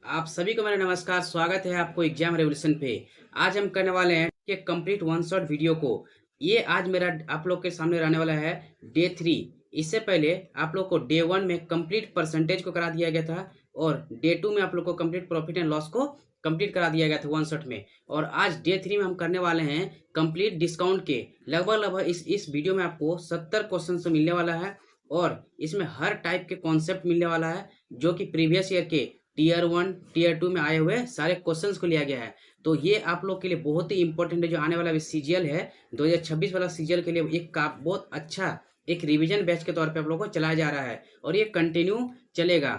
आप सभी को मेरा नमस्कार। स्वागत है आपको एग्जाम रेवोल्यूशन पे। आज हम करने वाले हैं कि कंप्लीट वन शॉट वीडियो को। ये आज मेरा आप लोग के सामने रहने वाला है डे 3। इससे पहले आप लोग को डे 1 में कंप्लीट परसेंटेज को करा दिया गया था और डे 2 में आप लोग को कंप्लीट प्रॉफिट एंड लॉस को कंप्लीट करा दिया गया था वन शॉट में। और आज डे 3 में हम करने वाले हैं कंप्लीट डिस्काउंट के। लगभग लगभग इस वीडियो में आपको 70 क्वेश्चन मिलने वाला है और इसमें हर टाइप के कॉन्सेप्ट मिलने वाला है जो कि प्रीवियस ईयर के टीयर 1 टीयर 2 में आए हुए सारे क्वेश्चंस को लिया गया है। तो ये आप लोग के लिए बहुत ही इंपॉर्टेंट है। जो आने वाला सीजीएल है 2026 वाला सीजीएल के लिए एक का बहुत अच्छा एक रिवीजन बैच के तौर पे आप लोगों को चलाया जा रहा है और ये कंटिन्यू चलेगा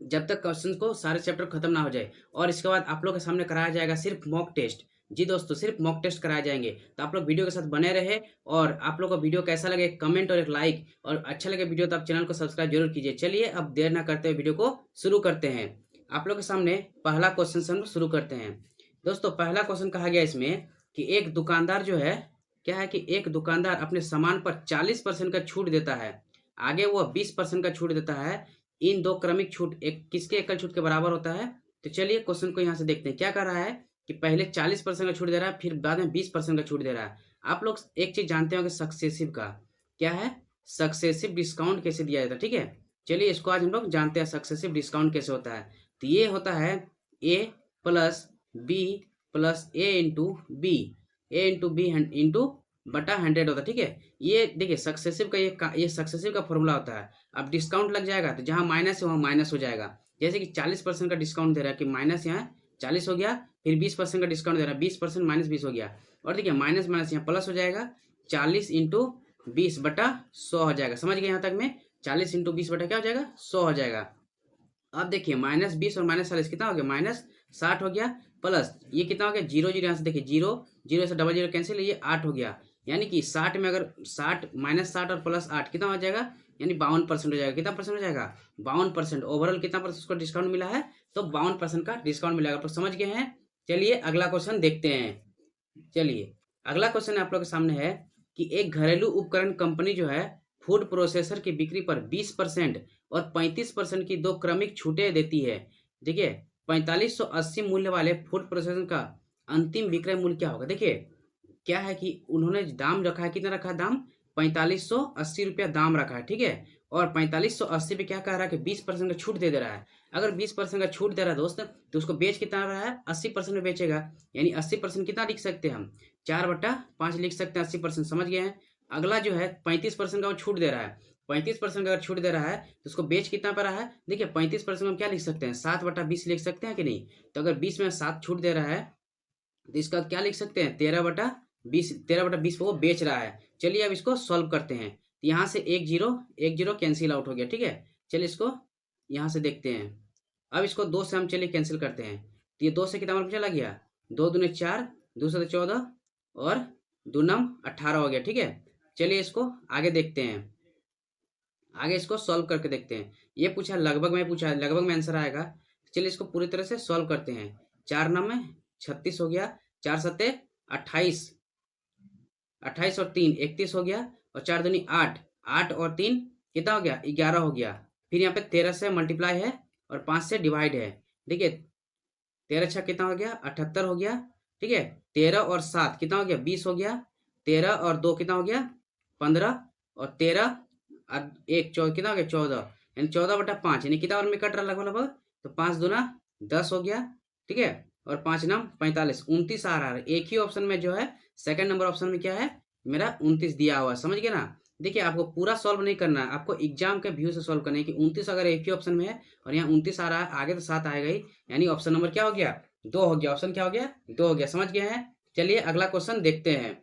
जब तक क्वेश्चन को सारे चैप्टर खत्म ना हो जाए। और इसके बाद आप लोग के सामने कराया जाएगा सिर्फ मॉक टेस्ट। जी दोस्तों, सिर्फ मॉक टेस्ट कराए जाएंगे। तो आप लोग वीडियो के साथ बने रहे और आप लोग को वीडियो कैसा लगे कमेंट और एक लाइक, और अच्छा लगे वीडियो तो आप चैनल को सब्सक्राइब जरूर कीजिए। चलिए अब देर ना करते हुए वीडियो को शुरू करते हैं। आप लोग के सामने पहला क्वेश्चन से हम शुरू करते हैं। दोस्तों, पहला क्वेश्चन कहा गया इसमें कि एक दुकानदार जो है, क्या है कि एक दुकानदार अपने सामान पर 40% का छूट देता है, आगे वह 20% का छूट देता है। इन दो क्रमिक छूट एक किसके एकल छूट के बराबर होता है? तो चलिए क्वेश्चन को यहाँ से देखते हैं। क्या कर रहा है कि पहले 40% का छूट दे रहा है, फिर बाद में 20% का छूट दे रहा है। आप लोग एक चीज जानते हो कि सक्सेसिव का क्या है, सक्सेसिव डिस्काउंट कैसे दिया जाता है। ठीक है, चलिए इसको आज हम लोग जानते हैं सक्सेसिव डिस्काउंट कैसे होता है। तो ये होता है ए प्लस बी प्लस ए इंटू बी इंटू बटा 100 होता है। ठीक है, ये देखिए सक्सेसिव का ये सक्सेसिव का फॉर्मूला होता है। अब डिस्काउंट लग जाएगा तो जहां माइनस है वहां माइनस हो जाएगा। जैसे कि 40% का डिस्काउंट दे रहा है कि माइनस यहाँ 40 हो गया, फिर 20% का डिस्काउंट दे रहा है, 20% माइनस 20 हो गया। और देखिए माइनस माइनस यहाँ प्लस हो जाएगा, 40 इंटू 20 बटा 100 हो जाएगा। समझ गए यहाँ तक में? 40 इंटू 20 बटा क्या हो जाएगा? 100 हो जाएगा। अब देखिए -20 और -40 कितना हो गया? -60 हो गया। प्लस ये कितना हो गया? जीरो जीरो, यहाँ से देखिए जीरो जीरो से डबल जीरो कैंसिल, ये 8 हो गया। यानी कि 60 में अगर 60 -60 और +8 कितना हो जाएगा? यानी 52% हो जाएगा। कितना परसेंट हो जाएगा? 52%। ओवरऑल कितना परसेंट उसको डिस्काउंट मिला है? तो 52% का डिस्काउंट मिलेगा। तो समझ गए हैं। चलिए अगला क्वेश्चन देखते हैं। चलिए अगला क्वेश्चन आप लोग के सामने है कि एक घरेलू उपकरण कंपनी जो है फूड प्रोसेसर की बिक्री पर 20% और 35% की दो क्रमिक छूटें देती है। देखिए 4580 मूल्य वाले फूड प्रोसेसर का अंतिम विक्रय मूल्य क्या होगा? देखिए क्या है कि उन्होंने दाम रखा है, कितना रखा है दाम? 4580 रुपया दाम रखा है। ठीक है, और 4580 पे क्या कह रहा है कि 20% का छूट दे रहा है। अगर 20% का छूट दे रहा है दोस्त, तो उसको बेच कितना रहा है? 80% में बेचेगा। यानी 80% कितना लिख सकते हैं हम? 4/5 लिख सकते हैं 80%। समझ गए हैं। अगला जो है 35% का वो छूट दे रहा है। 35% का अगर छूट दे रहा है तो उसको बेच कितना पर रहा है? देखिए 35% हम क्या लिख सकते हैं? 7/20 लिख सकते हैं कि नहीं? तो अगर 20 में 7 छूट दे रहा है तो इसका क्या लिख सकते हैं? 13/20 पे वो बेच रहा है। चलिए अब इसको सॉल्व करते हैं। तो यहाँ से एक जीरो कैंसिल आउट हो गया। ठीक है, चलिए इसको यहाँ से देखते हैं। अब इसको 2 से हम चलिए कैंसिल करते हैं। तो ये 2 से कितना मतलब चला गया? 2 दूनी 4, 2 से 14 और 2 नम 18 हो गया। ठीक है, चलिए इसको आगे देखते हैं। आगे इसको सॉल्व करके देखते हैं। ये पूछा लगभग में, पूछा है लगभग में आंसर आएगा। चलिए इसको पूरी तरह से सॉल्व करते हैं। 4 नम में 36 हो गया, 4 सत्ते 28, 28 और 3 31 हो गया, और 4 दूनी 8, 8 और 3 कितना हो गया? 11 हो गया। फिर यहाँ पे 13 से मल्टीप्लाई है और 5 से डिवाइड है। देखिए 13 छः कितना हो गया? 78 हो गया। ठीक है, 13 और 7 कितना हो गया? 20 हो गया। 13 और 2 कितना हो गया? 15, और 13 और 1 14 कितना हो गया? 14। यानी 14/5, यानी कितना और में कट रहा लगभग लगभग? तो 5 दूना 10 हो गया। ठीक है, और 5 नाम 45, 29 आ रहा है। एक ही ऑप्शन में जो है सेकंड नंबर ऑप्शन में क्या है मेरा? 29 दिया हुआ है। समझ गए ना? देखिए आपको पूरा सॉल्व नहीं करना है, आपको एग्जाम के व्यू से सॉल्व करना है कि 29 अगर एक ही ऑप्शन में है और यहाँ 29 आ रहा है, आगे तो 7 आएगा ही। यानी ऑप्शन नंबर क्या हो गया? 2 हो गया। ऑप्शन क्या हो गया? 2 हो गया। समझ गए हैं। चलिए अगला क्वेश्चन देखते हैं।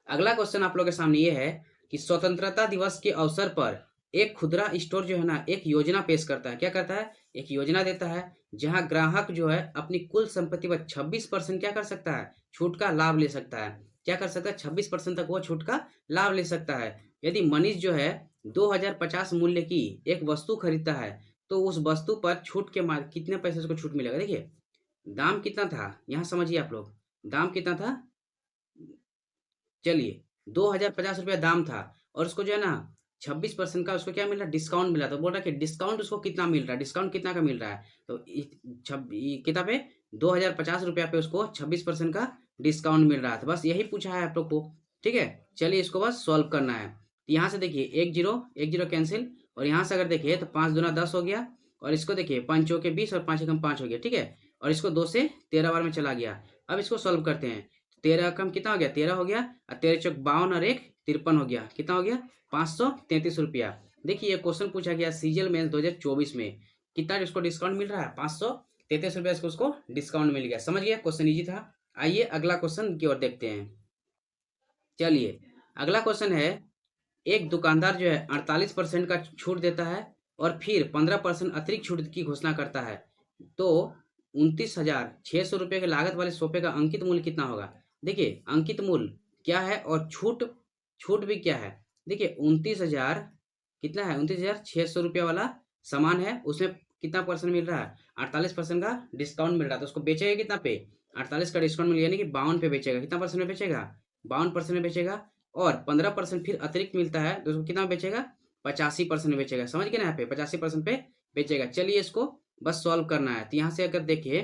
अगला क्वेश्चन आप लोग के सामने ये है कि स्वतंत्रता दिवस के अवसर पर एक खुदरा स्टोर जो है ना एक योजना पेश करता है। क्या करता है? एक योजना देता है जहां ग्राहक जो है अपनी कुल संपत्ति पर 26% क्या कर सकता है? छूट का लाभ ले सकता है। क्या कर सकता है? 26% तक वो छूट का लाभ ले सकता है। यदि मनीष जो है 2050 मूल्य की एक वस्तु खरीदता है तो उस वस्तु पर छूट के मार कितने पैसे उसको छूट मिलेगा? देखिए दाम कितना था, यहाँ समझिए आप लोग। दाम कितना था? चलिए 2050 रुपया दाम था और उसको जो है ना 26% का उसको क्या मिल रहा है, डिस्काउंट मिला। तो बोल रहा है कि डिस्काउंट उसको कितना मिल रहा है, डिस्काउंट कितना का मिल रहा है, तो कितना पे 2050 रुपया पे उसको 26% का डिस्काउंट मिल रहा था। बस यही पूछा है आप लोग को, ठीक है। चलिए इसको बस सॉल्व करना है। तो यहाँ से देखिए 1 0 कैंसिल, और यहाँ से अगर देखिए तो 5 दूना 10 हो गया, और इसको देखिए 5 चौके 20 और 5 एकम 5 हो गया, ठीक है। और इसको 2 से 13 बार में चला गया। अब इसको सॉल्व करते हैं। 13 कम कितना हो गया, 13 हो गया, और 13 चौक 52 और 1 53 हो गया। कितना हो गया, 533 रुपया। देखिए ये क्वेश्चन पूछा गया सीजीएल मेंस 2024 में, कितना इसको डिस्काउंट मिल रहा है, 533 रुपया इसको उसको डिस्काउंट मिल गया। समझ गया, क्वेश्चन इजी था। आइए अगला क्वेश्चन की ओर देखते हैं। चलिए अगला क्वेश्चन है, एक दुकानदार जो है 48% का छूट देता है और फिर 15% अतिरिक्त छूट की घोषणा करता है, तो 29,600 रुपये की लागत वाले सोफे का अंकित मूल्य कितना होगा। देखिए अंकित मूल्य क्या है और छूट छूट भी क्या है। देखिए 29,000 कितना है, 29,600 रुपया वाला सामान है, उसमें कितना परसेंट मिल रहा है, 48% का डिस्काउंट मिल रहा है। तो उसको बेचेगा कितना पे, 48 का डिस्काउंट मिल गया, यानी कि 52 पे बेचेगा। कितना परसेंट में बेचेगा, 52% में बेचेगा। और 15% फिर अतिरिक्त मिलता है, तो उसको कितना बेचेगा, 85% में बेचेगा। समझ गए ना, यहाँ पे 85% पे बेचेगा। चलिए इसको बस सॉल्व करना है। तो यहाँ से अगर देखिए,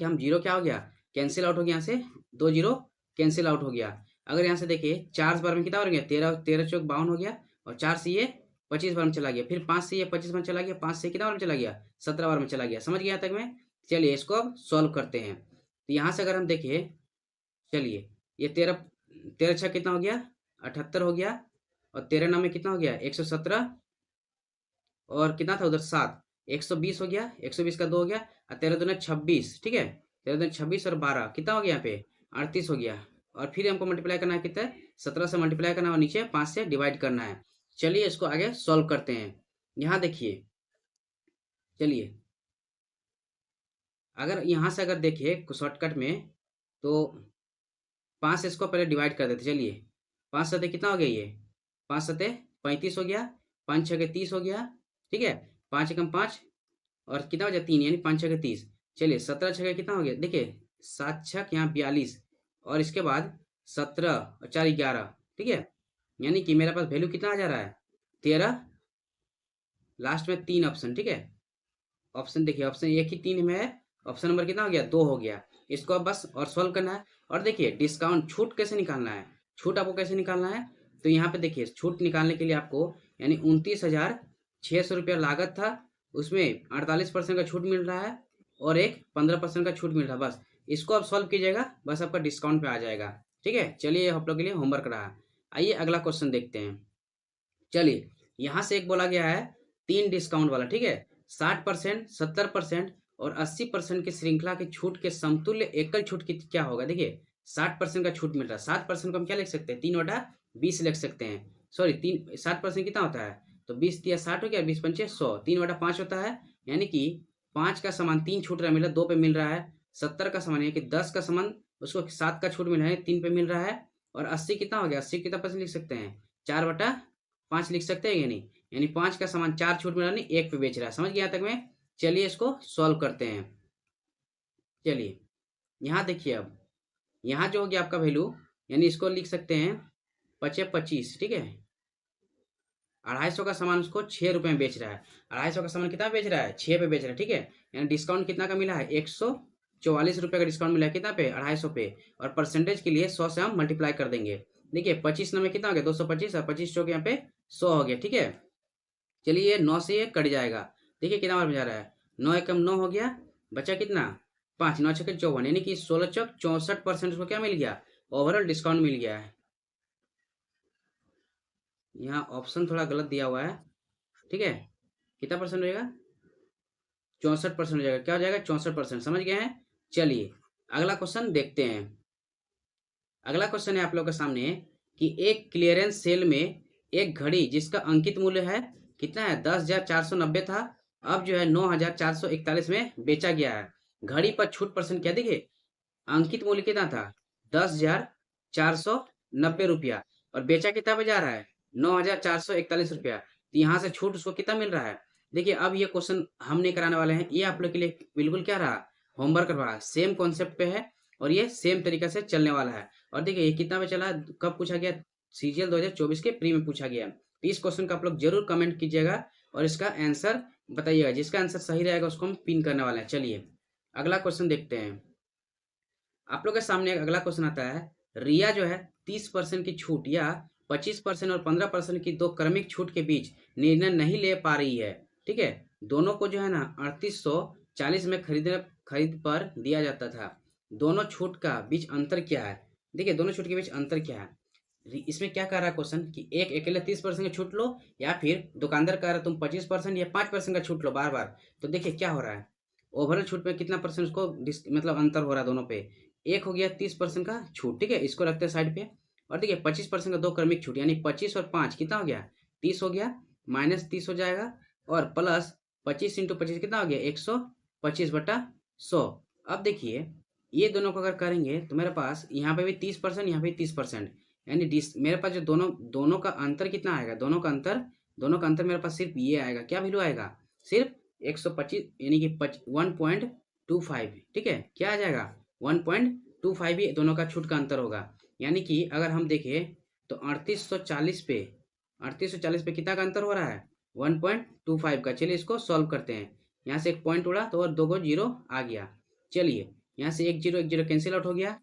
हम जीरो क्या हो गया, कैंसिल आउट हो गया, यहाँ से 2 जीरो कैंसिल आउट हो गया। अगर यहाँ से देखिए 4 बार में कितना हो गया, 13 चौक 52 हो गया, और 4 से ये 25 बार में चला गया, फिर 5 से ये 25 बार में चला गया, 5 से कितना बार में चला गया, 17 बार में चला गया। समझ गया यहाँ तक में। चलिए इसको अब सॉल्व करते हैं। तो यहाँ से अगर हम देखिए, चलिए ये 13 छः कितना हो गया, 78 हो गया, और 13 9 में कितना हो गया, 117, और कितना था उधर 7, 120 हो गया, 120 का 2 हो गया, और 13 दूना 26, ठीक है। 13 दूना 26 और 12 कितना हो गया, यहाँ पे 38 हो गया। और फिर हमको मल्टीप्लाई करना है, कितना 17 से मल्टीप्लाई करना है, और नीचे 5 से डिवाइड करना है। चलिए इसको आगे सॉल्व करते हैं। यहाँ देखिए, चलिए अगर यहाँ से अगर देखिए शॉर्टकट में, तो 5 से इसको पहले डिवाइड कर देते। चलिए 5 सते कितना हो गया, ये 5 सते 35 हो गया, 5 छः 30 हो गया, ठीक है। 5 एकम 5, और कितना हो गया 3, यानी 5 छः 30। चलिए 17 छः कितना हो गया, देखिए 7 छः यहाँ 42, और इसके बाद 17 और 4 11, ठीक है। यानी कि मेरे पास वैल्यू कितना आ जा रहा है, 13, लास्ट में 3 ऑप्शन, ठीक है। ऑप्शन देखिए, ऑप्शन एक ही 3 में है, ऑप्शन नंबर कितना हो गया, 2 हो गया। इसको अब बस और सॉल्व करना है। और देखिए डिस्काउंट छूट कैसे निकालना है, छूट आपको कैसे निकालना है। तो यहाँ पे देखिए छूट निकालने के लिए आपको, यानी 29,600 रुपया लागत था, उसमें 48% का छूट मिल रहा है, और एक 15% का छूट मिल रहा है। बस इसको आप सॉल्व कीजिएगा, बस आपका डिस्काउंट पे आ जाएगा, ठीक है। चलिए आप लोग के लिए होमवर्क रहा। आइए अगला क्वेश्चन देखते हैं। चलिए यहाँ से एक बोला गया है 3 डिस्काउंट वाला, ठीक है। 60%, 70% और 80% की श्रृंखला की छूट के समतुल्य एकल छूट की क्या होगा। देखिए 60% का छूट मिल रहा है, 60% को हम क्या लिख सकते हैं, 3/20 लिख सकते हैं। सॉरी 60% कितना होता है, तो 20 या 60 हो गया, 20 पंचे 100, 3/5 होता है। यानी कि 5 का सामान 3 छूट रहा मिला, 2 पे मिल रहा है। 70 का सामान, यानी कि 10 का सामान उसको 7 का छूट मिल रहा है, 3 पे मिल रहा है। और 80 कितना हो गया, 80 कितना परसेंट लिख सकते हैं, 4/5 लिख सकते हैं, यानी 5 का सामान 4 छूट मिला, नहीं 1 पे बेच रहा है। समझ गया तक में। चलिए इसको सॉल्व करते हैं। चलिए यहाँ देखिए, अब यहाँ जो हो गया आपका वैल्यू, यानी इसको लिख सकते हैं 25, ठीक है। 250 का सामान उसको 6 रुपये में बेच रहा है। 250 का सामान कितना बेच रहा है, 6 पे बेच रहा है, ठीक है। यानी डिस्काउंट कितना का मिला है, 144 रुपये का डिस्काउंट मिला है, कितना पे, 250 पे। और परसेंटेज के लिए 100 से हम मल्टीप्लाई कर देंगे। देखिए 25 में कितना हो गया, 225, और 25 चौक यहाँ पे 100 हो गया, ठीक है। चलिए 9 से ये कट जाएगा। देखिए कितना बार में जा रहा है, 9 एकम 9 हो गया, बचा कितना 5, 9 छक्के 54, यानी कि 16 चौक 64% उसको क्या मिल गया, ओवरऑल डिस्काउंट मिल गया है। यहाँ ऑप्शन थोड़ा गलत दिया हुआ है, ठीक है। कितना परसेंट हो जाएगा, 64% हो जाएगा। क्या हो जाएगा, 64%। समझ गए हैं। चलिए अगला क्वेश्चन देखते हैं। अगला क्वेश्चन है आप लोग के सामने कि एक क्लियरेंस सेल में एक घड़ी जिसका अंकित मूल्य है कितना है, 10,490 था, अब जो है 9,441 में बेचा गया है। घड़ी पर छूट परसेंट क्या, देखिए अंकित मूल्य कितना था, 10,490 रुपया, और बेचा कितना पे जा रहा है, 9,441 रुपया। तो यहाँ से छूट उसको कितना मिल रहा है। देखिए अब ये क्वेश्चन हम नहीं कराने वाले हैं, ये आप लोग के लिए बिल्कुल क्या रहा, होमवर्क रहा। सेम कॉन्सेप्ट पे है, और ये सेम तरीके से चलने वाला है। और देखिए ये कितना पे चला, कब पूछा गया, CGL 2024 के प्री में पूछा गया। तो इस क्वेश्चन का आप लोग जरूर कमेंट कीजिएगा और इसका आंसर बताइएगा। जिसका आंसर सही रहेगा उसको हम पिन करने वाले हैं। चलिए अगला क्वेश्चन देखते हैं। आप लोग के सामने एक अगला क्वेश्चन आता है। रिया जो है 30% की छूट या 25% और 15% की दो क्रमिक छूट के बीच निर्णय नहीं ले पा रही है। ठीक है, दोनों को जो है ना 3840 में खरीद पर दिया जाता था। दोनों छूट का बीच अंतर क्या है? देखिए दोनों छूट के बीच अंतर क्या है। इसमें क्या कह रहा है क्वेश्चन कि एक अकेले 30% का छूट लो या फिर दुकानदार कह रहा है तुम 25% या 5% का छूट लो बार बार। तो देखिए क्या हो रहा है, ओवरऑल छूट में कितना परसेंट उसको मतलब अंतर हो रहा है दोनों पे। एक हो गया 30% का छूट, ठीक है, इसको रखते हैं साइड पे। और देखिए 25% का दो क्रमिक छूट, यानी 25 और 5 कितना हो गया 30 हो गया, माइनस 30 हो जाएगा और प्लस 25 इंटू 25 कितना हो गया 125/100। अब देखिए ये दोनों को अगर करेंगे तो मेरे पास यहाँ पे भी 30%, यहाँ पे 30%, यानी मेरे पास जो दोनों का अंतर कितना आएगा, दोनों का अंतर मेरे पास सिर्फ ये आएगा। क्या वैल्यू आएगा, सिर्फ 125, यानी कि 1.25। ठीक है, क्या आ जाएगा 1.25 ही दोनों का छूट का अंतर होगा। यानी कि अगर हम देखें तो 3840 पे कितना का अंतर हो रहा है 1.25 का। चलिए इसको सॉल्व करते हैं। यहाँ से एक पॉइंट उड़ा तो और दो गो जीरो आ गया। चलिए यहाँ से एक जीरो कैंसिल आउट हो गया,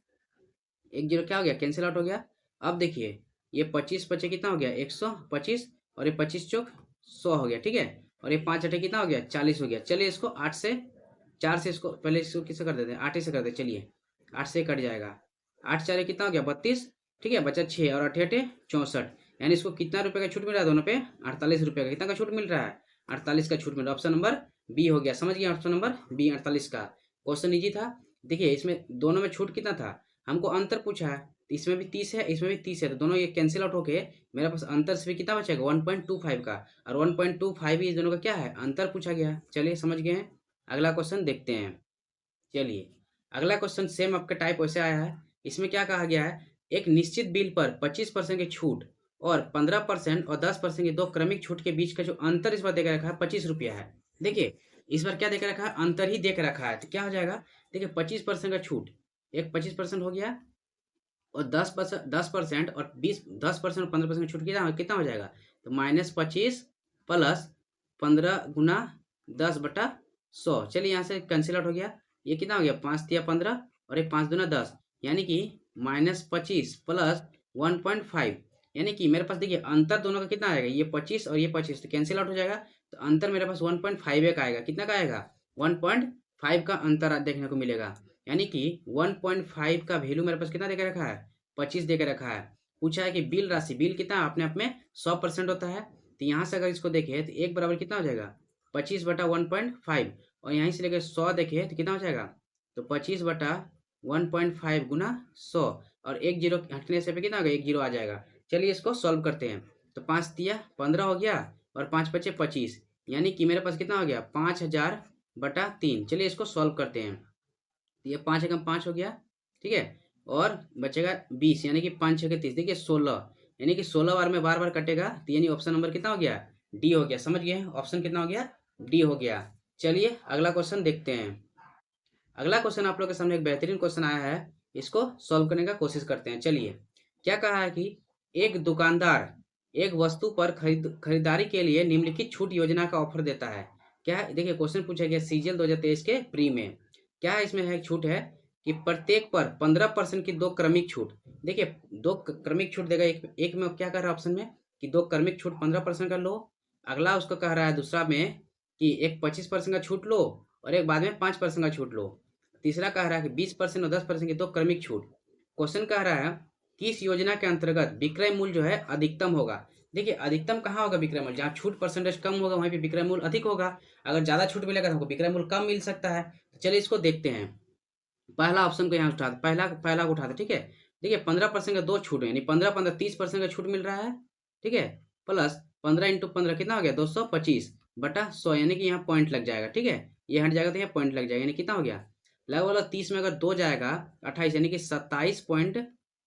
एक जीरो क्या हो गया कैंसिल आउट हो गया। अब देखिए ये 25 बचे कितना हो गया 125 और ये 25 चौक 100 हो गया। ठीक है, और ये 5 अठे कितना हो गया 40 हो गया। चलिए इसको 8 से 4 से इसको पहले इसको किससे कर देते हैं 8 से कर देते। चलिए 8 से कट जाएगा, 8 4 कितना हो गया 32। ठीक है, बचा 6 और 8 8 64, यानी इसको कितना रुपए का छूट मिल रहा है दोनों पे 48 रुपये का। कितना का छूट मिल रहा है 48 का छूट मिल रहा है। ऑप्शन नंबर बी हो गया, समझ गया, ऑप्शन नंबर बी 48 का। क्वेश्चन इजी था। देखिए इसमें दोनों में छूट कितना था, हमको अंतर पूछा है, तो इसमें भी 30 है इसमें भी 30 है, तो दोनों ये कैंसिल आउट होके मेरे पास अंतर से भी कितना बचेगा 1.25 का, और 1.25 ही इस दोनों का क्या है अंतर पूछा गया। चलिए समझ गए हैं, अगला क्वेश्चन देखते हैं। चलिए अगला क्वेश्चन सेम आपका टाइप वैसे आया है। इसमें क्या कहा गया है, एक निश्चित बिल पर 25% की छूट और 15% और 10% की दो क्रमिक छूट के बीच का जो अंतर इस बार देकर रखा है 25 रुपया है। देखिए इस बार क्या देकर रखा है, अंतर ही देकर रखा है, तो क्या हो जाएगा, देखिए 25% का छूट, एक 25% हो गया और 10% और 10% और 15% छूट कितना हो जाएगा, तो -25 प्लस 15 गुना 10/100। चलिए यहाँ से कैंसिल आउट हो गया, ये कितना हो गया 5 तिया 15 और एक 5 दूना 10, यानी कि -25 प्लस 1.5, यानी कि मेरे पास देखिए अंतर दोनों का कितना आएगा, ये 25 और ये 25, तो कैंसिल आउट हो जाएगा। तो अंतर मेरे पास 1.5 का आएगा। कितना का आएगा 1.5 का अंतर देखने को मिलेगा, यानी कि 1.5 का वैल्यू मेरे पास कितना देकर रखा है 25 देकर रखा है। पूछा है कि बिल राशि, बिल कितना अपने आप में 100% होता है, तो यहाँ से अगर इसको देखें तो एक बराबर कितना हो जाएगा 25/1.5, और यहीं से लेकर 100 देखें तो कितना हो जाएगा, तो 25/1.5 गुना 100, और एक जीरो हटने से पे कितना होगा एक जीरो आ जाएगा। चलिए इसको सॉल्व करते हैं। तो 5 तिया 15 हो गया और 5 बचे 25, यानी कि मेरे पास कितना हो गया 5000/3। चलिए इसको सॉल्व करते हैं। तो ये 5 एकम 5 हो गया, ठीक है, और बचेगा 20, यानी कि 5 6 30, देखिए 16, यानी कि 16 बार में बार बार कटेगा, तो यानी ऑप्शन नंबर कितना हो गया डी हो गया। समझ गए, ऑप्शन कितना हो गया डी हो गया। चलिए अगला क्वेश्चन देखते हैं। अगला क्वेश्चन आप लोग के सामने एक बेहतरीन क्वेश्चन आया है, इसको सॉल्व करने का कोशिश करते हैं। चलिए क्या कहा है कि एक दुकानदार एक वस्तु पर खरीदारी के लिए निम्नलिखित छूट योजना का ऑफर देता है। क्या है, देखिए क्वेश्चन पूछा गया CGL 2023 के प्री में। क्या है इसमें, है छूट है कि प्रत्येक पर 15% की दो क्रमिक छूट। देखिए दो क्रमिक छूट देगा, एक में क्या कह रहा है ऑप्शन में कि दो क्रमिक छूट 15% का लो। अगला उसको कह रहा है दूसरा में कि एक 25% का छूट लो और एक बाद में 5% का छूट लो। तीसरा कह रहा है कि 20% और 10% की दो क्रमिक छूट। क्वेश्चन कह रहा है कि इस योजना के अंतर्गत विक्रय मूल्य जो है अधिकतम होगा। देखिए अधिकतम कहाँ होगा विक्रय मूल्य, जहाँ छूट परसेंटेज कम होगा वहीं पे विक्रय मूल्य अधिक होगा। अगर ज्यादा छूट मिलेगा तो हमको विक्रय मूल्य कम मिल सकता है। तो चलिए इसको देखते हैं। पहला ऑप्शन को यहाँ उठा, पहला को उठाते, ठीक है। देखिए 15% का दो छूट है, यानी 15 30% का छूट मिल रहा है, ठीक है, प्लस 15 इंटू 15 कितना हो गया 225/100, यानी कि यहाँ पॉइंट लग जाएगा, ठीक है, ये हट जाएगा तो यहाँ पॉइंट लग जाएगा, यानी कितना हो गया लगभग वाला 30 में अगर 2 जाएगा 28, यानी कि 27 पॉइंट,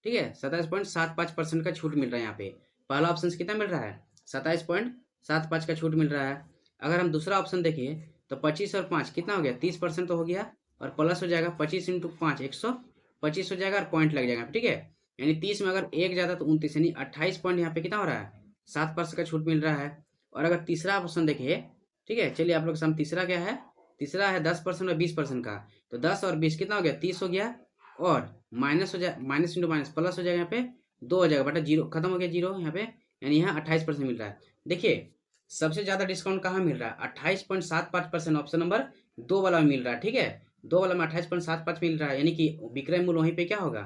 ठीक है 27.75% का छूट मिल रहा है यहाँ पे। पहला ऑप्शन से कितना मिल रहा है 27.75 का छूट मिल रहा है। अगर हम दूसरा ऑप्शन देखिए तो 25 और 5 कितना हो गया 30% तो हो गया, और प्लस हो जाएगा 25 इंटू 5 125 हो जाएगा और पॉइंट लग जाएगा, ठीक है। यानी 30 में अगर एक ज़्यादा तो 29, यानी 28 पॉइंट यहाँ पे कितना हो रहा है, 7% का छूट मिल रहा है। और अगर तीसरा ऑप्शन देखिए, ठीक है, चलिए आप लोग के सामने तीसरा क्या है, तीसरा है 10% और 20% का। तो 10 और 20 कितना हो गया, 30 हो गया। और माइनस हो जाए, माइनस इंटू माइनस प्लस हो जाएगा, यहाँ पे 2 हो जाएगा बटा जीरो, खत्म हो गया जीरो यहाँ पे, यानी यहाँ 28% मिल रहा है। देखिए सबसे ज़्यादा डिस्काउंट कहाँ मिल रहा है, 28.75% ऑप्शन नंबर 2 वाला में मिल रहा है। ठीक है, 2 वाला में 28.75 मिल रहा है, यानी कि विक्रय मूल्य वहीं पे क्या होगा।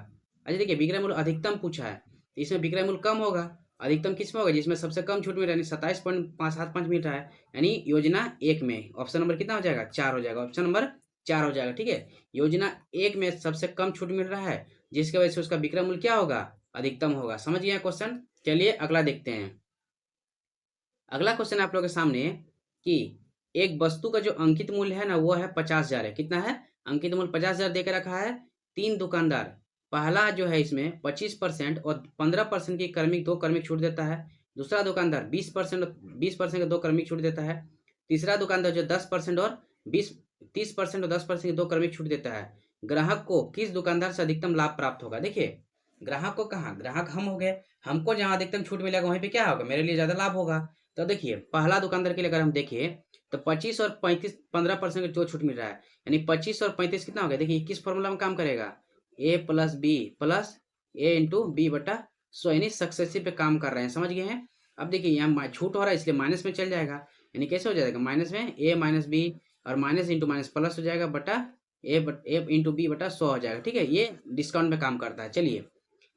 अच्छा देखिए, विक्रय मूल्य अधिकतम पूछा है, तो इसमें विक्रय मूल्य कम होगा, अधिकतम किस में होगा, जिसमें सबसे कम छूट मिल रहा है, 27.575 मिल रहा है, यानी योजना 1 में ऑप्शन नंबर कितना हो जाएगा, 4 हो जाएगा, ऑप्शन नंबर 4 हो जाएगा। ठीक है, योजना 1 में सबसे कम छूट मिल रहा है, जिसकी वजह से उसका विक्रय मूल्य क्या होगा, अधिकतम होगा। समझ गए क्वेश्चन। चलिए अगला देखते हैं। अगला क्वेश्चन आप लोगों के सामने कि एक वस्तु का जो अंकित मूल्य है ना, वो है 50,000 है। कितना है, अंकित मूल्य 50,000 देकर रखा है। 3 दुकानदार, पहला जो है इसमें 25% और 15% की क्रमिक 2 क्रमिक छूट देता है। दूसरा दुकानदार 20% और 20% का 2 क्रमिक छूट देता है। तीसरा दुकानदार जो 10% और 30% और 10% की 2 क्रमिक छूट देता है। ग्राहक को किस दुकानदार से अधिकतम लाभ प्राप्त होगा। देखिए ग्राहक को कहाँ, ग्राहक हम हो गए, हमको जहाँ अधिकतम छूट मिलेगा वहीं पे क्या होगा, मेरे लिए ज्यादा लाभ होगा। तो देखिए पहला दुकानदार के लिए अगर हम देखें तो 25 और 35 15% का जो छूट मिल रहा है, यानी 25 और 35 कितना हो गया, देखिए किस फॉर्मूला में काम करेगा, ए प्लस बी प्लस ए इंटू बी बटा 100, यानी सक्सेसिव पे काम कर रहे हैं। समझ गए हैं। अब देखिए यहाँ छूट हो रहा है इसलिए माइनस में चल जाएगा, यानी कैसे हो जाएगा, माइनस में ए माइनस बी और माइनस इंटू माइनस प्लस हो जाएगा बटा ए इंटू बी बटा 100 हो जाएगा। ठीक है, ये डिस्काउंट में काम करता है। चलिए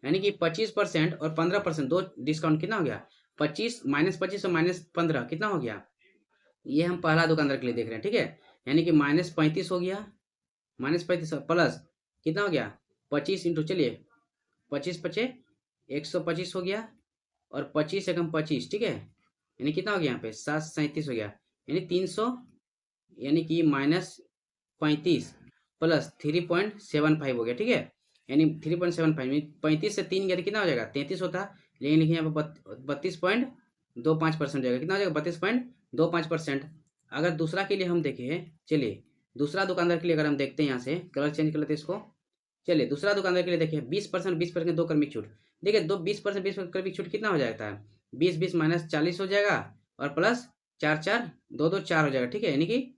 यानी कि 25% और 15% दो डिस्काउंट कितना हो गया, 25 -25 और -15 कितना हो गया, ये हम पहला दुकानदार के लिए देख रहे हैं। ठीक है, यानी कि -35 हो गया, -35 प्लस कितना हो गया 25 इंटू, चलिए 25 पचे 125 हो गया और 25 एकम 25। ठीक है, यानी कितना हो गया यहाँ पे 737 हो गया, यानी 300, यानी कि -35 प्लस 3.75 हो गया। ठीक है, यानी 3.75 35 से 3 गया तो कितना हो जाएगा 33 होता, लेकिन लिखिए यहाँ पर 32.25% हो जाएगा। कितना हो जाएगा 32.25%। अगर दूसरा के लिए हम देखें, चलिए दूसरा दुकानदार के लिए अगर हम देखते हैं, यहाँ से कलर चेंज कर लेते हैं इसको। चलिए दूसरा दुकानदार के लिए देखिए 20% 2 क्रमिक छूट। देखिए 20% क्रमिक छूट कितना हो जाता है, 20 माइनस 40 हो जाएगा और प्लस 4 4 2 2 4 हो जाएगा। ठीक है, यानी कि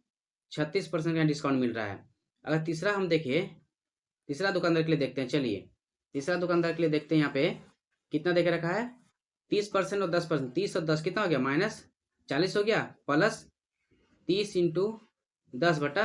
36% का डिस्काउंट मिल रहा है। अगर तीसरा हम देखिए, तीसरा दुकानदार के लिए देखते हैं। चलिए तीसरा दुकानदार के लिए देखते हैं, यहाँ पे कितना देके रखा है, 30% और 10%, 30 और 10 कितना हो गया, -40 हो गया प्लस 30 इंटू 10 बटा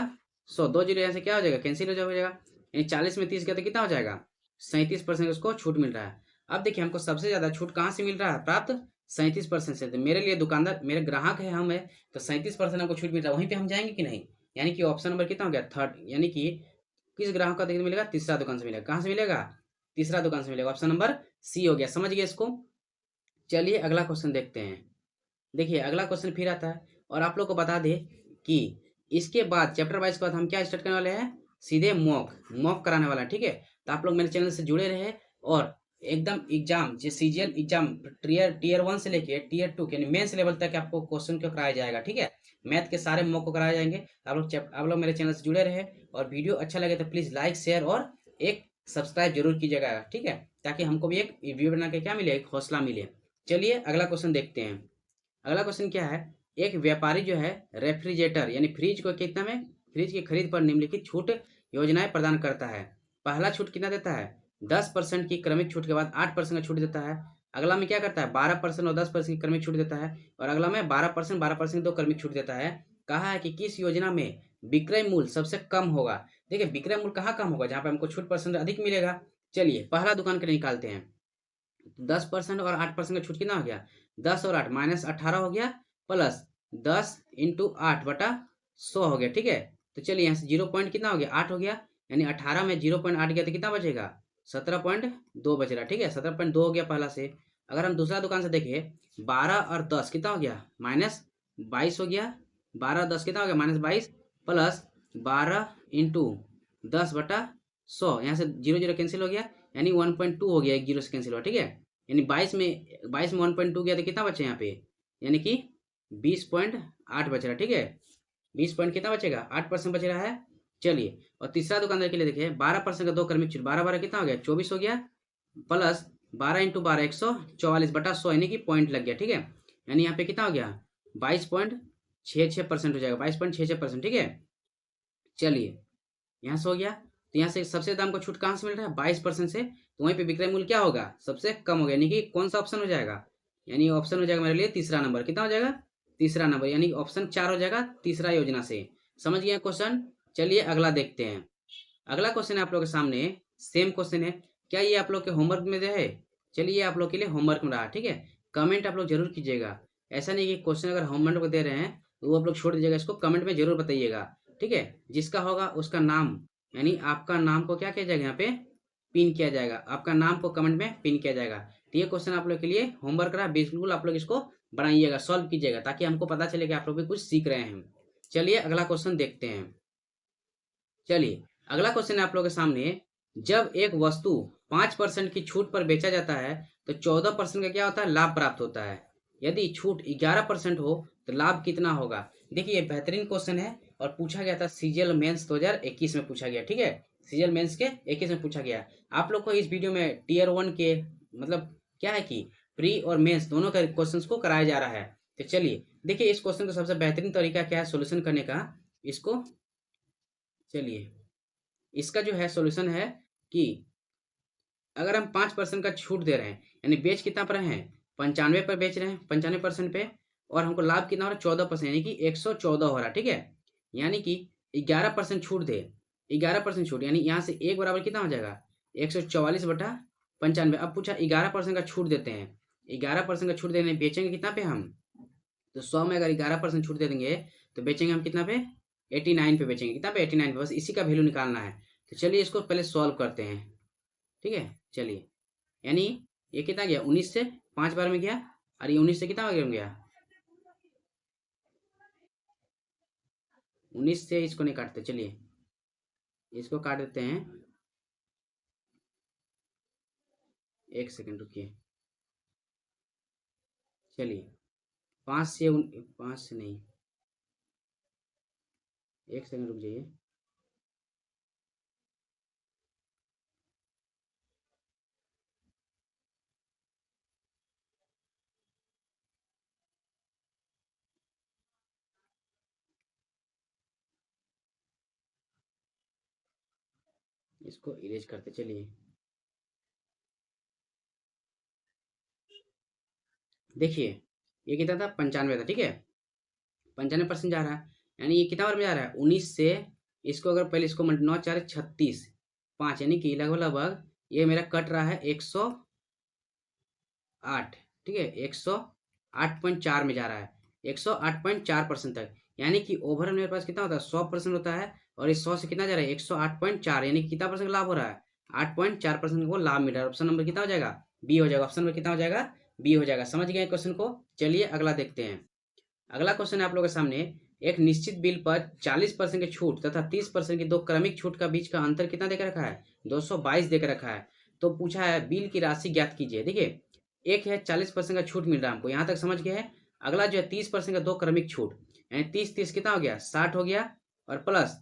100, 2 जीरो यहाँ से क्या हो जाएगा, कैंसिल हो जाएगा, यानी 40 में 30 गया तो कितना हो जाएगा 37% उसको छूट मिल रहा है। अब देखिए हमको सबसे ज्यादा छूट कहाँ से मिल रहा है, प्राप्त 37% से। तो मेरे लिए दुकानदार, मेरे ग्राहक है हम है, तो 37% हमको छूट मिल रहा है, वहीं पे हम जाएंगे कि नहीं, यानी कि ऑप्शन नंबर कितना हो गया, थर्ड, यानी कि किस ग्राहक का देखने मिलेगा, तीसरा दुकान से मिलेगा। कहाँ से मिलेगा, तीसरा दुकान से मिलेगा, ऑप्शन नंबर सी हो गया। समझ गए इसको। चलिए अगला क्वेश्चन देखते हैं। देखिए अगला क्वेश्चन फिर आता है, और आप लोग को बता दें कि इसके बाद चैप्टर वाइज के बाद हम क्या स्टार्ट करने वाले हैं, सीधे मॉक कराने वाला है। ठीक है, तो आप लोग मेरे चैनल से जुड़े रहे, और एकदम एग्जाम जो सीजीएल एग्जाम टीयर 1 से लेके टीयर 2 यानी मेंस लेवल तक आपको क्वेश्चन को कराया जाएगा। ठीक है, मैथ के सारे मॉक को कराए जाएंगे। आप लोग मेरे चैनल से जुड़े रहे, और वीडियो अच्छा लगे तो प्लीज लाइक शेयर और एक सब्सक्राइब जरूर कीजिएगा। ठीक है, ताकि हमको भी एक वीडियो बना के क्या मिले, एक हौसला मिले। चलिए अगला क्वेश्चन देखते हैं। अगला क्वेश्चन क्या है, एक व्यापारी जो है रेफ्रिजरेटर यानी फ्रिज को कितना में, फ्रिज की खरीद पर निम्नलिखित छूट योजनाएं प्रदान करता है। पहला छूट कितना देता है, 10% की क्रमिक छूट के बाद 8% का छूट देता है। अगला में क्या करता है, 12% और 10% की क्रमिक छूट देता है। और अगला में 12% दो क्रमिक छूट देता है। कहा है कि किस योजना में विक्रय मूल्य सबसे कम होगा। देखिए विक्रय मूल्य कहाँ कम होगा, जहाँ पे हमको छूट परसेंट अधिक मिलेगा। चलिए पहला दुकान के लिए निकालते हैं, 10% और 8% का छूट कितना हो गया, 10 और 8 -18 हो गया प्लस 10 इंटू 8 बटा 100 हो गया। ठीक है, तो चलिए यहाँ से 0 पॉइंट कितना हो गया, 8 हो गया, यानी 18 में 0.8 गया तो कितना बचेगा, 17.2 बच रहा। ठीक है, 17.2 हो गया पहला से। अगर हम दूसरा दुकान से देखें, 12 और 10 कितना हो गया, -22 हो गया, 12 और 10 कितना हो गया, -22 प्लस 12 इंटू 10 बटा 100, यहाँ से 0 0 कैंसिल हो गया, यानी 1.2 हो गया, एक जीरो से कैंसिल हुआ। ठीक है, यानी 22 में 1.2 गया तो कितना बचे यहाँ पे, यानी कि 20.8 बच रहा। ठीक है, 20 पॉइंट कितना बचेगा, 8% बच रहा है। चलिए और तीसरा दुकानदार के लिए देखिए, 12% का 2 क्रमिक छूट, 12 12 कितना हो गया, 24 हो गया प्लस 12 × 12 144/100 यानी कि पॉइंट लग गया, ठीक है। यानी यहाँ पे कितना हो गया 22.66% हो जाएगा, 22.66%, ठीक है। चलिए यहाँ से हो गया, तो यहाँ से सबसे ज़्यादा हमको छूट कहाँ से मिल रहा है 22% से, तो वहीं पे विक्रय मूल्य क्या होगा सबसे कम हो गया, यानी कि कौन सा ऑप्शन हो जाएगा, यानी ऑप्शन हो जाएगा मेरे लिए तीसरा नंबर। कितना हो जाएगा तीसरा नंबर, यानी ऑप्शन 4 हो जाएगा तीसरा योजना से। समझ गए क्वेश्चन। चलिए अगला देखते हैं। अगला क्वेश्चन है आप लोग के सामने, सेम क्वेश्चन है। क्या ये आप लोग के होमवर्क में है? चलिए ये आप लोग के लिए होमवर्क में रहा, ठीक है। कमेंट आप लोग जरूर कीजिएगा, ऐसा नहीं कि क्वेश्चन अगर होमवर्क दे रहे हैं तो वो आप लोग छोड़ दीजिएगा, इसको कमेंट में जरूर बताइएगा, ठीक है। जिसका होगा उसका नाम, यानी आपका नाम को क्या किया जाएगा यहाँ पे पिन किया जाएगा, आपका नाम को कमेंट में पिन किया जाएगा। तो ये क्वेश्चन आप लोग के लिए होमवर्क रहा, बिल्कुल आप लोग इसको बनाइएगा, सॉल्व कीजिएगा, ताकि हमको पता चले कि आप लोग भी कुछ सीख रहे हैं। चलिए अगला क्वेश्चन देखते हैं। चलिए अगला क्वेश्चन है आप लोग के सामने, जब एक वस्तु 5% की छूट पर बेचा जाता है तो 14% का क्या होता है लाभ प्राप्त होता है। यदि छूट 11% हो तो लाभ कितना होगा। देखिए ये बेहतरीन क्वेश्चन है और पूछा गया था सीजीएल मेंस 2021 में पूछा गया, ठीक है। सीजीएल मेंस के 21 में पूछा गया। आप लोग को इस वीडियो में टीयर 1 के मतलब क्या है कि प्री और मेंस दोनों का क्वेश्चन को कराया जा रहा है। तो चलिए देखिए इस क्वेश्चन का सबसे बेहतरीन तरीका क्या है सोल्यूशन करने का, इसको चलिए इसका जो है सॉल्यूशन है कि अगर हम 5% का छूट दे रहे हैं, यानी बेच कितना पर हैं 95 पर बेच रहे हैं, 95% पे, और हमको लाभ कितना हो रहा है 14%, यानी कि 114 हो रहा है, ठीक है। यानी कि 11% छूट दे, 11% छूट, यानी यहाँ से एक बराबर कितना हो जाएगा 144/95। अब पूछा 11% का छूट देते हैं, 11% का छूट देने बेचेंगे कितना पे हम, तो 100 में अगर 11% छूट दे देंगे तो बेचेंगे हम कितना पे 89 पे बेचेंगे, कितना पे 89 पे, बस इसी का वैल्यू निकालना है। तो चलिए इसको पहले सॉल्व करते हैं, ठीक है। चलिए यानी ये कितना गया 19 से 5 बार में गया, और ये 19 से कितना बार में गया 19 से इसको नहीं काटते, चलिए इसको काट देते हैं, एक सेकंड रुकिए। चलिए 5 से नहीं, एक सेकंड रुक जाइए। इसको इरेज करते, चलिए देखिए ये कितना था 95 था, ठीक है। 95% जा रहा है, यानी ये कितना बार में जा रहा है 19 से, इसको अगर पहले इसको 9 4 36 5, यानी कि लगभग लगभग ये मेरा कट रहा है 108, ठीक है। 108.4 में जा रहा है, 108.4% तक, यानी कि ओवरऑल मेरे पास कितना होता है 100% होता है, और इस 100 से कितना जा रहा है 108.4, यानी कि कितना परसेंट लाभ हो रहा है 8.4% को लाभ मिल रहा है। ऑप्शन नंबर कितना हो जाएगा बी हो जाएगा, ऑप्शन नंबर कितना हो जाएगा बी हो जाएगा। समझ गए क्वेश्चन को। चलिए अगला देखते हैं। अगला क्वेश्चन है आप लोगों के सामने, एक निश्चित बिल पर 40% की छूट तथा 30% की दो क्रमिक छूट का बीच का अंतर कितना देकर रखा है 222 देकर रखा है। तो पूछा है बिल की राशि ज्ञात कीजिए। देखिए एक है 40% का छूट मिल रहा है हमको, यहाँ तक समझ गए हैं। अगला जो है 30% का दो क्रमिक छूट, यानी 30 कितना हो गया 60 हो गया, और प्लस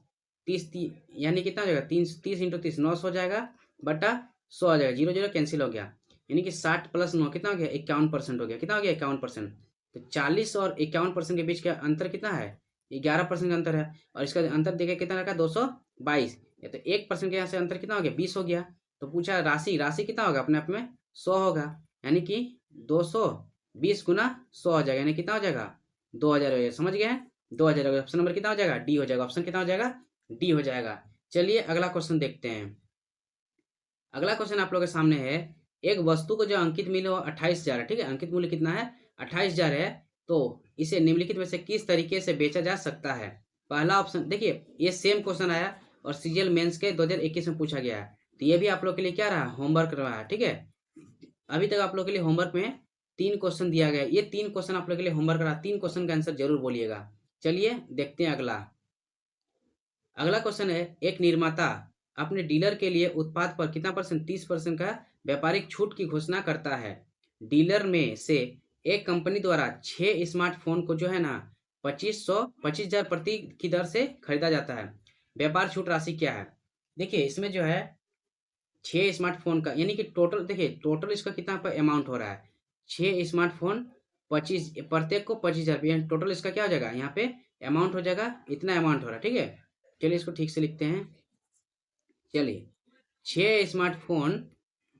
30 यानी कितना हो जाएगा 30 × 30 900 हो जाएगा, बटा 100 हो जाएगा, 0 0 कैंसिल हो गया, यानी कि 60 + 9 कितना हो गया 51% हो गया। कितना हो गया 51%। तो 40 और 51% के बीच का अंतर कितना है 11% का अंतर है, और इसका अंतर देखिए कितना रखा 222, या तो 1% के यहाँ से अंतर कितना हो गया 20 हो गया। तो पूछा राशि, राशि कितना होगा अपने आप में 100 होगा, यानी कि 220 × 100 हो जाएगा, यानी कितना हो जाएगा 2000 हो जाएगा। समझ गए हैं 2000 हो गया। ऑप्शन नंबर कितना हो जाएगा डी हो जाएगा, ऑप्शन कितना हो जाएगा डी हो जाएगा। चलिए अगला क्वेश्चन देखते हैं। अगला क्वेश्चन आप लोग के सामने है, एक वस्तु को जो अंकित मूल्य 28,000 है, ठीक है, अंकित मूल्य कितना है 28,000 है, तो इसे निम्नलिखित में से किस तरीके से बेचा जा सकता है। पहला ऑप्शन, देखिए ये सेम क्वेश्चन आया और सीजीएल मेंस के 2021 में पूछा गया है, तो ये भी आप लोग के लिए क्या रहा होमवर्क रहा है, ठीक है। अभी तक आप लोग के लिए होमवर्क में 3 क्वेश्चन दिया गया, ये 3 क्वेश्चन आप लोग के लिए होमवर्क रहा, 3 क्वेश्चन का आंसर जरूर बोलिएगा। चलिए देखते हैं अगला। अगला क्वेश्चन है, एक निर्माता अपने डीलर के लिए उत्पाद पर कितना परसेंट 30% का व्यापारिक छूट की घोषणा करता है। डीलर में से एक कंपनी द्वारा 6 स्मार्टफोन को जो है ना 25,000 प्रति की दर से खरीदा जाता है। व्यापार छूट राशि क्या है। देखिए इसमें जो है 6 स्मार्टफोन का, यानी कि टोटल देखिए टोटल इसका कितना पर अमाउंट हो रहा है, 6 स्मार्टफोन 25, प्रत्येक को 25,000 रुपये, टोटल इसका क्या हो जाएगा यहाँ पे अमाउंट हो जाएगा, इतना अमाउंट हो रहा है। ठीक है, चलिए इसको ठीक से लिखते हैं। चलिए 6 स्मार्टफोन,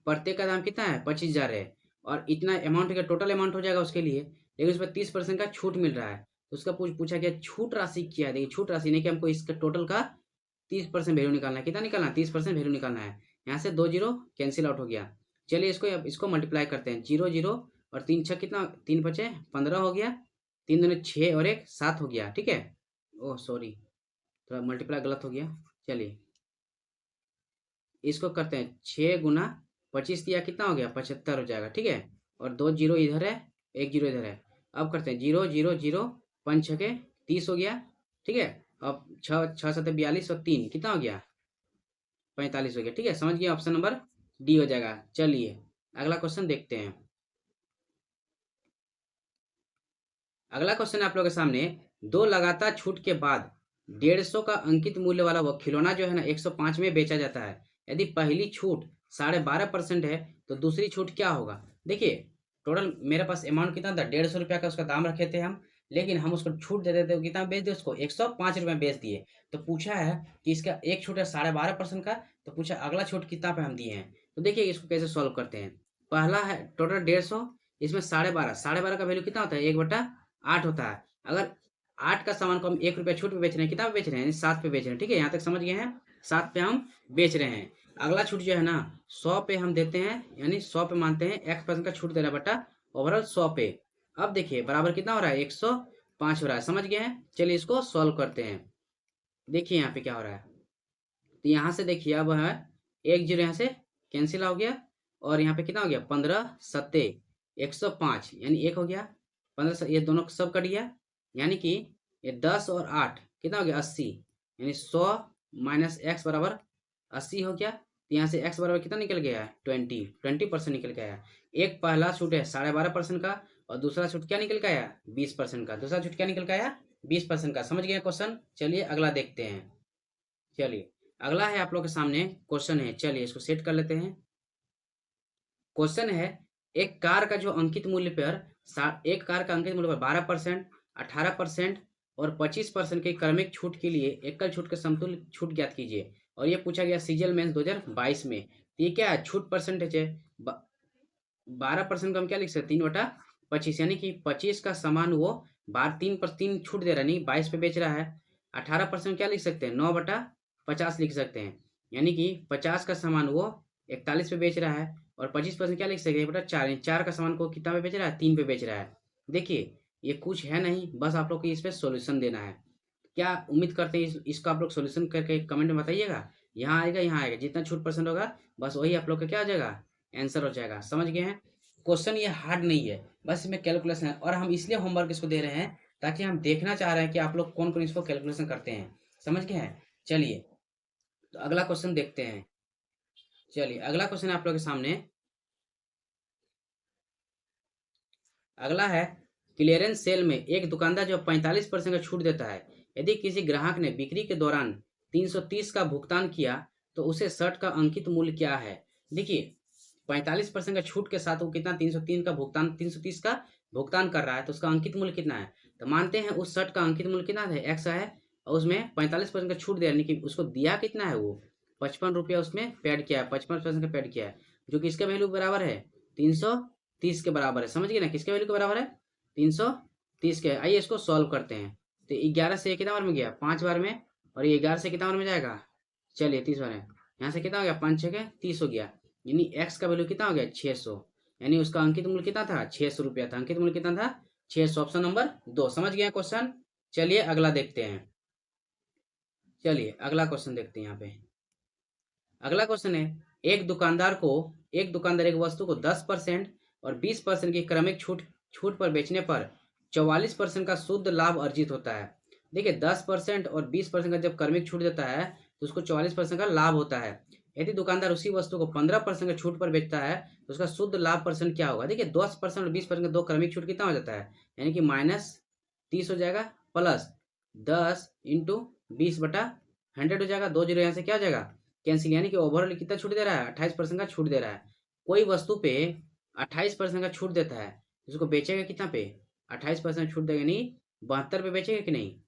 प्रत्येक का दाम कितना है 25,000 है, और इतना अमाउंट का टोटल अमाउंट हो जाएगा उसके लिए, लेकिन उस पर 30% का छूट मिल रहा है। तो उसका पूछा गया छूट राशि क्या है। देखिए छूट राशि नहीं कि हमको इसका टोटल का 30% वैल्यू निकालना है। कितना निकालना है 30% वैल्यू निकालना है। यहाँ से 2 जीरो कैंसिल आउट हो गया। चलिए इसको मल्टीप्लाई करते हैं। 0 0 और 3 6 कितना, 3 5 15 हो गया, 3 दूनी 6 और 1 7 हो गया। ठीक है, ओह सॉरी थोड़ा मल्टीप्लाई गलत हो गया। चलिए इसको करते हैं, 6 गुना 25 दिया कितना हो गया 75 हो जाएगा। ठीक है, और 2 जीरो इधर है, 1 जीरो इधर है। अब करते हैं 0 0 0 5 6 के 30 हो गया। ठीक है, अब 6 6 7 42 और 3 कितना हो गया 45 हो गया। ठीक है, समझ गया, ऑप्शन नंबर डी हो जाएगा। चलिए अगला क्वेश्चन देखते हैं। अगला क्वेश्चन आप लोगों के सामने, 2 लगातार छूट के बाद 150 का अंकित मूल्य वाला वो खिलौना जो है ना 105 में बेचा जाता है। यदि पहली छूट 12.5% है तो दूसरी छूट क्या होगा। देखिए टोटल मेरे पास अमाउंट कितना था 150 रुपया का उसका दाम रखे थे हम, लेकिन हम उसको छूट दे देते कितना बेच दिए उसको 105 रुपये बेच दिए। तो पूछा है कि इसका एक छूट है 12.5% का, तो पूछा अगला छूट कितना पे हम दिए हैं। तो देखिए इसको कैसे सॉल्व करते हैं। पहला है टोटल 150, इसमें 12.5 का वैल्यू कितना होता है 1/8 होता है। अगर 8 का सामान को हम 1 रुपया छूट पे बेच रहे हैं, कितना पे बेच रहे हैं यानी 7 पे बेच रहे हैं। ठीक है, यहाँ तक समझ गए हैं, 7 पे हम बेच रहे हैं। अगला छूट जो है ना 100 पे हम देते हैं, यानी 100 पे मानते हैं, x% का छूट दे रहा है बटा ओवरऑल 100 पे। अब देखिए बराबर कितना हो रहा है 105 हो रहा है। समझ गए हैं, चलिए इसको सॉल्व करते हैं। देखिए यहाँ पे क्या हो रहा है, तो यहाँ से देखिए अब है 1 जीरो यहाँ से कैंसिल हो गया, और यहाँ पे कितना हो गया 15 सत्ते 105 यानी 1 हो गया, 15 ये दोनों सब कट गया, यानी कि ये 10 और 8 कितना हो गया 80, यानी 100 माइनस एक्स बराबर 80 हो गया। तो यहाँ से x बराबर कितना निकल गया है 20% निकल गया है। एक पहला छूट है 12.5% का, और दूसरा छूट क्या निकल गया 20% का। दूसरा छूट क्या निकल गया 20% का। समझ गए क्वेश्चन, चलिए अगला देखते हैं। चलिए अगला है आप लोग के सामने क्वेश्चन है, चलिए इसको सेट कर लेते हैं। क्वेश्चन है, एक कार का जो अंकित मूल्य पर एक कार का अंकित मूल्य पर 12%, 18% और 25% के क्रमिक छूट के लिए एकल छूट के समतुल्य छूट ज्ञात कीजिए। और ये पूछा गया सीजीएल मेंस 2022 में। तो ये क्या है छूट परसेंटेज है, 12% का हम क्या लिख सकते हैं 3/25, यानी कि 25 का सामान वो 3 छूट दे रहा है, नहीं 22 पे बेच रहा है। 18% क्या लिख सकते हैं 9/50 लिख सकते हैं, यानी कि 50 का सामान वो 41 पे बेच रहा है। और 25% क्या लिख सकते हैं 1/4, 4 का सामान को कितना पे बेच रहा है 3 पे बेच रहा है। देखिए ये कुछ है नहीं, बस आप लोग को इस पर सोल्यूशन देना है। क्या उम्मीद करते हैं इसका आप लोग सोल्यूशन करके कमेंट में बताइएगा। यहाँ आएगा यहाँ आएगा, जितना छूट परसेंट होगा बस वही आप लोग का क्या हो जाएगा आंसर हो जाएगा। समझ गए हैं, क्वेश्चन ये हार्ड नहीं है, बस इसमें कैलकुलेशन है। और हम इसलिए होमवर्क इसको दे रहे हैं ताकि हम देखना चाह रहे हैं कि आप लोग कौन कौन इसको कैलकुलेशन करते हैं। समझ गए हैं, चलिए तो अगला क्वेश्चन देखते हैं। चलिए अगला क्वेश्चन आप लोग के सामने, अगला है क्लियरेंस सेल में एक दुकानदार जो 45% का छूट देता है, यदि किसी ग्राहक ने बिक्री के दौरान 330 का भुगतान किया तो उसे शर्ट का अंकित मूल्य क्या है। देखिए 45% का छूट के साथ वो कितना 330 का भुगतान कर रहा है, तो उसका अंकित मूल्य कितना है। तो मानते हैं उस शर्ट का अंकित मूल्य कितना है एक्स है, और उसमें 45% का छूट दिया, यानी कि उसको दिया कितना है वो 55 रुपया उसमें पेड किया है, 55% का पेड किया है, जो कि इसका वैल्यू बराबर है 330 के बराबर है। समझ गए ना, किसके वैल्यू के बराबर है 330 के। आइए इसको सॉल्व करते हैं। तो 11 से कितना बार में गया 5 बार में, और ये 11 से कितना बार में जाएगा चलिए 30 बार है। यहाँ से कितना हो गया 5 6 30 हो गया, यानी एक्स का वैल्यू कितना हो गया 600, यानी उसका अंकित मूल्य कितना था 600 रुपया था। अंकित मूल्य कितना था 600, ऑप्शन नंबर 2। समझ गया क्वेश्चन, चलिए अगला देखते हैं। चलिए अगला क्वेश्चन देखते हैं। यहाँ पे अगला क्वेश्चन है, एक दुकानदार एक वस्तु को 10% और 20% की क्रमिक छूट पर बेचने पर 44% का शुद्ध लाभ अर्जित होता है। देखिए 10% और 20% का जब क्रमिक छूट देता है तो उसको 44% का लाभ होता है। यदि दुकानदार उसी वस्तु को 15% का छूट पर बेचता है तो उसका शुद्ध लाभ परसेंट क्या होगा। देखिए 10% और 20% का दो क्रमिक छूट कितना हो जाता है, यानी कि -30 हो जाएगा, प्लस 10 × 20/100 हो जाएगा, 2 जीरो यहाँ से क्या हो जाएगा कैंसिल, यानी कि ओवरऑल कितना छूट दे रहा है, 28% का छूट दे रहा है। कोई वस्तु पे 28% का छूट देता है, उसको बेचेगा कितना पे, 28% छूट देगा, यानी 72 पे बेचेगा कि नहीं,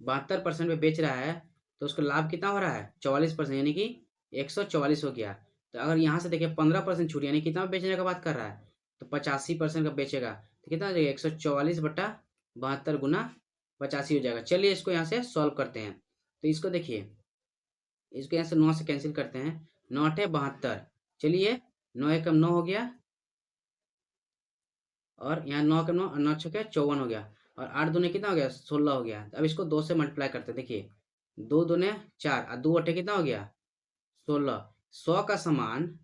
72% पे बेच रहा है, तो उसका लाभ कितना हो रहा है, 44%, यानी कि 144 हो गया। तो अगर यहाँ से देखिए 15% छूट, यानी कितना बेचने का बात कर रहा है, तो 85% का बेचेगा, तो कितना हो जाएगा, 144/72 गुना 85 हो जाएगा। चलिए इसको यहाँ से सॉल्व करते हैं। तो इसको देखिए, इसको यहाँ से 9 से कैंसिल करते हैं, 9 8 72, चलिए 9 1 9 हो गया, और यहाँ 9 का 9 9 6 54 हो गया, और 8 दूने कितना हो गया, 16 हो गया। अब इसको 2 से मल्टीप्लाई करते हैं, देखिए 2 दूने 4 और 2 अट्ठे कितना हो गया, 16। 100 का समान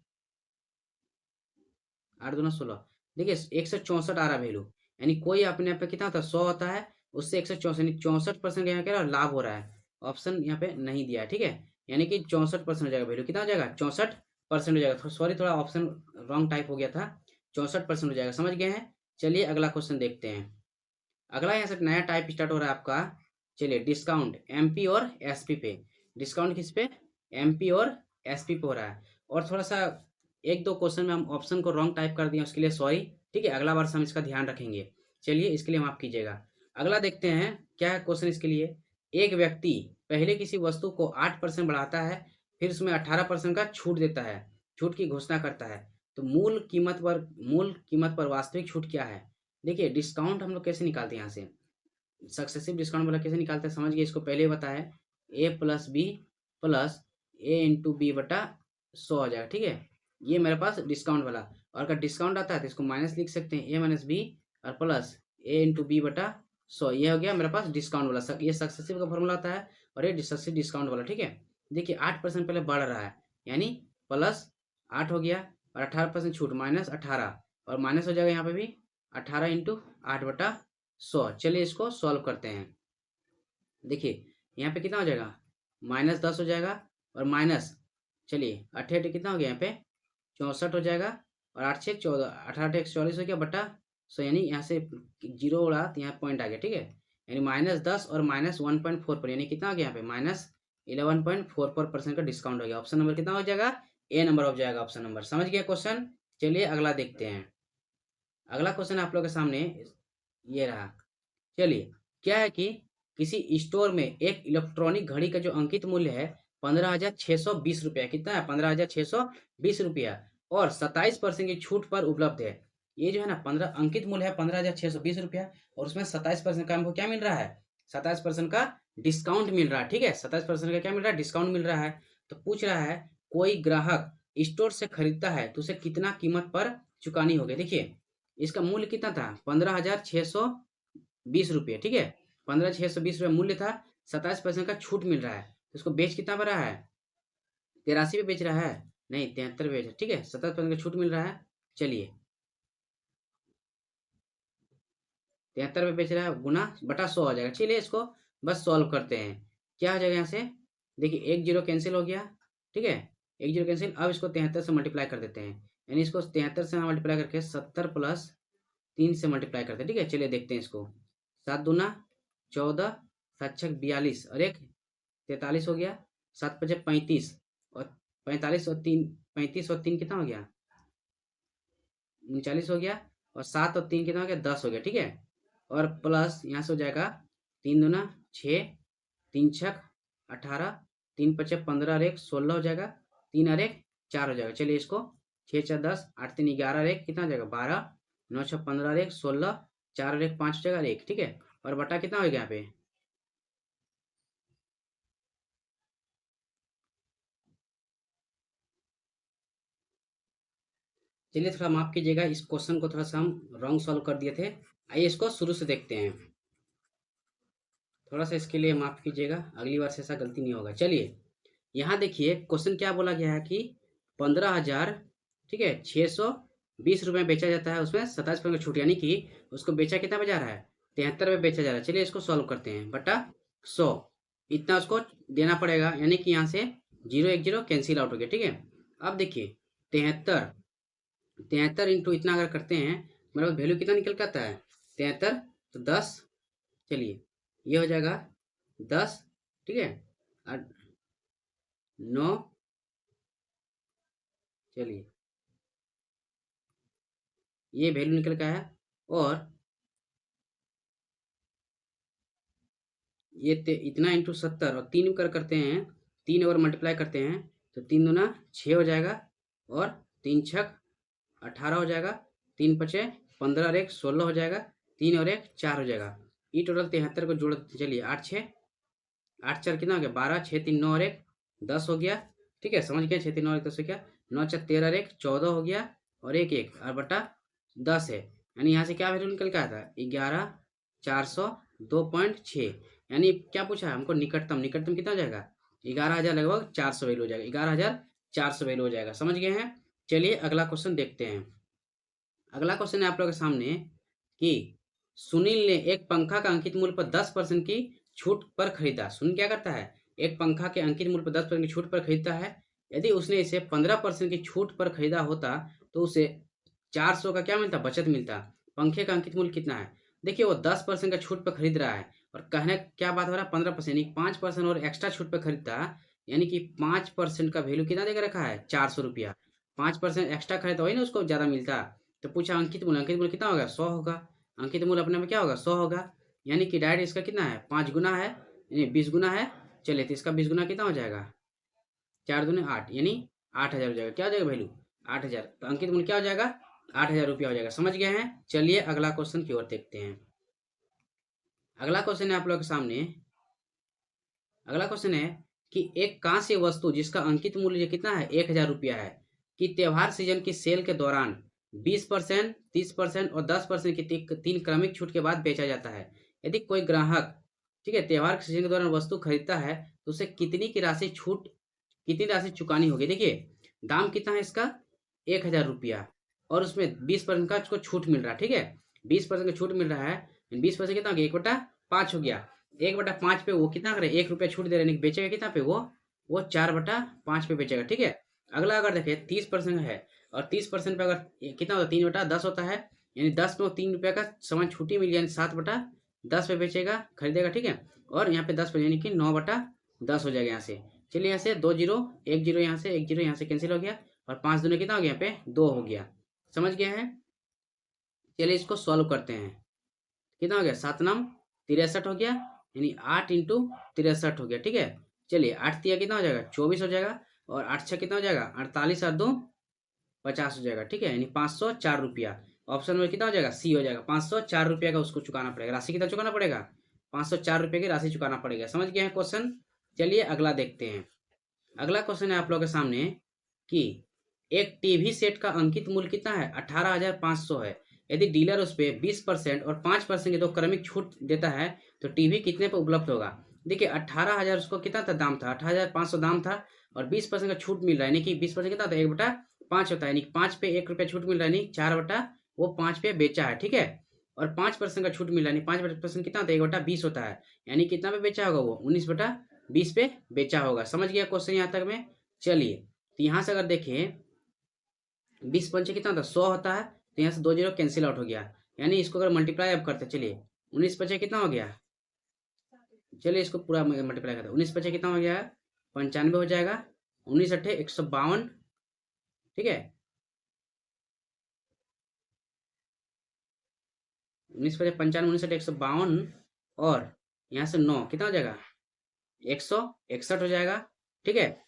8 दूना 16, देखिए 164 आ रहा वैल्यू, यानी कोई अपने आप पे कितना होता है, 100 होता है, उससे 164, यानी 64% यहाँ क्या लाभ हो रहा है। ऑप्शन यहाँ पे नहीं दिया है, ठीक है, यानी कि 64% हो जाएगा, वैल्यू कितना हो जाएगा, 64% हो जाएगा। सॉरी, थोड़ा ऑप्शन रॉन्ग टाइप हो गया था, 64% हो जाएगा, समझ गए हैं। चलिए अगला क्वेश्चन देखते हैं। अगला यहाँ से नया टाइप स्टार्ट हो रहा है आपका। चलिए डिस्काउंट एमपी और एसपी पे, डिस्काउंट किस पे, एमपी और एसपी पे हो रहा है। और थोड़ा सा एक दो क्वेश्चन में हम ऑप्शन को रॉन्ग टाइप कर दिए, उसके लिए सॉरी, ठीक है, अगला बार से हम इसका ध्यान रखेंगे। चलिए इसके लिए माफ कीजिएगा। अगला देखते हैं क्या है क्वेश्चन इसके लिए। एक व्यक्ति पहले किसी वस्तु को 8% बढ़ाता है, फिर उसमें 18% का छूट देता है, छूट की घोषणा करता है, तो मूल कीमत पर वास्तविक छूट क्या है। देखिए डिस्काउंट हम लोग कैसे निकालते हैं, यहाँ से सक्सेसिव डिस्काउंट वाला कैसे निकालते हैं, समझिए। इसको पहले बताया, ए प्लस बी प्लस ए इंटू बी बटा 100 हो जाएगा, ठीक है, ये मेरे पास डिस्काउंट वाला। और अगर डिस्काउंट आता है तो इसको माइनस लिख सकते हैं, ए माइनस बी और प्लस ए इंटू बी बटा 100, ये हो गया मेरे पास डिस्काउंट वाला। ये सक्सेसिव का फॉर्मूला आता है, और ये सक्सेसिव डिस्काउंट वाला, ठीक है। देखिए 8% पहले बढ़ रहा है, यानी प्लस 8 हो गया, और 18% छूट माइनस 18, और माइनस हो जाएगा यहाँ पे भी 18 इंटू 8/100। चलिए इसको सॉल्व करते हैं। देखिए यहाँ पे कितना हो जाएगा, -10 हो जाएगा, और माइनस, चलिए 8 कितना हो गया, यहाँ पे 64 हो जाएगा, और 8 6 14, 18 144 हो गया बटा 100, यानी यहाँ से जीरो उड़ा तो यहाँ पॉइंट आ गया, ठीक है, यानी -10 और -1.44, यानी कितना हो गया यहाँ पे -11.44% का डिस्काउंट हो गया। ऑप्शन नंबर कितना हो जाएगा, ए नंबर हो जाएगा, ऑप्शन नंबर। समझ गया क्वेश्चन। चलिए अगला देखते हैं। अगला क्वेश्चन आप लोग के सामने ये रहा। चलिए क्या है कि किसी स्टोर में एक इलेक्ट्रॉनिक घड़ी का जो अंकित मूल्य है 15,620 रुपया, कितना है 15,620 रुपया, और 27% की छूट पर उपलब्ध है। ये जो है ना 15 अंकित मूल्य है 15,620 रुपया, और उसमें 27% का हमको क्या मिल रहा है, 27% का डिस्काउंट मिल रहा है, ठीक है, 27% का क्या मिल रहा है, डिस्काउंट मिल रहा है। तो पूछ रहा है कोई ग्राहक स्टोर से खरीदता है तो उसे कितना कीमत पर चुकानी होगी। देखिए इसका मूल्य कितना था, 15,620 रुपये, ठीक है, 15,620 रुपये मूल्य था, 27% का छूट मिल रहा है, तो इसको बेच कितना पर रहा है, 83 पे बेच रहा है, नहीं 73 पे बेच रहा है, ठीक है, 27% का छूट मिल रहा है। चलिए 73 पे बेच रहा है, गुना बटा 100 आ जाएगा। चलिए इसको बस सॉल्व करते हैं, क्या हो जाएगा यहाँ से, देखिए एक जीरो कैंसिल हो गया, ठीक है, एक जीरो कैंसिल। अब इसको 73 से मल्टीप्लाई कर देते हैं, यानी इसको 73 से मल्टीप्लाई करके 70 प्लस 3 से मल्टीप्लाई करते हैं, ठीक है। चलिए देखते हैं इसको, 7 दूना 14, 7 छक 42, और एक 43 हो गया, 7 पचे 35, और 45 और 3 35 और 3 कितना हो गया, 39 हो गया, और 7 और 3 कितना हो गया, 10 हो गया, ठीक है। और प्लस यहाँ से हो जाएगा 3 दूना 6, 3 छक 18, 3 पचे 15 और 1 16 हो जाएगा, 3 और 1 4 हो जाएगा। चलिए इसको 6 4 10, 8 3 11 और 1 कितना हो जाएगा 12, 9 6 15 और 1 16, 4 और 1 5 हो जाएगा, और 1, ठीक है, और बटा कितना हो गया यहाँ पे, चलिए थोड़ा माफ कीजिएगा, इस क्वेश्चन को थोड़ा सा हम रॉन्ग सॉल्व कर दिए थे। आइए इसको शुरू से देखते हैं, थोड़ा सा इसके लिए माफ कीजिएगा, अगली बार से ऐसा गलती नहीं होगा। चलिए यहाँ देखिए क्वेश्चन क्या बोला गया है कि 15,000, ठीक है, 620 रुपये में बेचा जाता है, उसमें 27% छूट, यानी कि उसको बेचा कितना में जा रहा है, 73 में बेचा जा रहा है। चलिए इसको सॉल्व करते हैं, बटा 100 इतना उसको देना पड़ेगा, यानी कि यहाँ से 0 1 0 कैंसिल आउट हो गया, ठीक है। अब देखिए 73 इंटू इतना अगर करते हैं, मेरे पास वैल्यू कितना निकल के आता है 73, तो 10, चलिए ये हो जाएगा 10, ठीक है, और 9 चलिए ये वैल्यू निकल के आया। और ये इतना इंटू 70 और 3 करते हैं, 3 अगर मल्टीप्लाई करते हैं तो 3 दूना 6 हो जाएगा, और 3 छक 18 हो जाएगा, 3 पचे 15 और 1 16 हो जाएगा, 3 और 1 4 हो जाएगा। ये टोटल 73 को जोड़, चलिए 8 6 8 4 कितना हो गया 12, 6 3 9 और 1 10 हो गया। ठीक है, समझ गया, 6 3 9 और 1 10 हो गया, 9 4 13 और 1 14 हो गया, और 1 1 और बटा 10 है। यानी यहाँ से क्या वैल्यू निकल के आया था 11,402.6। यानी क्या पूछा है हमको, निकटतम, निकटतम कितना हो जाएगा 11,000 लगभग 400 वैल्यू हो जाएगा, 11,400 वैल्यू हो जाएगा। समझ गए हैं। चलिए अगला क्वेश्चन देखते हैं। अगला क्वेश्चन है आप लोगों के सामने कि सुनील ने एक पंखा का अंकित मूल्य पर 10% की छूट पर खरीदा। सुनील क्या करता है, एक पंखा के अंकित मूल्य पर 10% की छूट पर खरीदता है। यदि उसने इसे 15% की छूट पर खरीदा होता तो उसे 400 का क्या मिलता, बचत मिलता। पंखे का अंकित मूल्य कितना है, देखिए वो 10% का छूट पर खरीद रहा है, और कहने क्या बात हो रहा है 15%, यानी 5% और एक्स्ट्रा छूट पर खरीदता, यानी कि 5% का वैल्यू कितना देकर रखा है 400 रुपया। 5% एक्स्ट्रा खरीदा वही ना उसको ज्यादा मिलता। तो पूछा अंकित मूल्य, अंकित मूल्य कितना होगा 100 होगा। अंकित मूल्य अपने में क्या होगा 100 होगा, यानी कि डायरेक्ट इसका कितना है 5 गुना है, यानी 20 गुना है। चलिए तो इसका 20 गुना कितना हो जाएगा 4 दूनी 8, यानी 8,000 हो जाएगा। क्या हो जाएगा वैल्यू 8,000, तो अंकित मूल्य क्या हो जाएगा 8,000 रुपया हो जाएगा। समझ गए हैं। चलिए अगला क्वेश्चन की ओर देखते हैं। अगला क्वेश्चन है आप लोग के सामने, अगला क्वेश्चन है कि एक कांस्य वस्तु जिसका अंकित मूल्य कितना है 1,000 रुपया है, कि त्योहार सीजन की सेल के दौरान 20%, 30% और 10% की 3 क्रमिक छूट के बाद बेचा जाता है। यदि कोई ग्राहक, ठीक है, त्योहार के सीजन के दौरान वस्तु खरीदता है तो उसे कितनी राशि चुकानी होगी। देखिए दाम कितना है इसका 1,000 रुपया, और उसमें 20% का उसको छूट मिल रहा है। ठीक है, 20% का छूट मिल रहा है, 20% कितना हो गया 1/5 हो गया। 1/5 पे वो कितना करे 1 रुपया छूट दे रहे हैं, बेचेगा कितना पे वो 4/5 पे बेचेगा। ठीक है, अगला अगर देखे 30% है, और 30% पे अगर कितना होता है 3/10 होता है, यानी 10 में 3 रुपया का सामान छूटी मिल, यानी 7/10 पे बेचेगा, खरीदेगा। ठीक है, और यहाँ पे 10 पे यानी कि 9/10 हो जाएगा यहाँ से। चलिए यहाँ से 2 जीरो 1 जीरो, यहाँ से 1 जीरो यहाँ से कैंसिल हो गया, और 5 दूनी कितना हो गया यहाँ पे 2 हो गया। समझ गए हैं। चलिए इसको सॉल्व करते हैं। कितना हो गया 7 नाम 63 हो गया, यानी 8 इंटू 63 हो गया। ठीक है, चलिए 8 तिया कितना हो जाएगा 24 हो जाएगा, और 8 6 कितना हो जाएगा 48 और 2 50 हो जाएगा। ठीक है, यानी 504 रुपया। ऑप्शन में कितना हो जाएगा सी हो जाएगा। 504 रुपया का उसको चुकाना पड़ेगा। राशि कितना चुकाना पड़ेगा 504 रुपये की राशि चुकाना पड़ेगा। समझ गए हैं क्वेश्चन। चलिए अगला देखते हैं। अगला क्वेश्चन है आप लोगों के सामने कि एक टीवी सेट का अंकित मूल्य कितना है 18,500 है। यदि डीलर उस पर 20% और 5% की 2 क्रमिक छूट देता है तो टीवी कितने पर उपलब्ध होगा। देखिए 18,000 उसको कितना था दाम था 18,500 दाम था, और 20% का छूट मिल रहा है, यानी कि 20% कितना था 1/5 होता है, यानी 5 पे 1 रुपया छूट मिल रहा है, यानी 4/5 पे बेचा है। ठीक है, और 5% का छूट मिल रहा है, यानी 5% कितना होता है 1/20 होता है, यानी कितना पे बेचा होगा वो 19/20 पे बेचा होगा। समझ गया क्वेश्चन यहाँ तक में। चलिए तो यहाँ से अगर देखें 20 पंचे कितना होता है 100 होता है, तो यहाँ से 2 जीरो कैंसिल आउट हो गया, यानी इसको अगर मल्टीप्लाई अब करते चलिए 19 पंचे कितना हो गया, चलिए इसको पूरा मल्टीप्लाई करते 19 पंचे कितना हो गया 95 हो जाएगा, 19 अट्ठे 152। ठीक है, 19 पंचे 95, 19 अट्ठे 152, और यहाँ से 9 कितना हो जाएगा 161 हो जाएगा। ठीक है,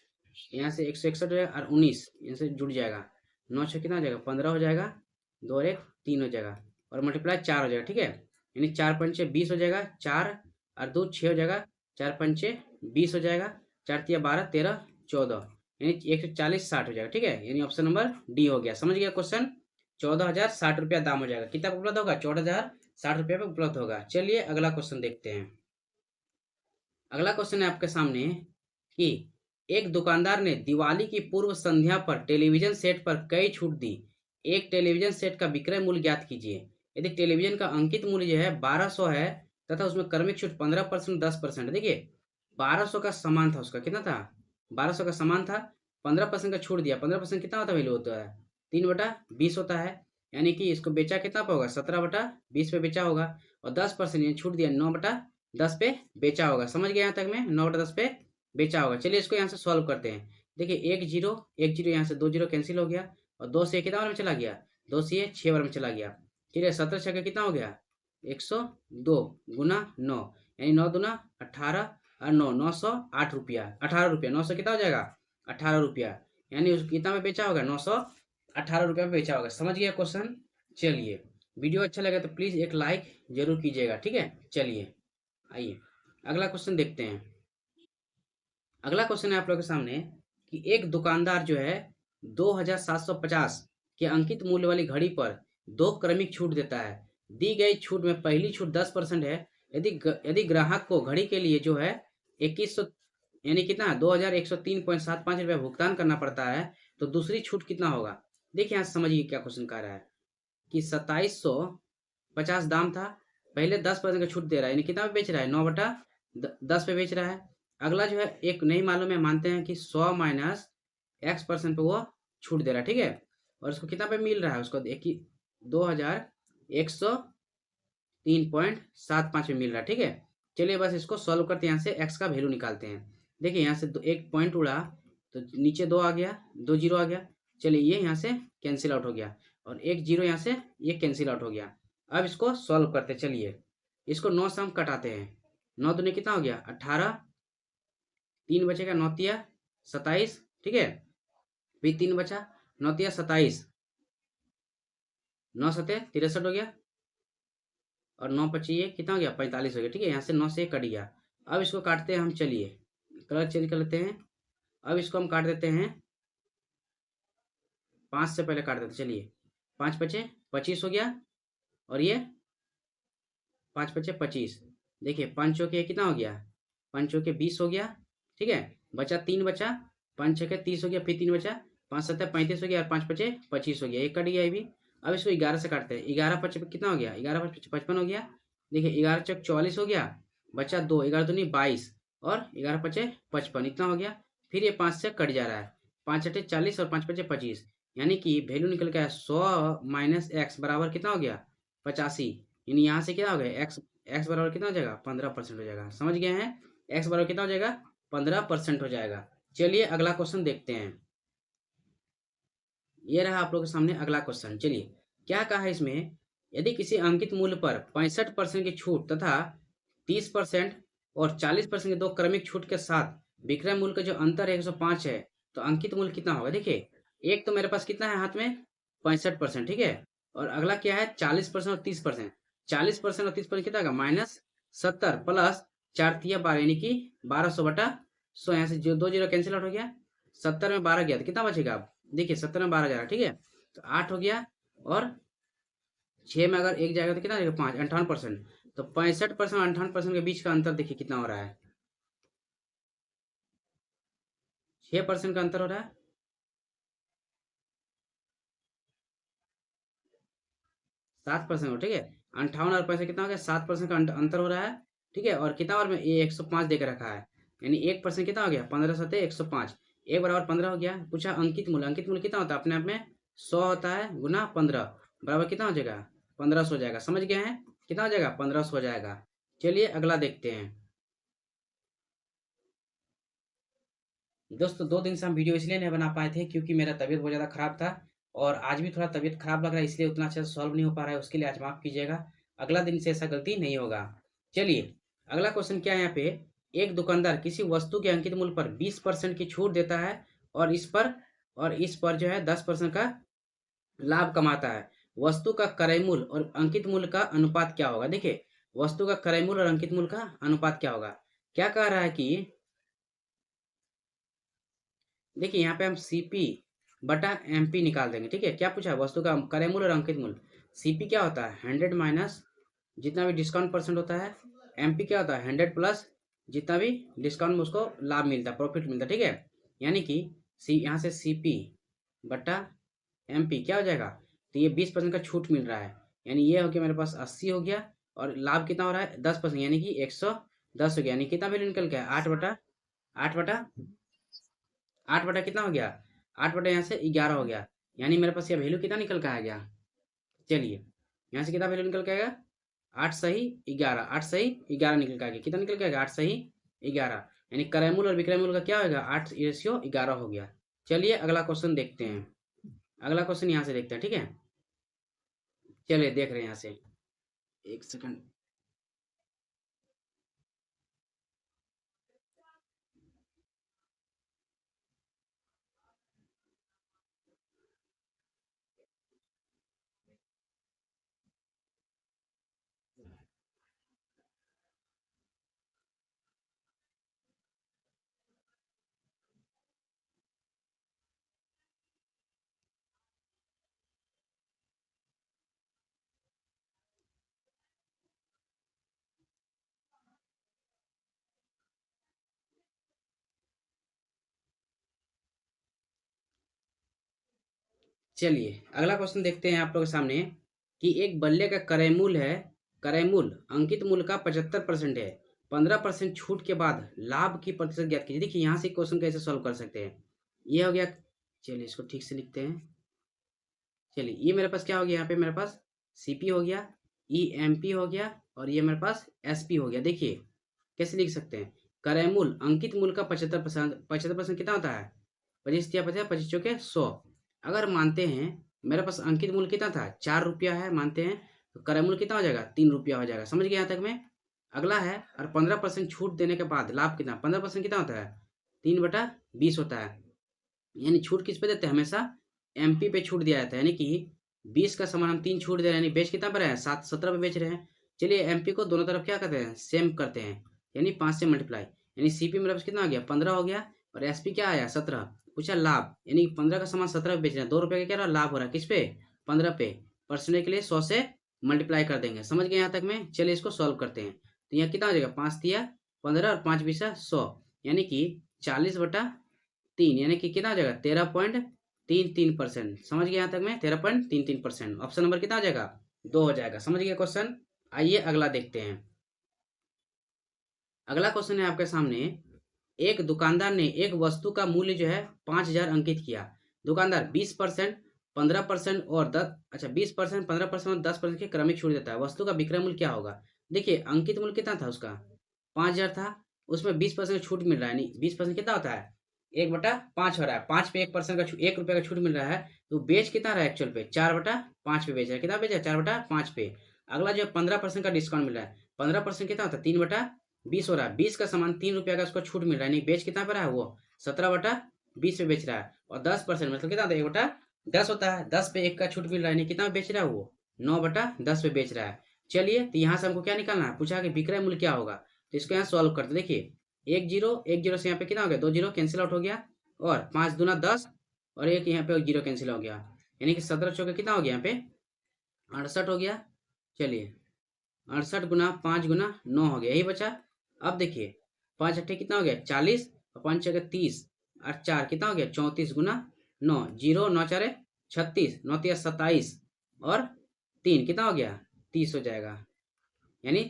यहाँ से 161 हो जाएगा, और 19 यहाँ से जुड़ जाएगा, 9 6 कितना हो जाएगा 15 हो जाएगा, 2 और 1 3 हो जाएगा, और मल्टीप्लाई 4 हो जाएगा। ठीक है, यानी 4 पंचे 20 हो जाएगा, 4 और 2 6 हो जाएगा, 4 पंचे 20 हो जाएगा, 4 तिया 12 13 14, यानी 140 60 हो जाएगा। ठीक है, यानी ऑप्शन नंबर डी हो गया। समझ गया क्वेश्चन। 14,060 रुपया दाम हो जाएगा। कितना पे उपलब्ध होगा 14,060 रुपया पे उपलब्ध होगा। चलिए अगला क्वेश्चन देखते हैं। अगला क्वेश्चन है आपके सामने कि एक दुकानदार ने दिवाली की पूर्व संध्या पर टेलीविजन सेट पर कई छूट दी। एक टेलीविजन सेट का विक्रय मूल्य ज्ञात कीजिए। यदि टेलीविजन का अंकित मूल्य जो है 1200 है, तथा उसमें क्रमिक छूट 15% 10%। देखिए 1200 का सामान था, उसका कितना था 1200 का सामान था, 15% का छूट दिया, 15% कितना होता है वैल्यू होता है 3/20 होता है, यानी कि इसको बेचा कितना पे होगा 17/20 पे बेचा होगा, और 10% छूट दिया 9/10 पे बेचा होगा। समझ गए यहाँ तक में 9/10 पे बेचा होगा। चलिए इसको यहाँ से सॉल्व करते हैं। देखिए एक जीरो यहाँ से 2 जीरो कैंसिल हो गया, और 2 से ये कितना बार में चला गया, 2 से ये 6 बार में चला गया। चलिए 17 छक्के कितना हो गया, 102 गुना 9, यानी 9 दूना 18 और 9 908 रुपया, 18 रुपया, 900 कितना हो जाएगा, 18 रुपया, यानी उस कितना में बेचा होगा, 918 रुपया में बेचा होगा। समझ गया क्वेश्चन। चलिए वीडियो अच्छा लगा तो प्लीज़ एक लाइक जरूर कीजिएगा, ठीक है। चलिए आइए अगला क्वेश्चन देखते हैं। अगला क्वेश्चन है आप लोगों के सामने कि एक दुकानदार जो है 2750 के अंकित मूल्य वाली घड़ी पर 2 क्रमिक छूट देता है। दी गई छूट में पहली छूट 10% है। यदि ग्राहक को घड़ी के लिए जो है 2100 यानी कितना 2103.75 रुपया भुगतान करना पड़ता है, तो दूसरी छूट कितना होगा। देखिए यहाँ समझिए क्या क्वेश्चन कह रहा है कि 2750 दाम था, पहले 10% का छूट दे रहा है, यानी कितना पे बेच रहा है, 9/10 पे बेच रहा है। अगला जो है एक नहीं मालूम है, मानते हैं कि 100 माइनस x% पे वो छूट दे रहा है, ठीक है। और उसको कितना पे मिल रहा है, उसको 2103.75 में मिल रहा है, ठीक है। चलिए बस इसको सॉल्व करते हैं, यहाँ से x का वैल्यू निकालते हैं। देखिए यहाँ से एक पॉइंट उड़ा तो नीचे 2 आ गया, 2 जीरो आ गया। चलिए ये यहाँ से कैंसिल आउट हो गया, और एक जीरो यहाँ से ये कैंसिल आउट हो गया। अब इसको सॉल्व करते, चलिए इसको 9 से हम कटाते हैं। 9 दूनी कितना हो गया 18, 3 बचेगा 9 तिया 27, ठीक है। फिर 3 बचा, 9 तिया 27, 9 सते 63 हो गया, और 9 पची ये कितना हो गया 45 हो गया, ठीक है। यहाँ से 9 से कट गया। अब इसको काटते हैं हम, चलिए कलर चेंज कर लेते हैं। अब इसको हम काट देते हैं 5 से पहले काट देते, चलिए 5 पचे 25 हो गया, और ये 5 पचे 25। देखिए 5 चौके कितना हो गया, 5 चौके 20 हो गया, ठीक है। बचा 3 बचा, 5 छके 30 हो गया, फिर 3 बचा, 5 सत्ते 35 हो गया, और 5 पचे 25 हो गया, ये कट गया ये भी। अब इसको 11 से काटते हैं। 11 पचे कितना हो गया, 11 पचे 55 हो गया। देखिए 11 चौक 44 हो गया, बचा 2, 11 दूनी 22, और 11 पचे 55 इतना हो गया। फिर ये 5 से कट जा रहा है, 5 छठे 40 और 5 पचे 25, यानी कि वैल्यू निकल गया 100 माइनस एक्स बराबर कितना हो गया 85। यानी यहाँ से क्या हो गया एक्स बराबर कितना हो जाएगा 15% हो जाएगा। समझ गए हैं, एक्स बराबर कितना हो जाएगा 15% हो जाएगा। चलिए अगला क्वेश्चन देखते हैं। ये रहा आप लोगों के सामने अगला क्वेश्चन। चलिए क्या कहा है इसमें, यदि किसी अंकित मूल्य पर 65% की छूट तथा 30% और 40% के 2 क्रमिक छूट के साथ विक्रय मूल्य का जो अंतर है 105 है, तो अंकित मूल्य कितना होगा। देखिए एक तो मेरे पास कितना है हाथ में 65%, ठीक है। और अगला क्या है 40% और 30%। 40% और 30% कितना होगा -70 प्लस 4 तिया 12, यानी कि 1200/100। यहाँ से जो 2 जीरो कैंसिल आउट हो गया, 70 में 12 गया तो कितना बचेगा अब, देखिए 70 में 12 जा रहा है, ठीक है। तो 8 हो गया, और 6 में अगर 1 जाएगा तो कितना जाएगा 5, 58%। तो 65% और 58% के बीच का अंतर देखिए कितना हो रहा है, 6% का अंतर हो रहा है। 7% हो, ठीक है। 58 और पैसे कितना हो गया 7% का अंतर हो रहा है, ठीक है। और कितना बार में ये 105 दे के रखा है, यानी 1% कितना हो गया 15 सते 105, 1 बराबर 15 हो गया। पूछा अंकित मूल्य, अंकित मूल्य कितना होता है अपने आप में 100 होता है, गुना 15 बराबर कितना हो जाएगा 1500 हो जाएगा। समझ गए हैं, कितना हो जाएगा 1500 हो जाएगा। चलिए अगला देखते हैं। दोस्तों 2 दिन से हम वीडियो इसलिए नहीं बना पाए थे क्योंकि मेरा तबीयत बहुत ज़्यादा खराब था, और आज भी थोड़ा तबीयत खराब लग रहा है, इसलिए उतना अच्छे से सॉल्व नहीं हो पा रहा है। उसके लिए आज माफ़ कीजिएगा, अगला दिन से ऐसा गलती नहीं होगा। चलिए अगला क्वेश्चन क्या है यहाँ पे, एक दुकानदार किसी वस्तु के अंकित मूल्य पर 20% की छूट देता है, और इस पर जो है 10% का लाभ कमाता है। वस्तु का क्रय मूल्य और अंकित मूल्य का अनुपात क्या होगा। देखिए वस्तु का क्रय मूल्य और अंकित मूल्य का अनुपात क्या होगा। क्या कह रहा है कि देखिए यहाँ पे हम सीपी बटा एमपी निकाल देंगे, ठीक है। क्या पूछा है, वस्तु का क्रय मूल्य और अंकित मूल्य। सीपी क्या होता है 100 माइनस जितना भी डिस्काउंट परसेंट होता है, एमपी क्या होता है 100 प्लस जितना भी डिस्काउंट में उसको लाभ मिलता है, प्रॉफिट मिलता है, ठीक है। यानी कि यहाँ से सीपी बटा एमपी क्या हो जाएगा, तो ये 20% का छूट मिल रहा है, यानी ये हो गया मेरे पास 80 हो गया, और लाभ कितना हो रहा है 10%, यानी कि 110 हो गया। यानी कितना वैल्यू निकल गया 8 बटा 8 बटा कितना हो गया 8 बटा यहाँ से 11 हो गया। यानी मेरे पास ये वैल्यू कितना निकल के आ गया, चलिए यहाँ से कितना वैल्यू निकल के आएगा 8 सही 11, 8 सही 11 निकल के आ गया। कितना निकल के आएगा 8 सही 11। यानी क्रय मूल्य और विक्रय मूल्य का क्या होगा 8:11 हो गया। चलिए अगला क्वेश्चन देखते हैं। अगला क्वेश्चन यहाँ से देखते हैं, ठीक है। चलिए देख रहे हैं यहाँ से, एक सेकंड। चलिए अगला क्वेश्चन देखते हैं आप लोगों के सामने कि एक बल्ले का क्रय मूल्य है, क्रय मूल्य अंकित मूल्य का 75% है, 15% छूट के बाद लाभ की प्रतिशत ज्ञात कीजिए। देखिए यहाँ से क्वेश्चन कैसे सॉल्व कर सकते हैं, ये हो गया। चलिए इसको ठीक से लिखते हैं। चलिए ये मेरे पास क्या हो गया, यहाँ पे मेरे पास सीपी हो गया, ईएमपी हो गया, और ये मेरे पास एसपी हो गया। देखिए कैसे लिख सकते हैं, क्रय मूल्य अंकित मूल्य का 75%, 75% कितना होता है 25 या 50, 25 चौके 100। अगर मानते हैं मेरे पास अंकित मूल्य कितना था 4 रुपया है, मानते हैं तो क्रय मूल्य कितना हो जाएगा 3 रुपया हो जाएगा। समझ गए यहाँ तक में। अगला है और 15% छूट देने के बाद लाभ कितना, 15% कितना होता है 3/20 होता है। यानी छूट किस पे देते हैं, हमेशा एमपी पे छूट दिया जाता है। यानी कि 20 का सामान हम 3 छूट दे रहे हैं, यानी बेच कितना पर है 17 पे बेच रहे हैं। चलिए एमपी को दोनों तरफ क्या करते हैं सेम करते हैं, यानी 5 से मल्टीप्लाई, यानी सीपी मेरे पास कितना आ गया 15 हो गया, और एसपी क्या आया 17। पूछा लाभ, यानी 15 का सामान 17 पे बेच रहे हैं, 2 रुपये का क्या रहा लाभ हो रहा है किस पे 15 पे। परसेंटेज के लिए 100 से मल्टीप्लाई कर देंगे। समझ गए यहाँ तक में। चलिए इसको सॉल्व करते हैं। तो यहाँ कितना हो जाएगा 5 तिया 15 और 5 बीसा 100, यानी कि 40/3, यानी कि कितना हो जाएगा 13.33%। समझ गए यहाँ तक में 13.33%। ऑप्शन नंबर कितना हो जाएगा 2 हो जाएगा। समझ गए क्वेश्चन। आइए अगला देखते हैं। अगला क्वेश्चन है आपके सामने, एक दुकानदार ने एक वस्तु का मूल्य जो है 5,000 अंकित किया। दुकानदार 20%, 15% और 20%, 15% और 10% की क्रमिक छूट देता है। वस्तु का विक्रय मूल्य क्या होगा। देखिए अंकित मूल्य कितना था उसका 5,000 था, उसमें 20% छूट मिल रहा है, नहीं 20% कितना होता है 1/5 हो रहा है। 5 पे 1% का 1 रुपये का छूट मिल रहा है, तो बेच कितना रहा है एक्चुअल पे 4/5 पे बेच रहा है। कितना बेचा 4/5 पे। अगला जो 15% का डिस्काउंट मिल रहा है, 15% कितना होता है 3/20 हो रहा है। 20 का सामान 3 रुपया का उसको छूट मिल रहा है, नहीं बेच कितना पे रहा है वो 17/20 पे बेच रहा है। और 10% मतलब कितना होता है 1/10 होता है। 10 पे 1 का छूट मिल रहा है, नहीं कितना बेच रहा है वो 9/10 पे बेच रहा है। चलिए तो यहाँ से हमको क्या निकालना है, पूछा कि विक्रय मूल्य क्या होगा। तो इसको यहाँ सॉल्व करते देखिए, 1 0 से यहाँ पे कितना हो गया 2 0 कैंसिल आउट हो गया, और 5 दूना 10, और एक यहाँ पे 0 कैंसिल हो गया, यानी कि 17 चौके कितना हो गया यहाँ पे 68 हो गया। चलिए 68 गुना 5 गुना 9 हो गया, यही बचा। अब देखिए 5 अट्ठे कितना हो गया 40, और 5 छः 30, और 4 कितना हो गया 34 गुना 9, 0 9 4 36, 9 3 27, और 3 कितना हो गया 30 हो जाएगा, यानी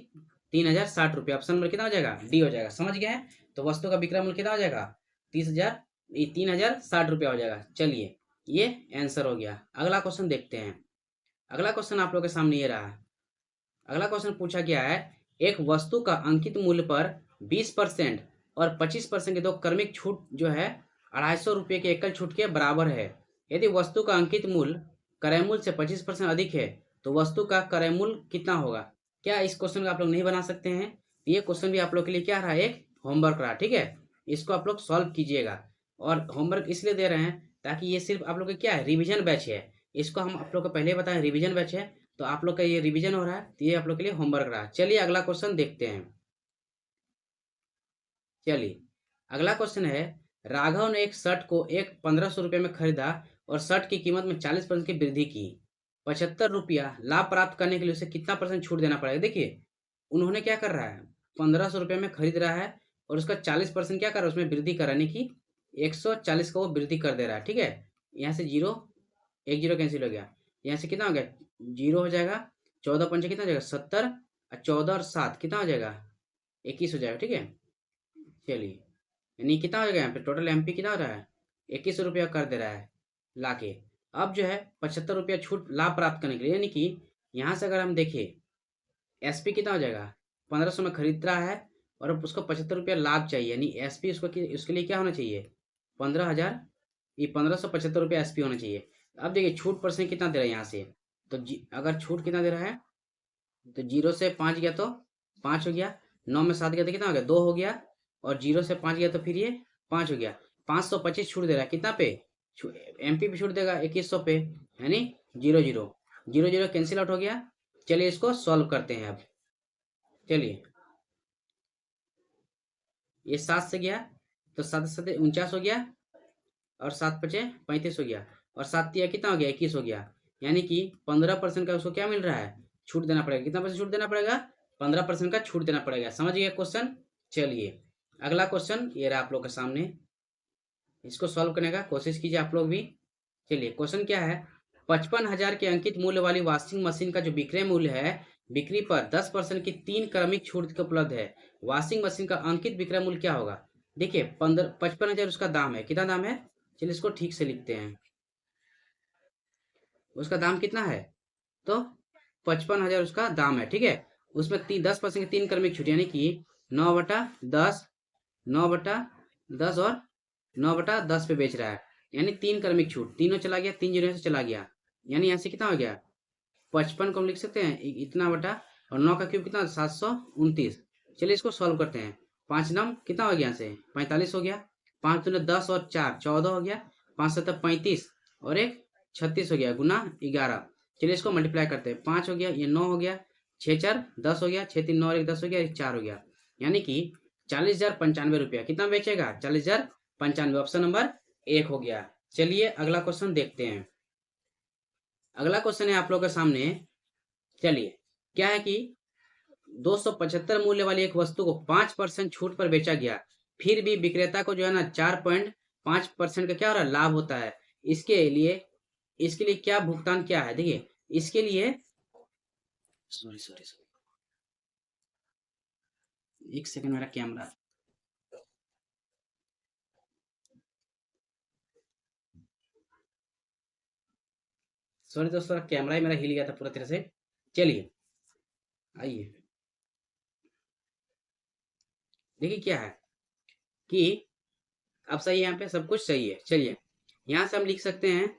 3,060 रुपये। ऑप्शन नंबर कितना हो जाएगा डी हो जाएगा। समझ गए हैं। तो वस्तु का विक्रय मूल्य कितना हो जाएगा 3,060 रुपया हो जाएगा। चलिए ये आंसर हो गया। अगला क्वेश्चन देखते हैं। अगला क्वेश्चन आप लोग के सामने ये रहा। अगला क्वेश्चन पूछा गया है, एक वस्तु का अंकित मूल्य पर 20% और 25% के दो क्रमिक छूट जो है 250 रुपये के एकल छूट के बराबर है। यदि वस्तु का अंकित मूल्य क्रय मूल्य से 25% अधिक है तो वस्तु का क्रय मूल्य कितना होगा। क्या इस क्वेश्चन को आप लोग नहीं बना सकते हैं। ये क्वेश्चन भी आप लोग के लिए क्या रहा एक होमवर्क रहा, ठीक है। इसको आप लोग सॉल्व कीजिएगा, और होमवर्क इसलिए दे रहे हैं ताकि ये सिर्फ आप लोग का क्या है रिविजन बैच है। इसको हम आप लोग को पहले बताएं रिविजन बैच है, तो आप लोग का ये रिवीजन हो रहा है, तो ये आप लोग के लिए होमवर्क रहा। चलिए अगला क्वेश्चन देखते हैं। चलिए अगला क्वेश्चन है, राघव ने एक शर्ट को एक 1,500 रुपये में खरीदा और शर्ट की कीमत में 40% की वृद्धि की। 75 रुपया लाभ प्राप्त करने के लिए उसे कितना परसेंट छूट देना पड़ेगा। देखिए उन्होंने क्या कर रहा है 1,500 रुपये में खरीद रहा है, और उसका 40% क्या कर रहा है उसमें वृद्धि कराने की 140 का वो वृद्धि कर दे रहा है, ठीक है। यहाँ से 0 1 0 कैंसिल हो गया, यहाँ से कितना हो गया 0 हो जाएगा, 14 पंचे कितना हो जाएगा 70, और 14 और 7 कितना हो जाएगा 21 हो जाएगा, ठीक है। चलिए यानी कितना हो जाएगा यहाँ पे टोटल एमपी कितना हो रहा है 21 रुपया कर दे रहा है लाके। अब जो है 75 रुपया छूट लाभ प्राप्त करने के लिए, यानी कि यहाँ से अगर हम देखें एसपी कितना हो जाएगा 1,500 में खरीद रहा है, और अब उसको 75 रुपया लाभ चाहिए, यानी एसपी उसके लिए क्या होना चाहिए 15,000, ये 1575 रुपया एसपी होना चाहिए। अब देखिए छूट परसेंट कितना दे रहा है यहाँ से, तो अगर छूट कितना दे रहा है तो 0 से 5 गया तो 5 हो गया, 9 में 7 गया तो कितना हो गया 2 हो गया, और 0 से 5 गया तो फिर ये 5 हो गया। 525 छूट दे रहा है कितना पे, एमपी पे छूट देगा 2100 पे, यानी 0 0 0 0 कैंसिल आउट हो गया। चलिए इसको सॉल्व करते हैं अब। चलिए ये 7 से गया तो 7 7 49 हो गया, और 7 5 35 हो गया, और 7 तिया कितना हो गया 21 हो गया, यानी कि 15% का उसको क्या मिल रहा है छूट देना पड़ेगा। कितना परसेंट छूट देना पड़ेगा 15% का छूट देना पड़ेगा। समझ गए क्वेश्चन। चलिए अगला क्वेश्चन ये रहा आप लोग के सामने, इसको सॉल्व करने का कोशिश कीजिए आप लोग भी। चलिए क्वेश्चन क्या है, 55,000 के अंकित मूल्य वाली वॉशिंग मशीन का जो विक्रय मूल्य है, बिक्री पर 10% की 3 क्रमिक छूट उपलब्ध है। वॉशिंग मशीन का अंकित विक्रय मूल्य क्या होगा। देखिए 55,000 उसका दाम है, कितना दाम है, चलिए इसको ठीक से लिखते हैं। उसका दाम कितना है, तो 55,000 उसका दाम है, ठीक है। उसमें 10% की 3 क्रमिक छूट, यानी कि 9/10, 9/10 और 9/10 पे बेच रहा है, यानी 3 क्रमिक छूट, तीनों चला गया, 3 जीरो से चला गया, यानी यहाँ से कितना हो गया 55 को हम लिख सकते हैं इतना बटा, और 9 का क्यूब कितना 729। चलिए इसको सॉल्व करते हैं। 5 नम कितना हो गया यहाँ से 45 हो गया, 5 दूने 10 और 4 14 हो गया, 5 7 35 और एक 36 हो गया, गुना 11। चलिए इसको मल्टीप्लाई करते हैं, 5 हो गया, ये 9 हो गया, 6 4 10 हो गया, 6 3 9 और 1 10 हो गया, 1 4 हो गया, यानी कि 40,095 रुपया कितना बेचेगा 40,095, ऑप्शन नंबर 1 हो गया। चलिए अगला क्वेश्चन देखते हैं। अगला क्वेश्चन है आप लोग के सामने। चलिए क्या है कि 275 मूल्य वाली एक वस्तु को 5% छूट पर बेचा गया, फिर भी विक्रेता को जो है ना 4.5% का क्या हो रहा है लाभ होता है। इसके लिए क्या भुगतान क्या है, देखिए इसके लिए सॉरी सॉरी सॉरी, एक सेकंड मेरा कैमरा, सॉरी दोस्तों कैमरा ही मेरा हिल गया था पूरा तरह से। चलिए आइए देखिए क्या है कि अब सही है, यहाँ पे सब कुछ सही है। चलिए यहाँ से हम लिख सकते हैं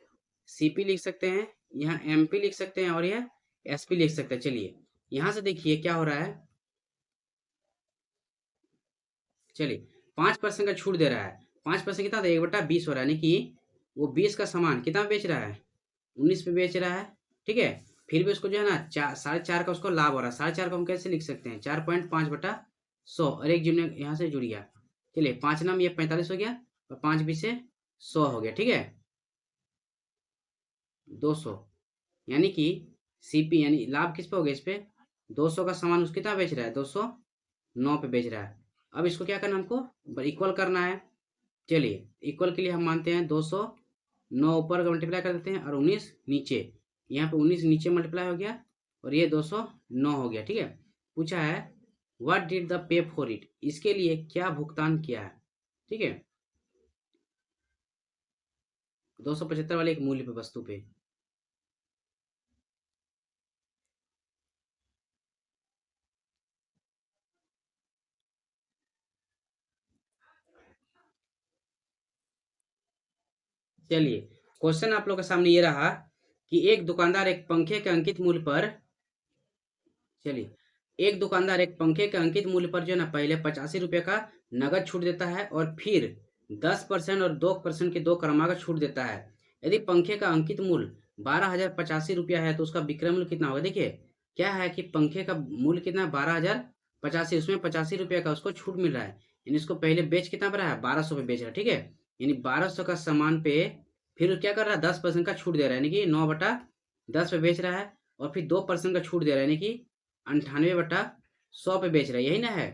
सीपी लिख सकते हैं, यहाँ एमपी लिख सकते हैं, और यह एसपी लिख सकते हैं। चलिए यहाँ से देखिए क्या हो रहा है, चलिए 5% का छूट दे रहा है, 5% कितना था 1/20 हो रहा है, यानी कि वो 20 का सामान कितना बेच रहा है 19 पे बेच रहा है, ठीक है। फिर भी उसको जो है ना 4.5 का उसको लाभ हो रहा है। 4.5 को हम कैसे लिख सकते हैं 4.5/100, और एक जुड़ने यहाँ से जुड़ गया। चलिए 5 नाम ये 45 हो गया, और 5 बीस से 100 हो गया, ठीक है 200, यानी कि सीपी यानी लाभ किस पे हो गया इस पे 200 का सामान उसको कितना बेच रहा है 209 पे बेच रहा है। अब इसको क्या करना हमको इक्वल करना है। चलिए इक्वल के लिए हम मानते हैं 209 ऊपर का मल्टीप्लाई कर देते हैं, और 19 नीचे, यहाँ पे 19 नीचे मल्टीप्लाई हो गया, और ये 209 हो गया, ठीक है। पूछा है what did the pay for it, इसके लिए क्या भुगतान किया है, ठीक है 275 वाले एक मूल्य पे वस्तु पे। चलिए क्वेश्चन आप लोग के सामने ये रहा कि एक दुकानदार एक पंखे के अंकित मूल्य पर, चलिए एक दुकानदार एक पंखे के अंकित मूल्य पर जो है ना पहले 85 रुपये का नगद छूट देता है, और फिर 10% और 2% की 2 क्रमागत छूट देता है। यदि पंखे का अंकित मूल्य 12,085 रुपया है तो उसका विक्रय मूल्य कितना होगा। देखिए क्या है कि पंखे का मूल्य कितना है 12,085, उसमें 85 रुपये का उसको छूट मिल रहा है, यानी इसको पहले बेच कितना पर रहा है 1200 पे बेच रहा है, ठीक है। यानी 1200 का सामान पे फिर क्या कर रहा है 10% का छूट दे रहा है, यानी कि 9/10 पे बेच रहा है, और फिर 2% का छूट दे रहा है, यानी कि 98/100 पे बेच रहा है, यही ना है।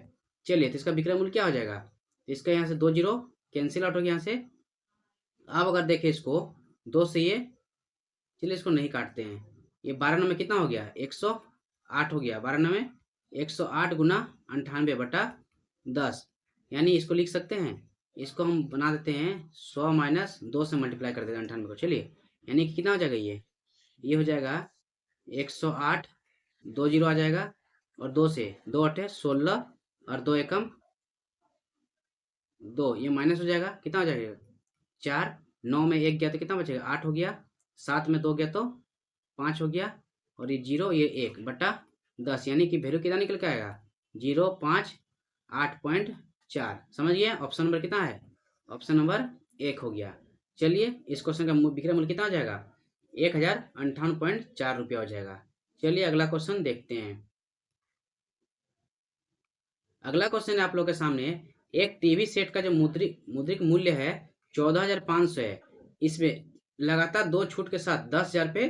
चलिए तो इसका विक्रय मूल्य क्या हो जाएगा, इसका यहाँ से 2 जीरो कैंसिल आउट हो गया यहाँ से। अब अगर देखें इसको 2 से ये, चलिए इसको नहीं काटते हैं, ये 12 में कितना हो गया 108 हो गया, 12 में 108 गुना 98/10, यानी इसको लिख सकते हैं, इसको हम बना देते हैं 100 माइनस 2 से मल्टीप्लाई कर देते हैं 98 को। चलिए यानी कि कितना हो जाएगा ये हो जाएगा 108, 2 जीरो आ जाएगा, और 2 से 2 8 16, और 2 एकम 2, ये माइनस हो जाएगा, कितना हो जाएगा 4, 9 में 1 गया तो कितना बचेगा 8 हो गया, 7 में 2 गया तो 5 हो गया, और ये 0 ये 1 बटा 10, यानी कि वैल्यू कितना निकल के आएगा 058.4। समझ गए, ऑप्शन नंबर कितना है, ऑप्शन नंबर 1 हो गया। चलिए इस क्वेश्चन का विक्रय मूल्य कितना हो जाएगा 1058.4 रुपया हो जाएगा। चलिए अगला क्वेश्चन देखते हैं। अगला क्वेश्चन है आप लोग के सामने, एक टीवी सेट का जो मुद्रिक मूल्य है 14,500 है, इसमें लगातार 2 छूट के साथ 10,000 पे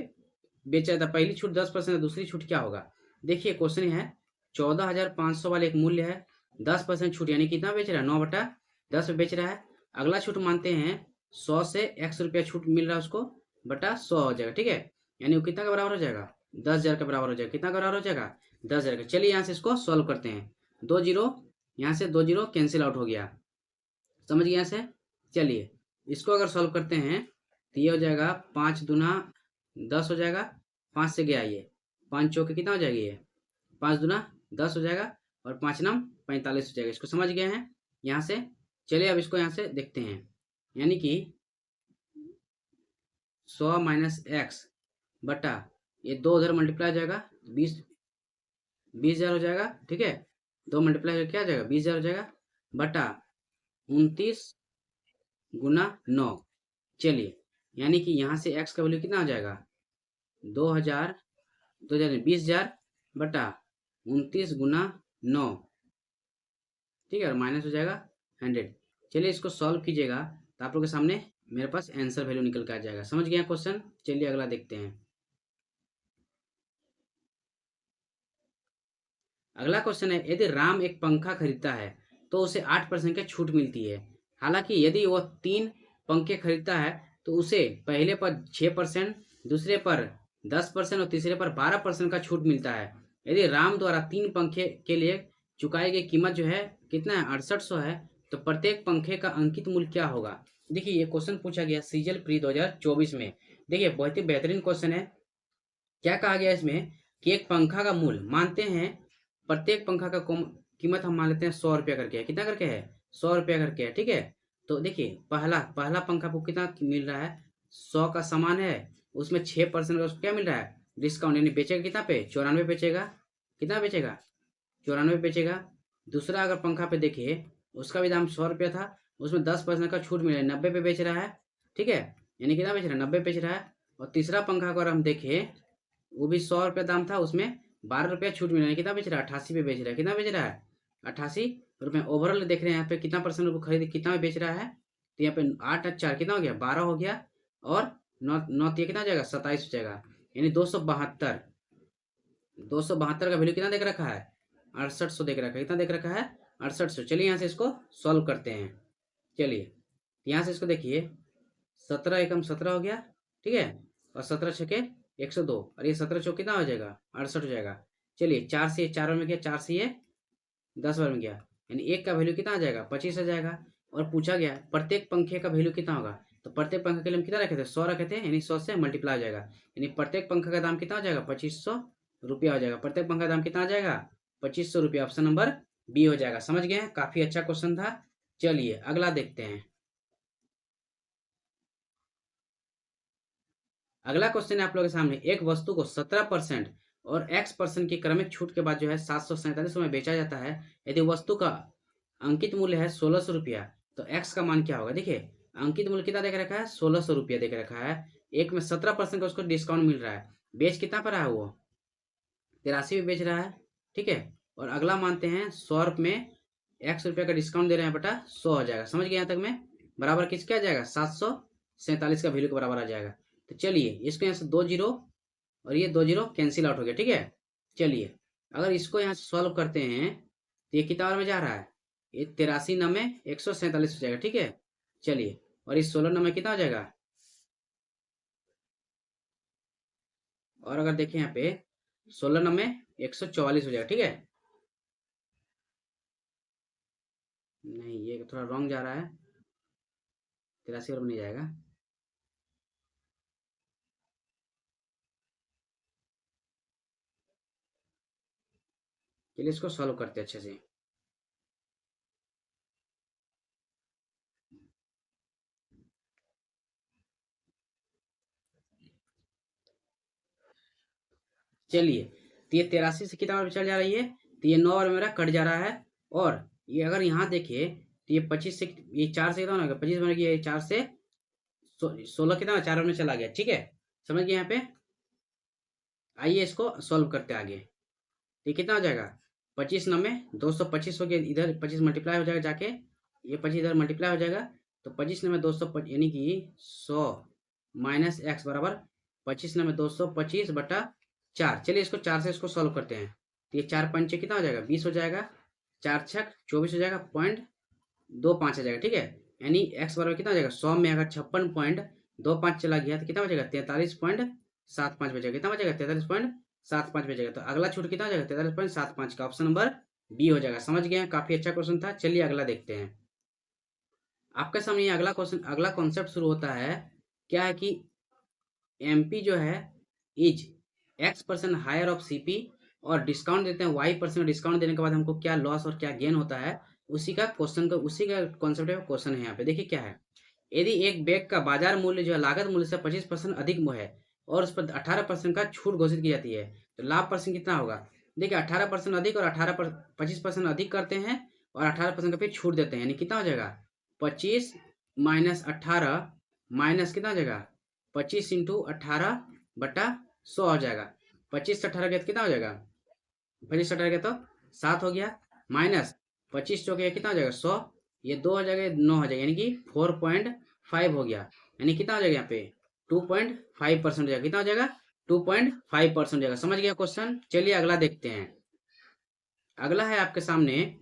बेचा था। पहली छूट 10% है, दूसरी छूट क्या होगा। देखिए क्वेश्चन है 14,500 वाले एक मूल्य है, 10% छूट यानी कितना बेच रहा है 9/10 पे बेच रहा है। अगला छूट मानते हैं 100 से x रुपया छूट मिल रहा है उसको, बटा 100 हो जाएगा, ठीक है। यानी वो कितना का बराबर हो जाएगा 10,000 के बराबर हो जाएगा। कितना का बराबर हो जाएगा 10,000 का। चलिए यहाँ से इसको सॉल्व करते हैं। 2 जीरो, यहाँ से 2 जीरो कैंसिल आउट हो गया, समझ गए यहाँ से। चलिए इसको अगर सॉल्व करते हैं तो ये हो जाएगा 5 दूना 10 हो जाएगा, 5 से गया ये, 5 चौके कितना हो जाएगी ये 5 दूना 10 हो जाएगा, और 5 नम 45 हो जाएगा। इसको समझ गए हैं यहाँ से। चलिए अब इसको यहाँ से देखते हैं, यानी कि 100 माइनस एक्स बटा ये 2 उधर मल्टीप्लाई हो जाएगा 20,000 हो जाएगा, ठीक है। 2 मल्टीप्लाई हो क्या हो जाएगा 20,000 हो जाएगा, बटा 29 गुना 9। चलिए यानी कि यहाँ से x का वैल्यू कितना हो जाएगा 2,000, 20,000 बटा 29 गुना 9, ठीक है, और माइनस हो जाएगा 100। चलिए इसको सॉल्व कीजिएगा तो आप लोग के सामने मेरे पास आंसर वैल्यू निकल कर आ जाएगा। समझ गए क्वेश्चन। चलिए अगला देखते हैं। अगला क्वेश्चन है, यदि राम एक पंखा खरीदता है तो उसे 8% की छूट मिलती है। हालांकि यदि वह 3 पंखे खरीदता है तो उसे पहले पर 6%, दूसरे पर 10% और तीसरे पर 12% का छूट मिलता है। यदि राम द्वारा 3 पंखे के लिए चुकाई गई कीमत जो है कितना है 6800 है, तो प्रत्येक पंखे का अंकित मूल्य क्या होगा। देखिए ये क्वेश्चन पूछा गया सीजल प्री 2024 में। देखिए बहुत ही बेहतरीन क्वेश्चन है। क्या कहा गया इसमें कि एक पंखा का मूल्य मानते हैं, प्रत्येक पंखा का कीमत हम मान लेते हैं 100 रुपया करके है। कितना करके है 100 रुपया करके है, ठीक है। तो देखिए पहला पहला पंखा को कितना मिल रहा है 100 का सामान है, उसमें 6% का उसको क्या मिल रहा है डिस्काउंट, यानी बेचेगा कितना पे 94 बेचेगा। कितना बेचेगा 94 बेचेगा। दूसरा अगर पंखा पे देखिए उसका भी दाम 100 रुपया था, उसमें 10% का छूट मिला है 90 पे बेच रहा है, ठीक है। यानी कितना बेच रहा है 90 बेच रहा है। और तीसरा पंखा को अगर हम देखें वो भी 100 रुपया दाम था, उसमें 12 रुपया छूट मिला है। कितना बेच रहा है 88 पे बेच रहा है। कितना बेच रहा है 88 रुपये। ओवरऑल देख रहे हैं यहाँ पे कितना परसेंट वो खरीद कितना में बेच रहा है, तो यहाँ पे 8 और 4 कितना हो गया 12 हो गया, और 9 9 कितना हो जाएगा 27 हो जाएगा, यानी 272। 272 का वैल्यू कितना देख रखा है 6800 देख रखा है। कितना देख रखा है 6800। चलिए यहाँ से इसको सॉल्व करते हैं। चलिए यहाँ से इसको देखिए 17 एकम 17 हो गया, ठीक है, और 17 छके 102, और ये 17 चौक कितना हो जाएगा 68 हो जाएगा। चलिए 4 से 4 बार में गया, 4 से ये 10 बार में गया, यानी एक का वैल्यू कितना आ जाएगा 25 आ जाएगा। और पूछा गया प्रत्येक पंखे का वैल्यू कितना होगा, तो प्रत्येक पंखे के लिए हम कितना रखे थे 100 रखे थे, यानी 100 से मल्टीप्लाई हो जाएगा, यानी प्रत्येक पंखा का दाम कितना हो जाएगा 2500 रुपया हो जाएगा। प्रत्येक पंखा का दाम कितना आ जाएगा 2500 रुपया। ऑप्शन नंबर बी हो जाएगा। समझ गए, काफी अच्छा क्वेश्चन था। चलिए अगला देखते हैं। अगला क्वेश्चन है आप लोगों के सामने, एक वस्तु को 17% और x% की क्रमिक छूट के बाद जो है 747 में बेचा जाता है। यदि वस्तु का अंकित मूल्य है 1600 रुपया, तो x का मान क्या होगा। देखिए अंकित मूल्य कितना देख रखा है 1600 रुपया देख रखा है, एक में 17% का उसको डिस्काउंट मिल रहा है, बेच कितना पर रहा है वो 83 में बेच रहा है, ठीक है। और अगला मानते हैं 100 में x रुपया का डिस्काउंट दे रहे हैं बटा 100 हो जाएगा। समझ गए यहाँ तक में, बराबर किस क्या आ जाएगा 747 का वैल्यू के बराबर आ जाएगा। तो चलिए इसको यहाँ से 2 जीरो और ये 2 जीरो कैंसिल आउट हो गया, ठीक है। चलिए अगर इसको यहाँ से सॉल्व करते हैं तो ये कितना बार में जा रहा है, ये 83 नमे 147 हो जाएगा, ठीक है। चलिए और इस 16 नमे कितना हो जाएगा, और अगर देखें यहाँ पे 16 नमे 144 हो जाएगा, ठीक है। नहीं ये थोड़ा रॉन्ग जा रहा है, 83 बार में नहीं जाएगा। चलिए इसको सॉल्व करते हैं अच्छे से। चलिए, तो ये 83 से कितना बार चल जा रही है, तो ये 9 बार मेरा कट जा रहा है। और ये अगर यहाँ देखिए तो ये 25 से, ये 4 से कितना होगा, 25 बन गया, ये 4 से 16 कितना 4 में चला गया। ठीक है, समझ गए यहाँ पे। आइए इसको सॉल्व करते आगे। ये कितना हो जाएगा, 25 9 में 225 हो गया, इधर 25 मल्टीप्लाई हो जाएगा जाके, ये 25 इधर मल्टीप्लाई हो जाएगा, तो 25 9 में 225 यानी कि 100 माइनस एक्स बराबर 25 9 में 225 बटा 4। चलिए इसको 4 से इसको सॉल्व करते हैं। तो ये 4 पंचे कितना हो जाएगा, 20 हो जाएगा, 4 छक 24 हो जाएगा, 0.25 हो जाएगा। ठीक है, यानी एक्स बराबर कितना हो जाएगा, 100 में अगर 56.25 चला गया तो कितना हो जाएगा, 43.75 बचेगा। कितना बचेगा, 43.75 बचेगा। तो अगला छूट कितना हो जाएगा, 43.75 का ऑप्शन नंबर बी हो जाएगा। समझ गए हैं, काफी अच्छा क्वेश्चन था। चलिए अगला देखते हैं। आपके सामने ये अगला क्वेश्चन, अगला कॉन्सेप्ट शुरू होता है। क्या है कि एमपी जो है is x% higher of CP, और डिस्काउंट देते हैं y%। डिस्काउंट देने के बाद हमको क्या लॉस और क्या गेन होता है, उसी का क्वेश्चन का, उसी का कॉन्सेप्ट है, क्वेश्चन है यहाँ पे। देखिए क्या है, यदि एक बैग का बाजार मूल्य जो है लागत मूल्य से 25% अधिक है और उस पर 18% का छूट घोषित की जाती है, तो लाभ परसेंट कितना होगा। देखिए 18% अधिक और 25% अधिक करते हैं और 18% का फिर छूट देते हैं, यानी कितना हो जाएगा, 25 माइनस 18 माइनस कितना हो जाएगा, 25 इंटू 18 बटा 100 हो जाएगा। 25 से 18 गया तो कितना हो जाएगा, 25 से 18 गया तो 7 हो गया, माइनस 25 चौके कितना हो जाएगा 100, ये 2 हो जाएगा, 9 हो जाएगा, यानी कि 4.5 हो गया। यानी कितना हो जाएगा यहाँ पे 2.5% हो जाएगा। कितना हो जाएगा, 2.5% हो जाएगा। समझ गया क्वेश्चन। चलिए अगला देखते हैं। अगला है आपके सामने,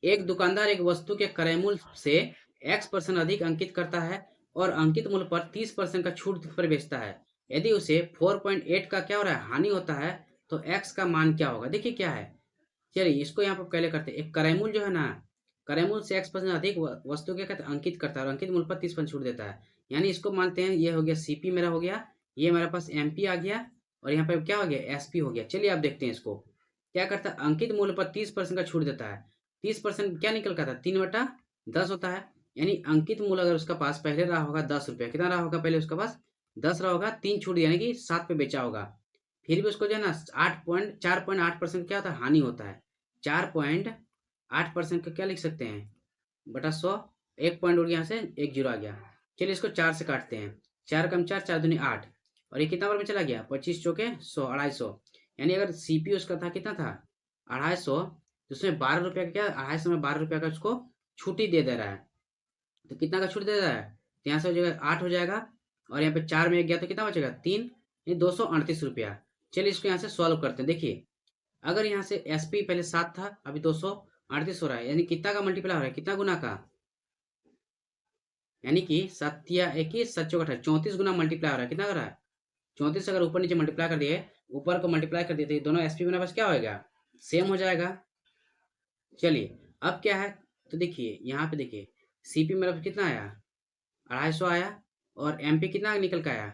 एक दुकानदार एक वस्तु के क्रय मूल्य से x% अधिक अंकित करता है और अंकित मूल्य पर 30% का छूट पर बेचता है। यदि उसे 4.8 का क्या हो रहा है, हानि होता है, तो x का मान क्या होगा। देखिए क्या है, चलिए इसको यहाँ पर पहले करते हैं। एक क्रय मूल्य जो है ना, क्रय मूल्य से x% अधिक वस्तु के कहते अंकित करता है और अंकित मूल्य पर 30% छूट देता है। यानी इसको मानते हैं, ये हो गया सीपी मेरा हो गया, ये मेरे पास एमपी आ गया, और यहाँ पे क्या हो गया, एसपी हो गया। चलिए आप देखते हैं इसको क्या करता है, अंकित मूल्य पर 30% का छूट देता है। 30% क्या निकल का था, 3/10 होता है। यानी अंकित मूल्य अगर उसका पास पहले रहा होगा 10 रुपया, कितना रहा होगा पहले उसका पास 10 रहा होगा, 3 छूट यानी कि 7 पे बेचा होगा, फिर भी उसको जो है ना 4.8% क्या होता है, हानि होता है। 4.8% का क्या लिख सकते हैं, बटा 100, एक पॉइंट उड़ गया, यहाँ से एक जीरो आ गया। चलिए इसको 4 से काटते हैं, 4 कम 4, 4 दूनी 8, और ये कितना बार में चला गया, 25 चौके 100, 250। यानी अगर सीपी उसका था कितना था 250, तो उसमें 12 रुपया का क्या, 250 में 12 रुपया का उसको छुट्टी दे दे रहा है। तो कितना का छूट दे रहा है, तो यहाँ से हो जाएगा 8 हो जाएगा, और यहाँ पे 4 में 1 गया तो कितना बचेगा 3, यानी 238 रुपया। चलिए इसको यहाँ से सॉल्व करते हैं। देखिए अगर यहाँ से एसपी पहले 7 था, अभी 238 हो रहा है, यानी कितना का मल्टीप्लाई हो रहा है, कितना गुना का, यानी कि 7 या 21 7 चौक 34 गुना मल्टीप्लाई हो रहा है। कितना कर रहा है 34, अगर ऊपर नीचे मल्टीप्लाई कर दिए, ऊपर को मल्टीप्लाई कर दिए, तो ये दोनों एसपी मेरे पास क्या होगा, सेम हो जाएगा। चलिए अब क्या है, तो देखिए यहाँ पे देखिए सीपी मेरा पास कितना आया 250 आया, और एमपी कितना निकल के आया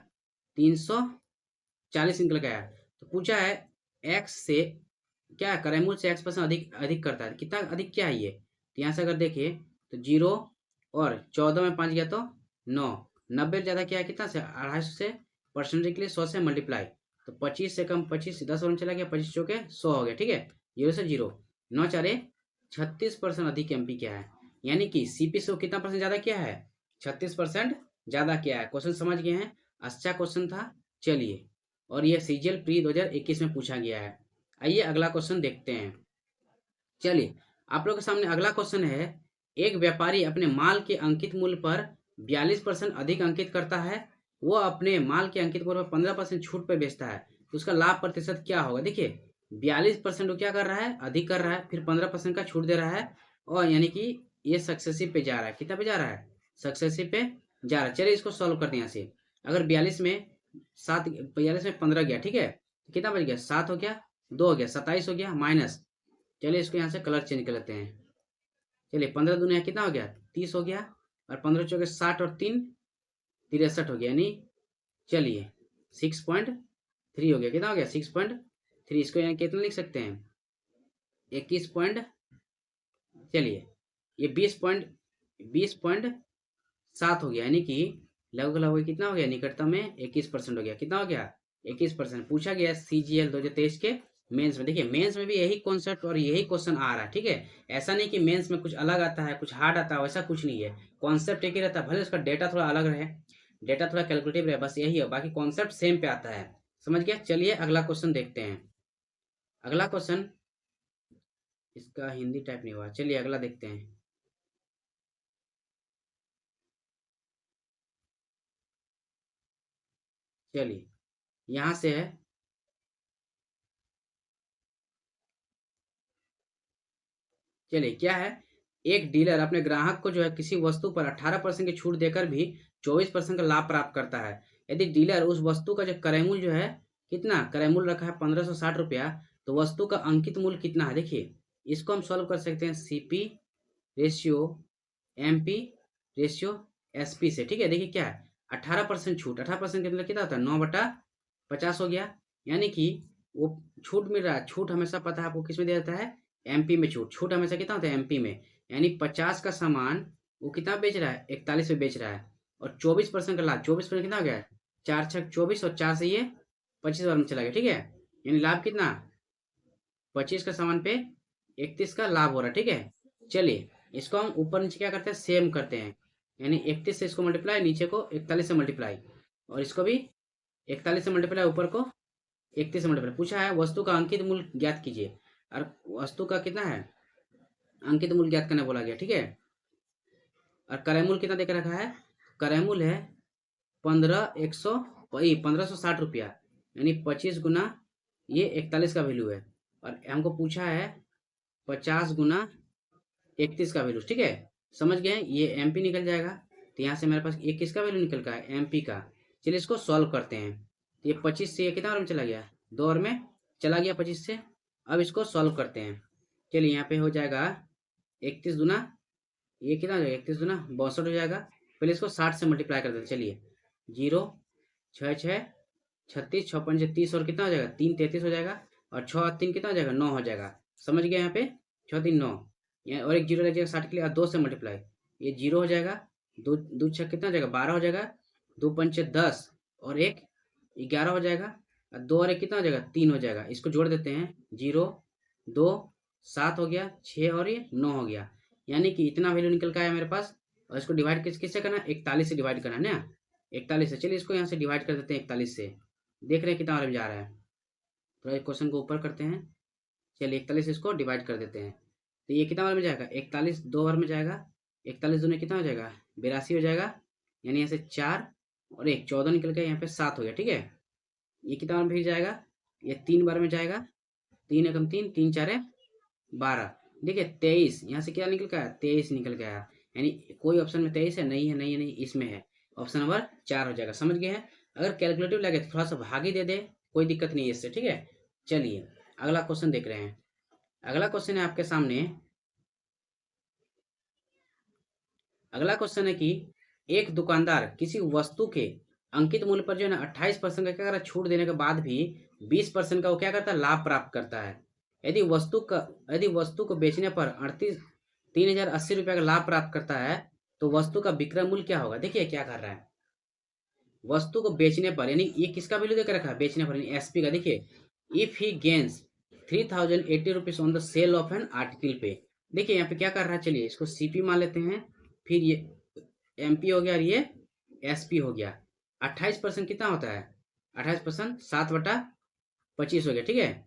340 निकल के आया। तो पूछा है एक्स से क्या, क्रय मूल्य से x% अधिक अधिक करता है, कितना अधिक क्या है ये, तो यहाँ से अगर देखिए तो 0 और 14 में 5 गया तो 9, 90 ज़्यादा क्या है, कितना से 250 से परसेंटेज के लिए 100 से मल्टीप्लाई, तो 25 से कम 25 10 और चला गया, 25 चौके 100 हो गया। ठीक है, 0 से 0, 9 4 36% अधिक एमपी क्या है, यानी कि सीपी से कितना परसेंट ज़्यादा क्या है, 36% ज़्यादा क्या है। क्वेश्चन समझ गए हैं, अच्छा क्वेश्चन था। चलिए, और ये सीजीएल प्री 2021 में पूछा गया है। आइए अगला क्वेश्चन देखते हैं। चलिए आप लोग के सामने अगला क्वेश्चन है, एक व्यापारी अपने माल के अंकित मूल्य पर 42% अधिक अंकित करता है, वो अपने माल के अंकित मूल्य पर 15% छूट पर बेचता है, तो उसका लाभ प्रतिशत क्या होगा। देखिए 42% वो क्या कर रहा है, अधिक कर रहा है, फिर 15% का छूट दे रहा है, और यानी कि ये सक्सेसिव पे जा रहा है। कितना पे जा रहा है, सक्सेसिव पे जा रहा है। चलिए इसको सॉल्व करते हैं यहाँ से। अगर 42 में 7, 42 में 15 गया, ठीक है, तो कितना बच गया, 7 हो गया, 2 हो गया, 27 हो गया, माइनस, चलिए इसको यहाँ से कलर चेंज कर लेते हैं। चलिए 15 दूनी कितना हो गया 30 हो गया, और 15 चौके 60 और 3 63 हो गया, यानी चलिए 6.3 हो गया। कितना हो गया 6.3, इसको यहाँ कितना लिख सकते हैं 21 पॉइंट, चलिए ये 20.7 हो गया, यानी कि लगभग लगभग कितना हो गया, निकटतम में 21% हो गया। कितना हो गया 21%। पूछा गया CGL 2023 के मेंस में। देखिए मेंस में भी यही कॉन्सेप्ट और यही क्वेश्चन आ रहा है, ठीक है। ऐसा नहीं कि मेंस में कुछ अलग आता है, कुछ हार्ड आता है, वैसा कुछ नहीं है। कॉन्सेप्ट एक ही रहता है, भले उसका डेटा थोड़ा अलग रहे, डेटा थोड़ा कैलकुलेटिव रहे, बस यही है, बाकी कॉन्सेप्ट सेम पे आता है। समझ गया। चलिए अगला क्वेश्चन देखते हैं। अगला क्वेश्चन, इसका हिंदी टाइप नहीं हुआ, चलिए अगला देखते हैं। चलिए यहाँ से है, चलिए क्या है। एक डीलर अपने ग्राहक को जो है किसी वस्तु पर 18% की छूट देकर भी 24% का लाभ प्राप्त करता है। यदि डीलर उस वस्तु का जो क्रय मूल्य जो है, कितना क्रय मूल्य रखा है 1560 रुपया, तो वस्तु का अंकित मूल्य कितना है। देखिए इसको हम सॉल्व कर सकते हैं CP ratio MP ratio SP से, ठीक है। देखिए क्या है, 18% छूट, 18% के मतलब कितना होता है, 9/50 हो गया। यानी कि वो छूट मिल रहा है, छूट हमेशा पता है आपको किस में दिया जाता है, MP में। छूट छूट हमेशा कितना होता है, MP में। यानी 50 का सामान वो कितना बेच रहा है, 41 में बेच रहा है। और 24% का लाभ, 24% कितना हो गया, 4×6 = 24, और 4 से ये 25 बार में चला गया, ठीक है। यानी लाभ कितना, 25 का सामान पे 31 का लाभ हो रहा है, ठीक है। चलिए इसको हम ऊपर नीचे क्या करते हैं, सेम करते हैं। यानी 31 से इसको मल्टीप्लाई, नीचे को 41 से मल्टीप्लाई, और इसको भी 41 से मल्टीप्लाई, ऊपर को 31 से मल्टीप्लाई। पूछा है वस्तु का अंकित मूल्य ज्ञात कीजिए, और वस्तु का कितना है, अंकित मूल्य ज्ञात करना बोला गया, ठीक है। और क्रय मूल्य कितना देकर रखा है, क्रय मूल्य है 1560 रुपया, यानी 25 गुना ये 41 का वैल्यू है। और हमको पूछा है 50 गुना 31 का वैल्यू, ठीक है। समझ गए, ये MP निकल जाएगा। तो यहाँ से मेरे पास ये किसका वैल्यू निकल का है, MP का। चलिए इसको सॉल्व करते हैं। तो ये 25 से ये कितना और में चला गया, 2 और में चला गया 25 से। अब इसको सॉल्व करते हैं। चलिए यहाँ पे हो जाएगा 31 दुना, ये कितना हो जाएगा, 31 दुना 62 हो जाएगा। पहले इसको 60 से मल्टीप्लाई कर देते, चलिए 0 6 6 36 6 5 30, और कितना हो जाएगा 3 33 हो जाएगा। और 6 3 कितना हो जाएगा, 9 हो जाएगा। समझ गए, यहाँ पे 6 3 9, और एक 0 लग जाएगा 60 के लिए, और 2 से मल्टीप्लाई, ये 0 हो जाएगा। 2 2 6 कितना हो जाएगा, 12 हो जाएगा। 2 5 10, और एक 11 हो जाएगा। और 2 और 1 कितना हो जाएगा, 3 हो जाएगा। इसको जोड़ देते हैं, 0 2 7 हो गया, 6 और ये 9 हो गया। यानी कि इतना वैल्यू निकल का है मेरे पास। और इसको डिवाइड किससे करना है, 41 से डिवाइड करना है ना, 41 से। चलिए इसको यहाँ से डिवाइड कर देते हैं 41 से, देख रहे हैं कितना और जा रहा है। थोड़ा क्वेश्चन को ऊपर करते हैं। चलिए 41 इसको डिवाइड कर देते हैं, तो ये कितना बार में जाएगा, 41 2 बार में जाएगा। 41 दूनी कितना हो जाएगा, 82 हो जाएगा। यानी यहाँ से 4 और 1 14 निकल गया, यहाँ पे 7 हो गया, ठीक है। ये कितना बार में फिर जाएगा, ये 3 बार में जाएगा। 3 एकम 3, 3 4 12। देखिए 23, यहाँ से क्या निकल गया, 23 निकल गया। यानी कोई ऑप्शन में 23 है, नहीं है, नहीं है, नहीं, इसमें है। ऑप्शन नंबर 4 हो जाएगा। समझ गए हैं। अगर कैलकुलेटिव लगे तो थोड़ा सा भागी दे दे, कोई दिक्कत नहीं है इससे, ठीक है। चलिए अगला क्वेश्चन देख रहे हैं। अगला क्वेश्चन है आपके सामने। अगला क्वेश्चन है कि एक दुकानदार किसी वस्तु के अंकित मूल्य पर जो है ना 28% का क्या कर छूट देने के बाद भी 20% का वो क्या करता है, लाभ प्राप्त करता है। यदि वस्तु को बेचने पर 3080 रुपया का लाभ प्राप्त करता है, तो वस्तु का विक्रय मूल्य क्या होगा। देखिए क्या कर रहा है, वस्तु को बेचने पर, यानी ये किसका वैल्यू देकर रखा है, बेचने पर, यानी SP का। देखिए if he gains 3080 rupees on the sale of an article पे। देखिए यहाँ पे क्या कर रहा है, चलिए इसको CP मान लेते हैं, फिर ये MP हो गया, और ये SP हो गया। 28% कितना होता है, 28% 7/25 हो गया, ठीक है।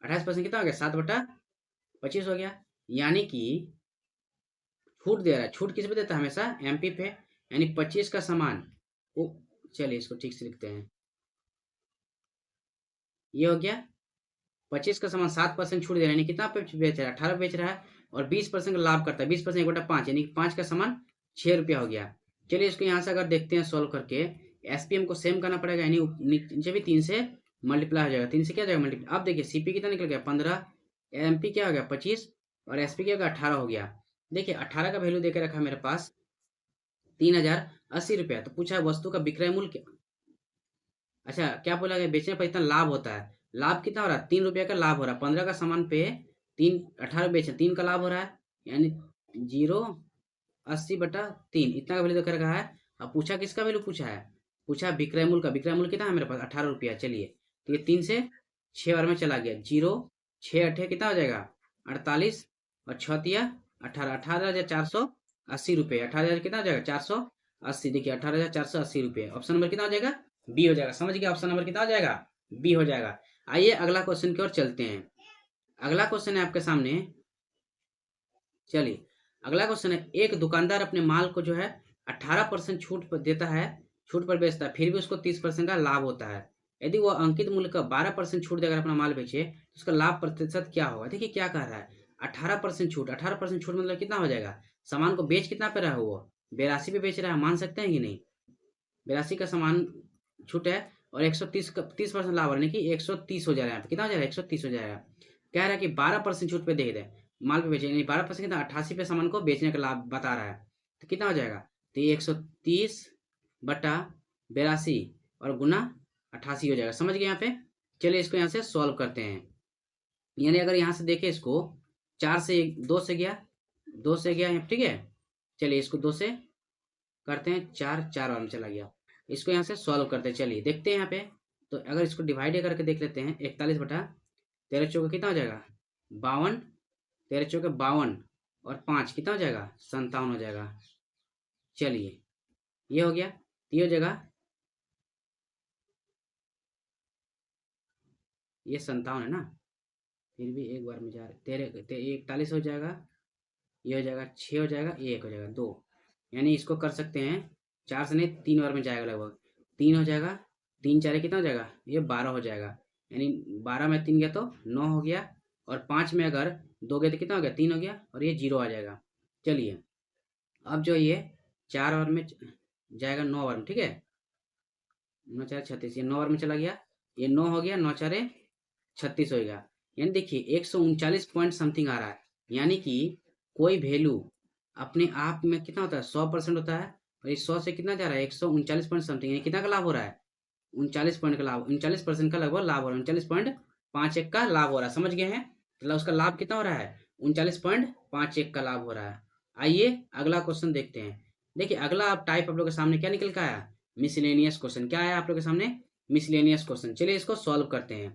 28% कितना हो गया, 7/25 हो गया। यानी कि छूट दे रहा है, छूट किस पे देता है, हमेशा MP पे। यानी 25 का सामान वो, चलिए इसको ठीक से लिखते हैं, ये हो गया 25 का सामान 7% छूट दे रहा है, यानी कितना पे बेच रहा है, 18 बेच रहा है। और 20% का लाभ करता है, 20% 1/5, यानी 5 का सामान 6 रुपया हो गया। चलिए इसको यहाँ से अगर देखते हैं सॉल्व करके, SPM को सेम करना पड़ेगा, यानी नीचे भी 3 से मल्टीप्लाई हो जाएगा, 3 से क्या जाएगा मल्टीप्लाई। अब देखिए CP कितना निकल गया 15, MP क्या हो गया 25, और SP क्या हो गया 18 हो गया। देखिए 18 का वैल्यू देकर रखा मेरे पास 3080 रुपया। तो पूछा है वस्तु का विक्रय मूल्य क्या, अच्छा क्या बोला गया, बेचने पर इतना लाभ होता है। लाभ कितना हो रहा है, 3 रुपया का लाभ हो रहा है। 15 का सामान पे 3, 18 बेचे, 3 का लाभ हो रहा है। यानी 080/3 इतना का वैल्यू देकर रखा है। अब पूछा किसका वैल्यू पूछा है, पूछा विक्रय मूल्य का, विक्रय मूल्य कितना है मेरे पास 18 रुपया। चलिए तो ये 3 से 6 बार में चला गया, 0 6 8 कितना हो जाएगा 48 और 6 तिया 18, 18,480 रुपये। 18,000 कितना हो जाएगा 480। देखिए 18,480 रुपये। ऑप्शन नंबर कितना हो जाएगा बी हो जाएगा। समझ गया, ऑप्शन नंबर कितना हो जाएगा बी हो जाएगा। आइए अगला क्वेश्चन की ओर चलते हैं। अगला क्वेश्चन है आपके सामने। चलिए अगला क्वेश्चन है, एक दुकानदार अपने माल को जो है 18% छूट पर देता है, छूट पर बेचता है, फिर भी उसको 30% का लाभ होता है। यदि वह अंकित मूल्य का 12% छूट देकर अपना माल बेचे तो उसका लाभ प्रतिशत क्या होगा। देखिए क्या कह रहा है 18% छूट। 18% छूट मतलब कितना हो जाएगा, सामान को बेच कितना पे रहा है वो 82 पे बेच रहा है, मान सकते हैं कि नहीं। 82 का सामान छूट है और 130 का 30% लाभ होने की 130 हो जाएगा। कितना हो जाएगा 130 हो जाएगा। कह रहा है कि 12% छूट पे दे दे माल पे बेचे, यानी 12% कितना 88 पे सामान को बेचने का लाभ बता रहा है। तो कितना हो जाएगा, तो ये 130 बटा 82 और गुना 88 हो जाएगा। समझ गए यहाँ पे। चलिए इसको यहाँ से सॉल्व करते हैं। यानी अगर यहाँ से देखें इसको 4 से 2 से गया, 2 से गया ठीक है। चलिए इसको 2 से करते हैं, 4 4 में चला गया। इसको यहाँ से सॉल्व करते हैं। चलिए देखते हैं यहाँ पे। तो अगर इसको डिवाइड करके देख लेते हैं, 41 बटा 13 चौका कितना हो जाएगा 52, 13 चौके 52 और 5 कितना हो जाएगा 57 हो जाएगा। चलिए ये हो गया, ये हो जाएगा, ये 57 है ना, फिर भी एक बार में जा रहे 41 हो जाएगा, ये हो जाएगा 6 हो जाएगा, ये 1 हो जाएगा 2। यानी इसको कर सकते हैं 4 से नहीं 3 बार में जाएगा लगभग। 3 हो जाएगा, 3 4 कितना हो जाएगा ये 12 हो जाएगा। यानी 12 में 3 गया तो 9 हो गया, और 5 में अगर 2 गया तो कितना हो गया 3 हो गया, और ये 0 आ जाएगा। चलिए अब जो ये 4 बार में जाएगा 9 बार में, ठीक है 9 4 36, ये 9 बार में चला गया, ये 9 हो गया, 9 4 36 हो गया। यानी देखिए 139 पॉइंट समथिंग आ रहा है। यानी कि कोई वैल्यू अपने आप में कितना होता है 100% होता है, और इस 100 से कितना जा रहा है 139 पॉइंट समथिंग, यानी कितना का लाभ हो रहा है 39 पॉइंट का लाभ, 39% का लगभग लाभ हो रहा है, 39.51 का लाभ हो रहा है। समझ गए हैं, मतलब उसका लाभ कितना हो रहा है 39.51 का लाभ हो रहा है। आइए अगला क्वेश्चन देखते हैं। देखिए अगला टाइप आप लोग के सामने क्या निकल कर आया, मिसलेनियस क्वेश्चन। क्या आया आप लोग के सामने मिसलेनियस क्वेश्चन। चलिए इसको सॉल्व करते हैं।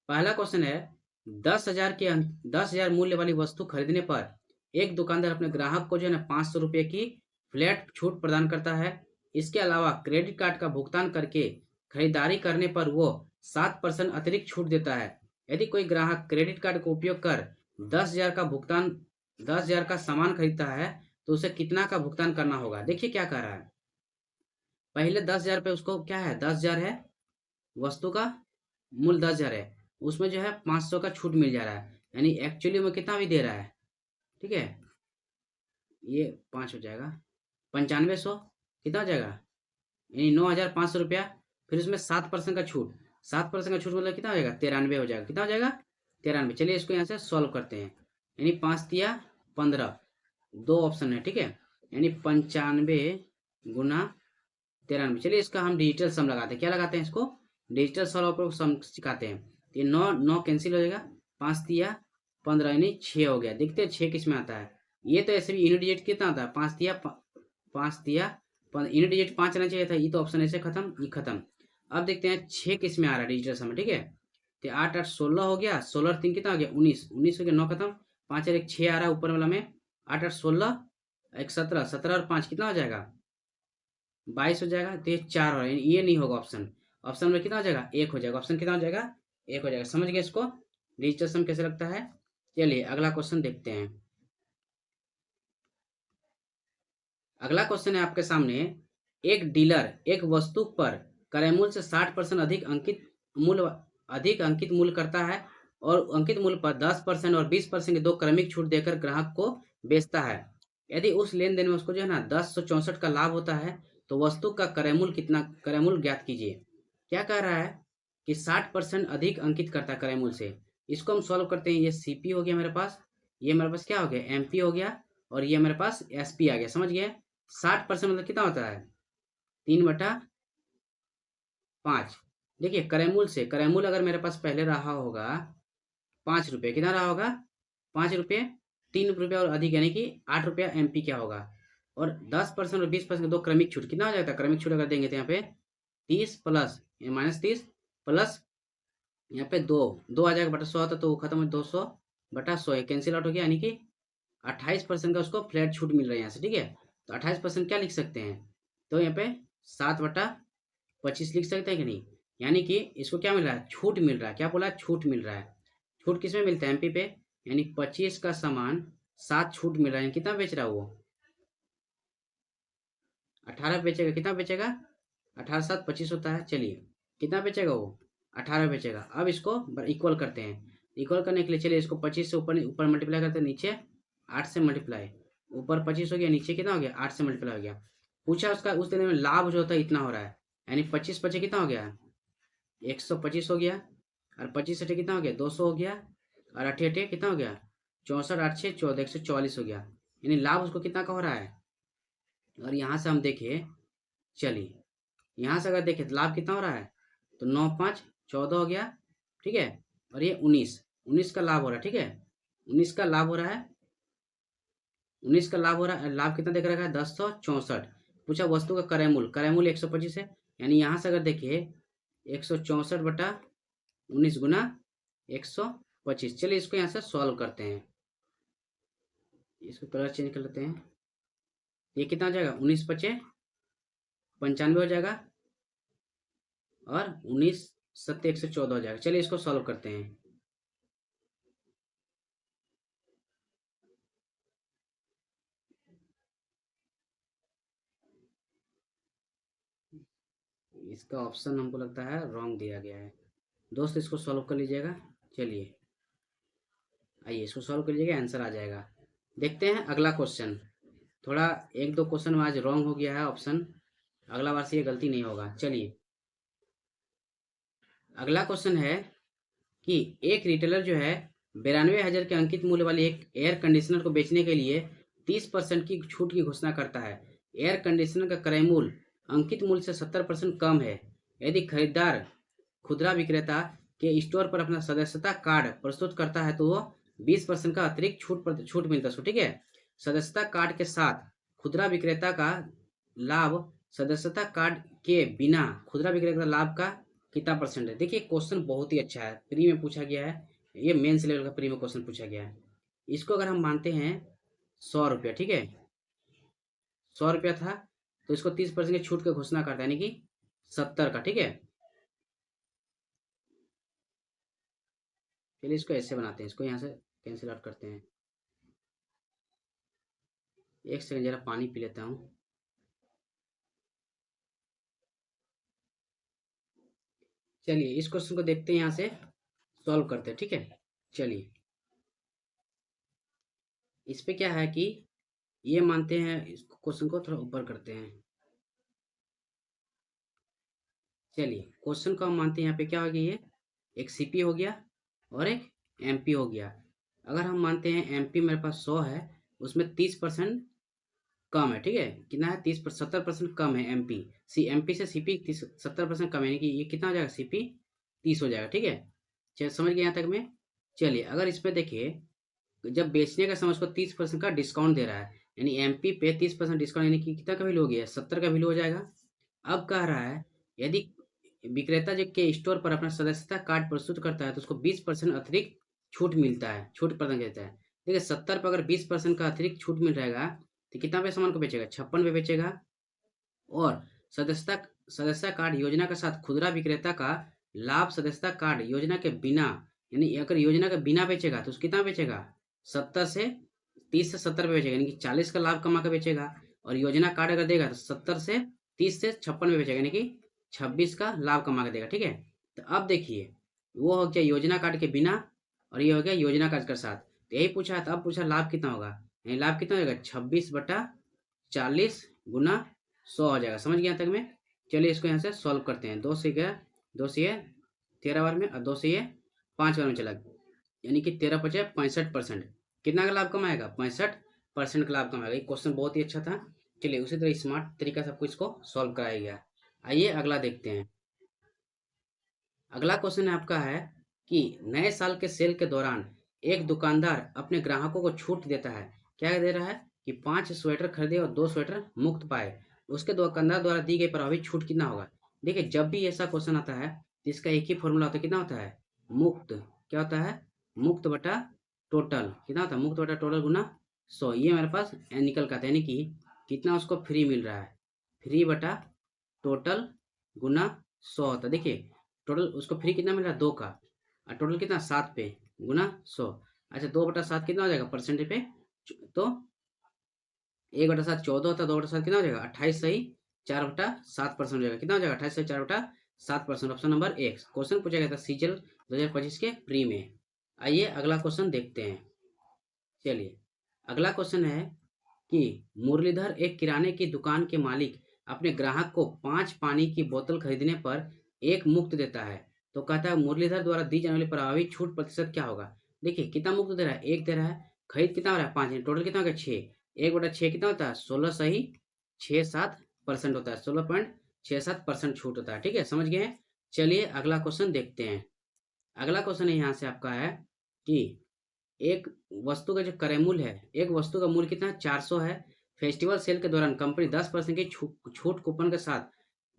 पहला क्वेश्चन है 10,000 मूल्य वाली वस्तु खरीदने पर एक दुकानदार अपने ग्राहक को जो है ना 500 रुपये की फ्लैट छूट प्रदान करता है। इसके अलावा क्रेडिट कार्ड का भुगतान करके खरीदारी करने पर वो 7% अतिरिक्त छूट देता है। यदि कोई ग्राहक क्रेडिट कार्ड का उपयोग कर 10,000 का सामान खरीदता है तो उसे कितना का भुगतान करना होगा। देखिए क्या कह रहा है, पहले 10,000 पे उसको क्या है 10,000 है, वस्तु का मूल्य 10,000 है, उसमें जो है 500 का छूट मिल जा रहा है, यानी एक्चुअली में कितना भी दे रहा है। ठीक है ये 5 हो जाएगा, 9500 कितना हो जाएगा यानी 9,500 रुपया, फिर उसमें 7% का छूट, 7% का छूट मतलब कितना हो जाएगा 93 हो जाएगा। कितना हो जाएगा 93। चलिए इसको यहाँ से सॉल्व करते हैं। यानी 5 तिया 15, 2 ऑप्शन है ठीक है, यानी 95 गुना 93। चलिए इसका हम डिजिटल सम लगाते हैं। क्या लगाते हैं इसको डिजिटल सॉल्व सम सिखाते हैं। ये 9 कैंसिल हो जाएगा, 5 तिया 15 यानी 6 हो गया। देखते हैं 6 किस में आता है। ये तो ऐसे भी यूनिट डिजिट कितना आता है 5 तिया यूनिट डिजिट 5 आना चाहिए था, ये तो ऑप्शन ऐसे खत्म, ये खत्म। अब देखते हैं 6 किस में आ रहा है डिजिटल सम, ठीक है। तो 8 8 16 हो गया, 16 और 3 कितना हो गया 19, 19 हो गया 9 खत्म, 5 और 1 6 आ रहा है ऊपर वाला में, 8 8 16 1 17, 17 और 5 कितना हो जाएगा 22 हो जाएगा। तो ये 4 हो रहा है, ये नहीं होगा ऑप्शन। ऑप्शन में कितना हो जाएगा 1 हो जाएगा। ऑप्शन कितना हो जाएगा 1 हो जाएगा। समझ गए इसको डिजिटल सम कैसे लगता है। चलिए अगला क्वेश्चन देखते हैं। अगला क्वेश्चन है आपके सामने, एक डीलर एक वस्तु पर क्रय मूल्य से 60% अधिक अंकित मूल्य करता है और अंकित मूल्य पर 10% और 20% के 2 क्रमिक छूट देकर ग्राहक को बेचता है। यदि उस लेन देन में उसको जो है ना 1064 का लाभ होता है तो वस्तु का क्रय मूल्य ज्ञात कीजिए। क्या कह रहा है कि 60% अधिक अंकित करता है क्रय मूल्य से। इसको हम सॉल्व करते हैं। ये सीपी हो गया मेरे पास, ये मेरे पास क्या हो गया एमपी हो गया, और ये मेरे पास एसपी आ गया। समझ गए 60% मतलब कितना होता है 3/5। देखिए क्रयमूल्य से, क्रयमूल्य अगर मेरे पास पहले रहा होगा 5 रुपये, कितना रहा होगा 5 रुपये, 3 रुपये और अधिक यानी कि 8 रुपया एमपी क्या होगा, और 10% और 20% दो क्रमिक छूट कितना हो जाता है। क्रमिक छूट अगर देंगे तो यहाँ पे 30 प्लस -30 प्लस यहाँ पे 2 आ जाएगा बटा 100 होता तो वो खत्म है 200 बटा 100 कैंसिल आउट हो गया, यानी कि 28% का उसको फ्लैट छूट मिल रहा है यहाँ से, ठीक है। तो 28% क्या लिख सकते हैं, तो यहाँ पे 7/25 लिख सकते हैं कि नहीं, यानी कि इसको क्या मिल रहा है, छूट मिल रहा है। क्या बोला, छूट मिल रहा है। छूट किस में मिलता है, एमपी पे, यानी 25 का सामान 7 छूट मिल रहा है। कितना बेच रहा है वो, 18 बेचेगा। कितना बेचेगा, 18×7=25 होता है। चलिए कितना बेचेगा वो, 18 बेचेगा। अब इसको इक्वल करते हैं। इक्वल करने के लिए चलिए इसको 25 से ऊपर ऊपर मल्टीप्लाई करते हैं, नीचे 8 से मल्टीप्लाई, ऊपर 25 हो गया, नीचे कितना हो गया, 8 से मल्टीप्लाई हो गया। पूछा उसका उस दिन में लाभ जो होता है इतना हो रहा है, यानी 25 पचे कितना हो गया, 125 हो गया। और 25 अठे कितना हो गया, 200 हो गया। और अठे अठे कितना हो गया, 64 8 6 14 144 हो गया। यानी लाभ उसको कितना का हो रहा है। और यहाँ से हम देखें, चलिए यहाँ से अगर देखें तो लाभ कितना हो रहा है, तो 9 5 14 हो गया, ठीक है। और ये 19 का लाभ हो रहा है, ठीक है। 19 का लाभ हो रहा है, 19 का लाभ हो रहा है। लाभ कितना देख रखा है, 1064। पूछा वस्तु का क्रय मूल्य 125 है, यानी यहाँ से अगर देखिए 164/19 गुना 125। चलिए इसको यहाँ से सॉल्व करते हैं, इसको कलर चेंज कर लेते हैं। ये कितना हो जाएगा, 19 पचे 95 हो जाएगा, और 19 7 114 हो जाएगा। चलिए इसको सॉल्व करते हैं। इसका ऑप्शन हमको लगता है रॉन्ग दिया गया है। दोस्त इसको सॉल्व कर लीजिएगा। चलिए आइए इसको सॉल्व कर लीजिएगा, आंसर आ जाएगा। देखते हैं अगला क्वेश्चन। थोड़ा 1-2 क्वेश्चन में आज रॉन्ग हो गया है ऑप्शन, अगला बार से ये गलती नहीं होगा। चलिए अगला क्वेश्चन है कि एक रिटेलर जो है 92,000 के अंकित मूल्य वाले एक एयर कंडीशनर को बेचने के लिए 30% की छूट की घोषणा करता है। एयर कंडीशनर का क्रय मूल्य अंकित मूल्य से 70% कम है। यदि खरीदार खुदरा विक्रेता के स्टोर पर अपना सदस्यता कार्ड प्रस्तुत करता है तो वो 20% का अतिरिक्त छूट मिलता है, ठीक है। सदस्यता कार्ड के साथ खुदरा विक्रेता का लाभ, सदस्यता कार्ड के बिना खुदरा विक्रेता लाभ का कितना परसेंट है। देखिए क्वेश्चन बहुत ही अच्छा है, प्री में पूछा गया है, ये मेंस लेवल का प्री में क्वेश्चन पूछा गया है। इसको अगर हम मानते हैं 100 रुपया, ठीक है, 100 रुपया था, तो इसको 30% की छूट की घोषणा करता है, यानी कि 70 का, ठीक है। चलिए इसको ऐसे बनाते हैं, इसको यहाँ से कैंसिल आउट करते हैं। एक सेकंड जरा पानी पी लेता हूँ। चलिए इस क्वेश्चन को देखते हैं, यहाँ से सॉल्व करते हैं, ठीक है। चलिए इस पे क्या है कि ये मानते हैं, इस क्वेश्चन को थोड़ा ऊपर करते हैं। चलिए क्वेश्चन को हम मानते हैं, यहाँ पे क्या हो गया, ये एक सीपी हो गया और एक एमपी हो गया। अगर हम मानते हैं एमपी मेरे पास 100 है, उसमें 30% कम है, ठीक है। कितना है, 70% कम है एमपी। एमपी से सीपी 70% कम है, यानी कि ये कितना हो जाएगा, सीपी 30 हो जाएगा, ठीक है। चलिए समझ गए यहाँ तक में। चलिए अगर इसमें देखिए, जब बेचने का समय उसको 30% का डिस्काउंट दे रहा है, यानी एमपी पे 30% डिस्काउंट, यानी कि कितना का वैल्यू हो गया, 70 का वैल्यू हो जाएगा। अब कह रहा है यदि विक्रेता जो के स्टोर पर अपना सदस्यता कार्ड प्रस्तुत करता है तो उसको 20% अतिरिक्त छूट मिलता है, छूट प्रदान करता है। देखिए 70 पर अगर 20% का अतिरिक्त छूट मिल रहेगा तो कितना पे सामान को बेचेगा, 56 पे बेचेगा। और सदस्यता सदस्यता कार्ड योजना के साथ खुदरा विक्रेता का लाभ सदस्यता कार्ड योजना के बिना, यानी अगर योजना के बिना बेचेगा तो कितना बेचेगा, 70 से 30 से 70 पे बेचेगा, यानी कि 40 का लाभ कमा कर बेचेगा। और योजना कार्ड अगर देगा तो 70 से 30 से 56 में बेचेगा, यानी कि 26 का लाभ कमा के देगा, ठीक है। तो अब देखिए वो हो गया योजना कार्ड के बिना, और ये हो गया योजना कार्ड के साथ। तो यही पूछा, तो अब पूछा लाभ कितना होगा, यानी लाभ कितना होगा, 26/40 गुना 100 हो जाएगा। समझ गया तक में। चलिए इसको यहाँ से सॉल्व करते हैं। 2 से गया, 2 से ये 13 बार में, और 2 से ये 5 बार में चला, यानी कि 13 पचे 65%। कितना का लाभ कमाएगा, 65% का लाभ कमाएगा। ये क्वेश्चन बहुत ही अच्छा था। चलिए उसी तरह स्मार्ट तरीका से आपको इसको सॉल्व कराया गया। आइए अगला देखते हैं। अगला क्वेश्चन आपका है कि नए साल के सेल के दौरान एक दुकानदार अपने ग्राहकों को छूट देता है। क्या दे रहा है कि 5 स्वेटर खरीदे और 2 स्वेटर मुफ्त पाए। उसके दुकानदार द्वारा दी गई प्रभावी छूट कितना होगा। देखिए जब भी ऐसा क्वेश्चन आता है तो इसका एक ही फॉर्मूला होता है, कितना होता है, मुक्त, क्या होता है, मुक्त बटा टोटल, कितना होता है, मुक्त बटा टोटल गुना 100। ये मेरे पास निकल का आता है, यानी कि कितना उसको फ्री मिल रहा है, फ्री बटा टोटल गुना 100 होता है। देखिए टोटल उसको फ्री कितना मिल रहा है, 2 का, और टोटल कितना 7 पे गुना 100। अच्छा 2/7 कितना हो जाएगा परसेंटेज पे, तो 1/7 14 होता है, 2/7 कितना हो जाएगा 28 सही 4/7% हो जाएगा, कितना हो जाएगा 28 सही 4/7%। ऑप्शन नंबर एक क्वेश्चन पूछा गया था सीजल 2025 के प्री में। आइए अगला क्वेश्चन देखते हैं। चलिए अगला क्वेश्चन है कि मुरलीधर एक किराने की दुकान के मालिक अपने ग्राहक को 5 पानी की बोतल खरीदने पर 1 मुफ्त देता है, तो कहता है मुरलीधर द्वारा दी जाने वाली प्रभावी छूट प्रतिशत क्या होगा। देखिए कितना मुफ्त दे रहा है, 1 दे रहा है, खरीद कितना हो रहा है 5, टोटल कितना हो गया 6, 1/6 कितना होता है 16 सही 67% होता है, 16.67% छूट होता है। ठीक है, समझ गए हैं। चलिए अगला क्वेश्चन देखते हैं। अगला क्वेश्चन यहाँ से आपका है कि एक वस्तु का जो क्रय मूल्य है, एक वस्तु का मूल्य कितना है 400 है। फेस्टिवल सेल के दौरान कंपनी 10% की छूट कूपन के साथ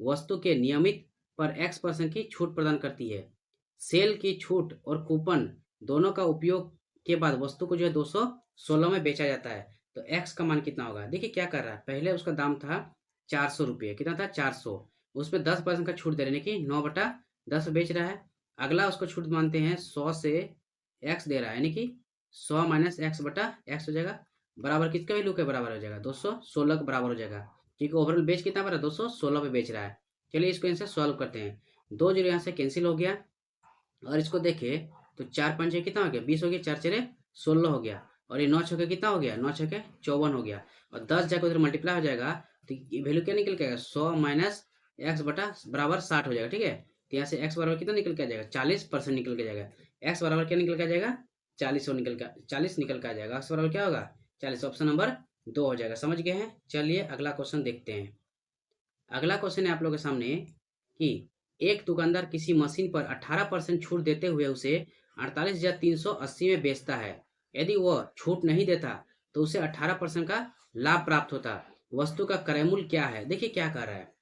वस्तु के नियमित पर X% की छूट प्रदान करती है। सेल की छूट और कूपन दोनों का उपयोग के बाद वस्तु को जो है 216 में बेचा जाता है, तो X का मान कितना होगा। देखिए क्या कर रहा है, पहले उसका दाम था 400 रुपये, कितना था 400, उसमें 10% का छूट दे रहे कि 9/10 बेच रहा है। अगला उसको छूट मानते हैं 100 से X दे रहा है, यानी कि 100 माइनस X/X हो जाएगा, बराबर किसका वैल्यू के बराबर हो जाएगा 216 के बराबर हो जाएगा, क्योंकि ओवरऑल बेच कितना बना 216 पे बेच रहा है। चलिए इसको इनसे सॉल्व करते हैं। 2 जीरो यहाँ से कैंसिल हो गया, और इसको देखे तो 4 पंचे कितना हो गया 20 हो गया, 4 चेरे 16 हो गया, और ये 9 छके कितना हो गया 9 छके 54 हो गया, और 10 जाकर उधर मल्टीप्लाई हो जाएगा, तो ये वैल्यू क्या निकल के आएगा 100 माइनस X बटा बराबर 60 हो जाएगा। ठीक है, तो यहाँ से X बराबर कितना निकल के आ जाएगा 40% निकल के जाएगा। X बराबर क्या निकल के आ जाएगा 40 निकल के आ जाएगा। X बराबर क्या होगा 40, ऑप्शन नंबर 2 हो जाएगा। समझ गए हैं। चलिए अगला क्वेश्चन देखते हैं। अगला क्वेश्चन है आप लोगों के सामने कि एक दुकानदार किसी मशीन पर 18% छूट देते हुए उसे 48,380 में बेचता है। यदि वह छूट नहीं देता तो उसे 18% का लाभ प्राप्त होता। वस्तु का क्रय मूल्य क्या है। देखिए क्या कर रहा है,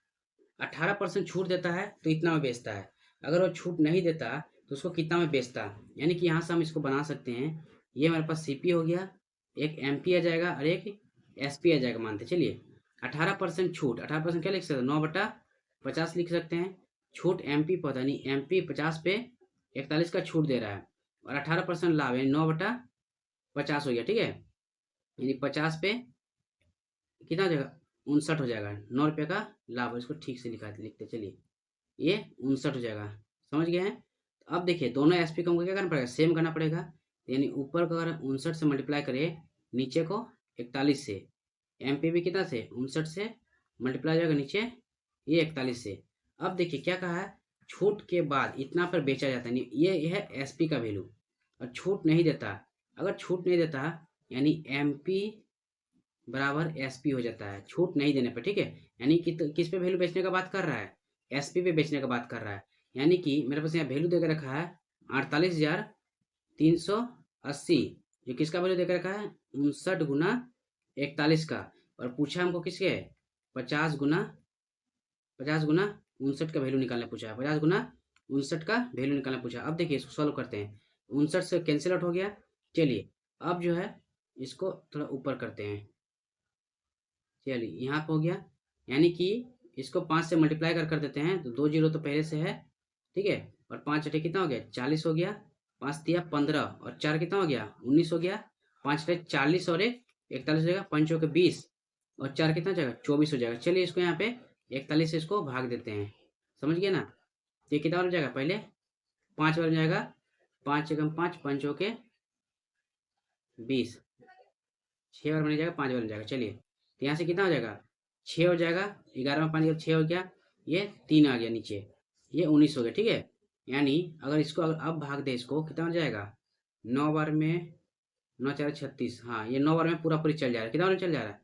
18% छूट देता है तो इतना में बेचता है, अगर वो छूट नहीं देता तो उसको कितना में बेचता। यानी कि यहाँ से हम इसको बना सकते हैं, ये हमारे पास सीपी हो गया, एक एमपी आ जाएगा और एक एसपी आ जाएगा। मानते चलिए 18% छूट, 18% क्या लिख सकते हैं 9/50 लिख सकते हैं। छूट एमपी पता नहीं, एमपी 50 पे 41 का छूट दे रहा है, और 18% लाभ यानी 9/50 हो गया। ठीक है, यानी 50 पे कितना हो जाएगा 59 हो जाएगा, 9 रुपये का लाभ। इसको ठीक से लिखते चलिए, ये 59 हो जाएगा। समझ गए हैं। तो अब देखिए दोनों एसपी को हमको क्या करना पड़ेगा, सेम करना पड़ेगा, यानी ऊपर को अगर 59 से मल्टीप्लाई करें, नीचे को 41 से, एमपी भी कितना से 59 से मल्टीप्लाई हो जाएगा, नीचे ये 41 से। अब देखिए क्या कहा है, छूट के बाद इतना पर बेचा जाता है, ये है एसपी का वैल्यू, और छूट नहीं देता, अगर छूट नहीं देता यानी एमपी बराबर एसपी हो जाता है छूट नहीं देने पर। ठीक है, यानी कि तो किस पे वैल्यू बेचने का बात कर रहा है, एसपी पे बेचने का बात कर रहा है। यानी कि मेरे पास यहाँ वैल्यू देकर रखा है 48,380, जो किसका वैल्यू देकर रखा है 59 गुना 41 का, और पूछा हमको किसके 50 गुना 59 का वैल्यू निकालने पूछा है, 50 गुना 59 का वैल्यू निकालने पूछा। अब देखिए इसको सॉल्व करते हैं, 59 से कैंसिल आउट हो गया। चलिए अब जो है इसको थोड़ा ऊपर करते हैं। चलिए यहाँ पे हो गया, यानी कि इसको 5 से मल्टीप्लाई कर देते हैं, तो 2 जीरो तो पहले से है। ठीक है, और 5 अठे कितना हो गया 40 हो गया, 5 दिया 15, और 4 कितना हो गया 19 हो गया, 5 अठे 40 और 1 41 हो जाएगा, 5 के 20, और 4 कितना हो जाएगा 24 हो जाएगा। चलिए इसको यहाँ पे 41 से इसको भाग देते हैं। समझ गए ना, तो ये कितना हो जाएगा, पहले 5 बार हो जाएगा, 5 एकम 5, 5 के 20, 6 बार बन जाएगा, 5 बार बन जाएगा। चलिए तो यहाँ से कितना हो जाएगा 6 हो जाएगा, 11 में 5 6 हो गया, ये 3 आ गया नीचे, ये 19 हो गया। ठीक है, यानी अगर इसको अब भाग दे, इसको कितना हो जाएगा 9 बार में 9 4 36, हाँ ये 9 बार में पूरा पूरी चल जा रहा है, कितना बार चल जा रहा है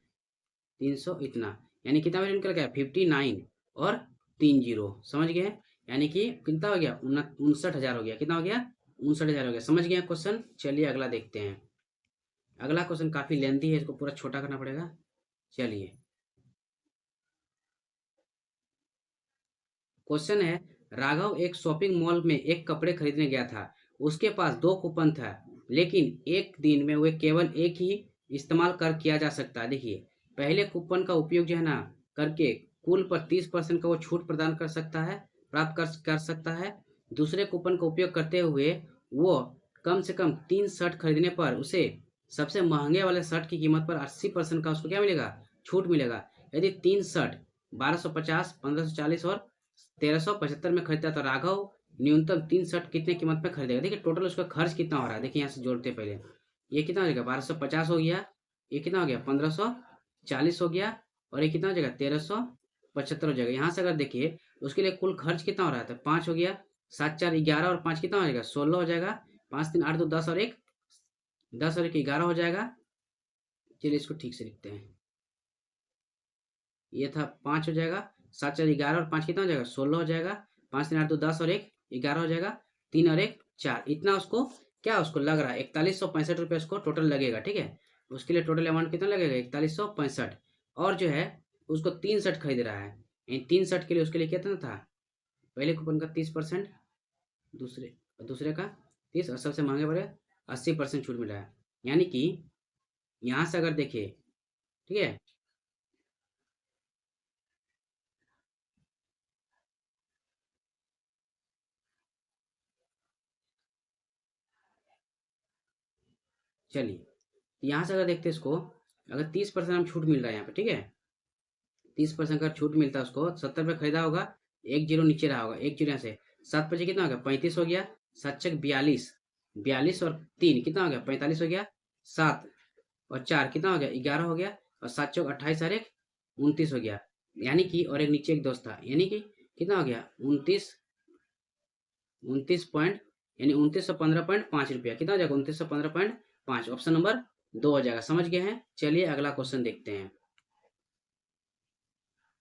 300 इतना, यानी कितना बार निकल गया 59 और 3 जीरो। समझ गए, यानी कि कितना हो गया 59,000 हो गया, कितना हो गया 59,000 हो गया। समझ गए क्वेश्चन। चलिए अगला देखते हैं। अगला क्वेश्चन काफी लेंथी है, इसको पूरा छोटा करना पड़ेगा। चलिए क्वेश्चन है, राघव एक शॉपिंग मॉल में एक कपड़े खरीदने गया था। उसके पास 2 कूपन था, लेकिन एक दिन में वे केवल एक ही इस्तेमाल कर किया जा सकता है। देखिए, पहले कूपन का उपयोग जो है ना करके कुल पर 30% का वो छूट प्रदान कर सकता है, प्राप्त कर सकता है। दूसरे कूपन का उपयोग करते हुए वो कम से कम 3 शर्ट खरीदने पर उसे सबसे महंगे वाले शर्ट की कीमत पर 80% का उसको क्या मिलेगा, छूट मिलेगा। यदि 3 शर्ट 1250, 1540 और 1375 में खरीदता है तो राघव न्यूनतम 3 शर्ट कितने कीमत में खरीदेगा। देखिए टोटल उसका खर्च कितना हो रहा है, देखिए यहाँ से जोड़ते हैं पहले। ये कितना हो जाएगा, 1250 हो गया, ये कितना हो गया 1540 हो गया, और ये कितना हो जाएगा 1375 हो जाएगा। यहाँ से अगर देखिए उसके लिए कुल खर्च कितना हो रहा था, 5 हो गया, 7 4 11 और 5 कितना हो जाएगा 16 हो जाएगा, 5 3 8 2 10 और 1 10 और 1 11 हो जाएगा। चलिए इसको ठीक से लिखते हैं, ये था 5 हो जाएगा, 7 4 11 और 5 कितना हो जाएगा 16 हो जाएगा, 5 3 8 2 10 और 1 11 हो जाएगा, 3 और 1 4, इतना उसको क्या उसको लग रहा है 4165 रुपये उसको टोटल लगेगा। ठीक है, उसके लिए टोटल अमाउंट कितना लगेगा 4165। और जो है उसको 3 शर्ट खरीद रहा है, इन 3 शर्ट के लिए उसके लिए कितना था, पहले कूपन का 30%, दूसरे दूसरे का 30 और सबसे महंगे वाले 80% छूट मिला है। यानी कि यहाँ से अगर देखिए, ठीक है, चलिए यहाँ से अगर देखते हैं इसको, अगर 30% हम छूट मिल रहा है यहाँ पे, ठीक है, 30% का छूट मिलता है उसको, 70 रुपये खरीदा होगा, एक जीरो नीचे रहा होगा, एक जीरो यहाँ से 7 पचे कितना हो गया 35 हो गया, 7 छक 42, 42 और 3 कितना हो गया 45 हो गया, 7 और 4 कितना हो गया 11 हो गया, और 7 चौक 28 और 1 29 हो गया। यानी कि और एक नीचे एक दोस्त था, यानी कि कितना हो गया 29, 29 पॉइंट, यानी 2915.5 रुपया, कितना हो जाएगा 2915.5, ऑप्शन नंबर 2 हो जाएगा। समझ गए हैं। चलिए अगला क्वेश्चन देखते हैं।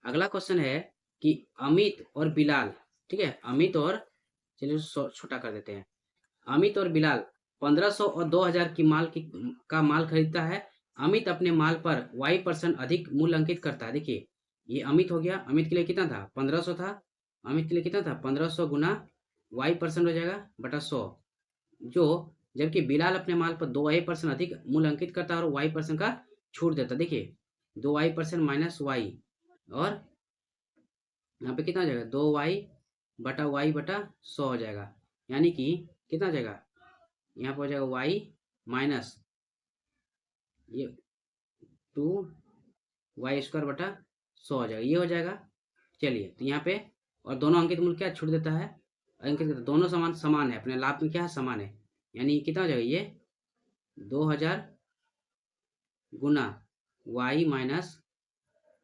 अगला क्वेश्चन है कि अमित और बिलाल, ठीक है, अमित और, चलिए छोटा कर देते हैं, अमित और बिलाल 1500 और 2000 की का माल खरीदता है। अमित अपने माल पर y% अधिक मूल्य अंकित करता है। देखिए ये अमित हो गया, अमित के लिए कितना था 1500 था, अमित के लिए कितना था 1500 गुना y% हो जाएगा बटा 100, जो जबकि बिलाल अपने माल पर 2y% अधिक मूल्य अंकित करता है और y% का छूट देता है। देखिए 2y% माइनस वाई, और यहाँ पे कितना हो जाएगा 2y बटा y बटा 100 हो जाएगा। यानी कि कितना हो जाएगा, यहाँ पर हो जाएगा y माइनस ये 2y² बटा 100 हो जाएगा, ये हो जाएगा। चलिए तो यहाँ पे, और दोनों अंकित मूल्य क्या छूट देता है, अंकित दोनों समान समान है, अपने लाभ में क्या है समान है। यानी कितना हो जाएगा ये 2000 गुना y माइनस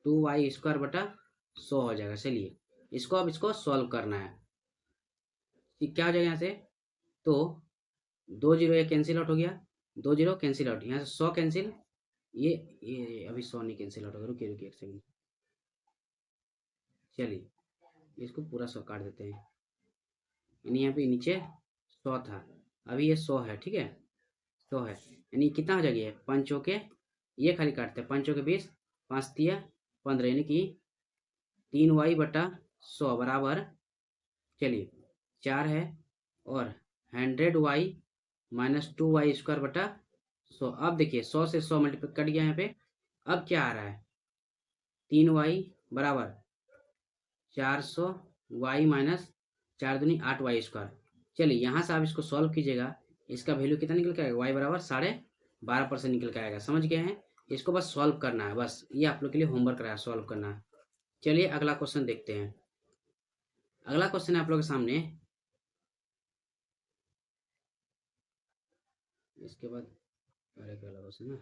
2y² बटा 100 हो जाएगा। चलिए इसको अब इसको सॉल्व करना है, क्या हो जाएगा यहाँ से, तो 2 जीरो ये कैंसिल आउट हो गया, 2 जीरो कैंसिल आउट, यहाँ से 100 कैंसिल, ये अभी 100 नहीं कैंसिल आउट होगा, रुकिए रुकिए एक सेकंड। चलिए इसको पूरा 100 काट देते हैं, यानी यहाँ पे नीचे 100 था, अभी ये 100 है, ठीक है 100 है, यानी कितना हो जाएगा ये 5 चौके, ये खाली काटते हैं 5 चौके 20, 5 तिया 15, यानी कि 3y बटा 100 बराबर, चलिए 4 है, और 100y माइनस 2y² बटा 100। अब देखिए 100 से 100 मल्टीप्लाई कट गया यहाँ पे, अब क्या आ रहा है 3y बराबर 400 y माइनस 4 दूनी 8y²। चलिए यहाँ से आप इसको सॉल्व कीजिएगा, इसका वैल्यू कितना निकल के आएगा y बराबर 12.5% निकल के आएगा। समझ गए हैं, इसको बस सॉल्व करना है, बस ये आप लोग के लिए होमवर्क रहा है, सॉल्व करना है। चलिए अगला क्वेश्चन देखते हैं। अगला क्वेश्चन है आप लोग के सामने, इसके बाद अगला क्वेश्चन है,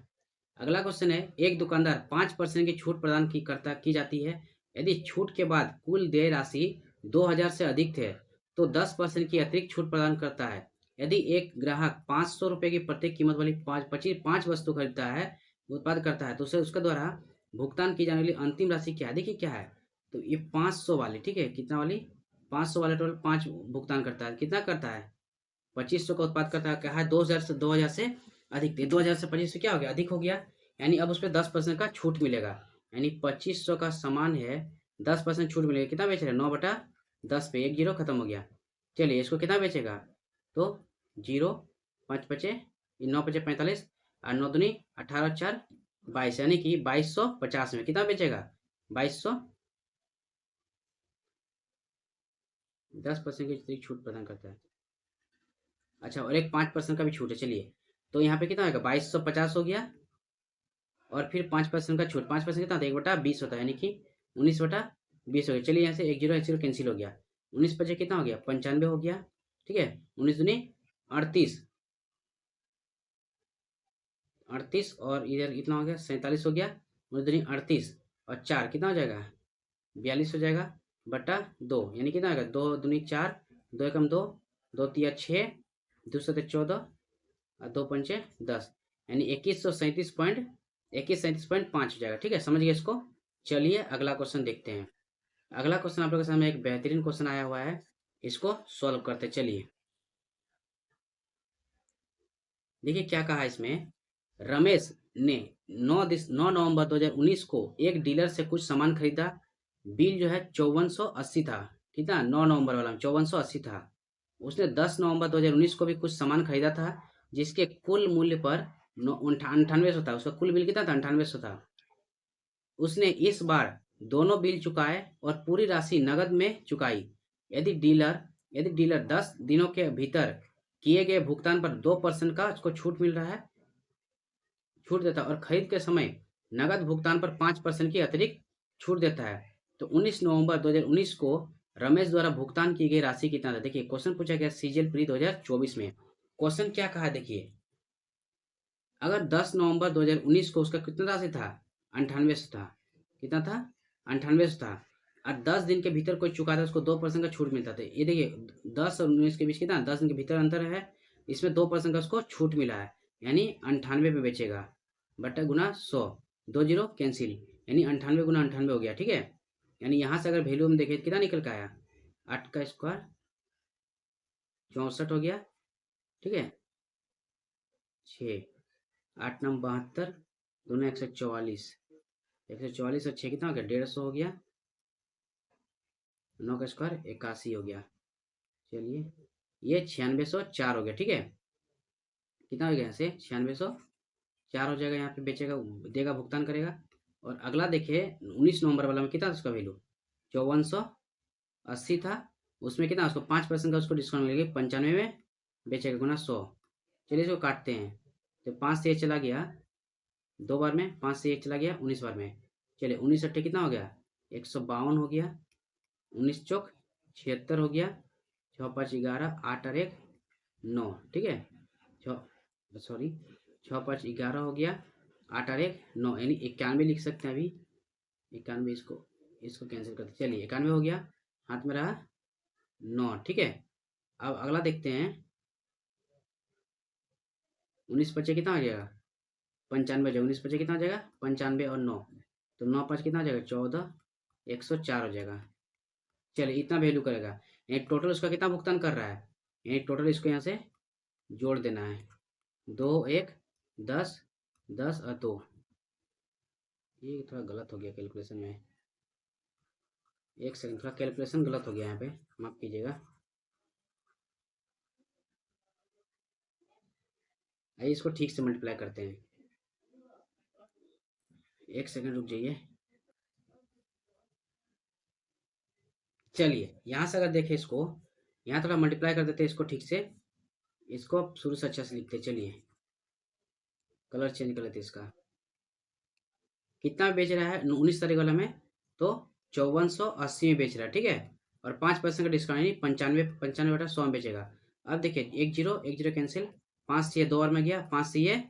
अगला क्वेश्चन है, एक दुकानदार 5% की छूट प्रदान की जाती है। यदि छूट के बाद कुल देय राशि 2000 से अधिक थे तो 10% की अतिरिक्त छूट प्रदान करता है। यदि एक ग्राहक 500 रुपये की प्रत्येक कीमत वाली पाँच वस्तु खरीदता है, उत्पाद करता है, तो उसे उसके द्वारा भुगतान की जाने वाली अंतिम राशि क्या है। देखिए क्या है, तो ये 500 वाली, ठीक है, कितना वाली 500 वाले टोटल 5 भुगतान करता है, कितना करता है 2500 का उत्पाद करता है, क्या है 2000 से अधिक थे, 2000 से 2500 क्या हो गया अधिक हो गया, यानी अब उस पर 10% का छूट मिलेगा, यानी 2500 का सामान है 10% छूट मिलेगा, कितना बेच रहे हैं 9 बटा 10 पे 1 जीरो खत्म हो गया। चलिए इसको कितना बेचेगा, तो 0 5 पचे 9 पचे 45 और 9 दूनी 18 4 22, यानी कि 2250 में कितना बेचेगा, 2200, 10% की छूट प्रदान करता है। अच्छा, और एक 5% का भी छूट है। चलिए तो यहाँ पे कितना होगा, 2250 हो गया, और फिर 5% का छूट, 5% कितना होता है, 1/20 होता है, यानी कि 19/20 हो गया। चलिए यहाँ से 1 0 कैंसिल हो गया, 19 पचे कितना हो गया, 95 हो गया, ठीक है। 19 दूनी 38, 38 और इधर इतना हो गया 47 हो गया, 19 दूनी 38 और 4 कितना हो जाएगा, 42 हो जाएगा, बटा 2, यानी कितना होगा, 2 दूनी 4, 2 एकम 2, 2 तिया 6, 2 सते 14 और 2 पंचे 10, यानी 2137.5 हो जाएगा। ठीक है, समझ गए इसको। चलिए अगला क्वेश्चन देखते हैं। अगला क्वेश्चन आप लोगों के सामने एक बेहतरीन क्वेश्चन आया हुआ है, इसको सॉल्व करते चलिए। देखिए क्या कहा इसमें, रमेश ने 9 नवंबर 2019 को एक डीलर से कुछ सामान खरीदा। बिल जो है 5480 था। कितना, 9 नवंबर वाला 5480 था। उसने 10 नवंबर 2019 को भी कुछ सामान खरीदा था, जिसके कुल मूल्य पर 9800 था। उसका कुल बिल कितना था, 9800 था। उसने इस बार दोनों बिल चुकाए और पूरी राशि नगद में चुकाई। यदि डीलर 10 दिनों के भीतर किए गए भुगतान पर 2% का उसको छूट मिल रहा है, छूट देता है, और खरीद के समय नगद भुगतान पर 5% की अतिरिक्त छूट देता है, तो 19 नवंबर 2019 को रमेश द्वारा भुगतान की गई राशि कितना था। देखिए क्वेश्चन पूछा गया सीजीएल प्री 2024 में। क्वेश्चन क्या कहा देखिए, अगर 10 नवंबर 2019 को उसका कितना राशि था, 9800 था। कितना था, 9800 था। और 10 दिन के भीतर कोई चुका था, उसको 2% का छूट मिलता था। ये देखिए 10 और 19 के बीच कितना, 10 दिन के भीतर अंतर है, इसमें 2% का उसको छूट मिला है, यानी 98 पे बेचेगा, बटा गुना 100, 2 जीरो कैंसिल, यानी 98 गुना 98 हो गया। ठीक है, यानी यहाँ से अगर वैल्यू हम देखें कितना निकल के आया, 8 का स्क्वायर 64 हो गया। ठीक है, 6 8 9 72, दोनों 144, 144 और 6 कितना हो गया, 150 हो गया, 9 का स्क्वायर 81 हो गया। चलिए ये 9604 हो गया। ठीक है, कितना हो गया, यहाँ से 9604 हो जाएगा, यहाँ पे बेचेगा, देगा, भुगतान करेगा। और अगला देखिए 19 नवंबर वाला में कितना था उसका वैल्यू, 5480 था। उसमें कितना, उसको 5% का उसको डिस्काउंट मिलेगा, 95 में बेचेगा, गुना 100। चलिए इसको काटते हैं, तो 5 से 1 चला गया, 2 बार में 5 से 1 चला गया, 19 बार में। चलिए 19 अट्ठे कितना हो गया, 152 हो गया, 19 चौक 76 हो गया, 6 5 11, 8 और 1 9। ठीक है, 6 5 11 हो गया, 8 और 1 9, यानी 91 लिख सकते हैं अभी, 91। इसको कैंसिल करते, चलिए 91 हो गया, हाथ में रहा 9। ठीक है, अब अगला देखते हैं, 19 पचे कितना हो जाएगा, 95 हो जाएगा, 19 पचे कितना हो जाएगा, 95 और 9, तो 9 5 कितना हो जाएगा, 14, 104 हो जाएगा। चलिए इतना वैल्यू करेगा, ये टोटल उसका कितना भुगतान कर रहा है, ये टोटल इसको यहाँ से जोड़ देना है, 2 1 10 10 और 2। ये थोड़ा गलत हो गया कैलकुलेशन में, एक सेकंड, थोड़ा कैलकुलेशन गलत हो गया यहाँ पे, माफ कीजिएगा। आइए इसको ठीक से मल्टीप्लाई करते हैं, एक सेकंड रुक जाइए। चलिए यहाँ से अगर देखें इसको, यहाँ थोड़ा मल्टीप्लाई कर देते हैं इसको ठीक से, इसको शुरू से अच्छा से लिखते। चलिए कलर चेंज कर लेते इसका, कितना बेच रहा है 19 तारीख वाला में, तो 5480 में बेच रहा है। ठीक है, और 5% का डिस्काउंट, यानी 95 बटा 100 में बेचेगा। अब देखिए 1 जीरो कैंसिल, 5 से 2 बार में गया, 5 से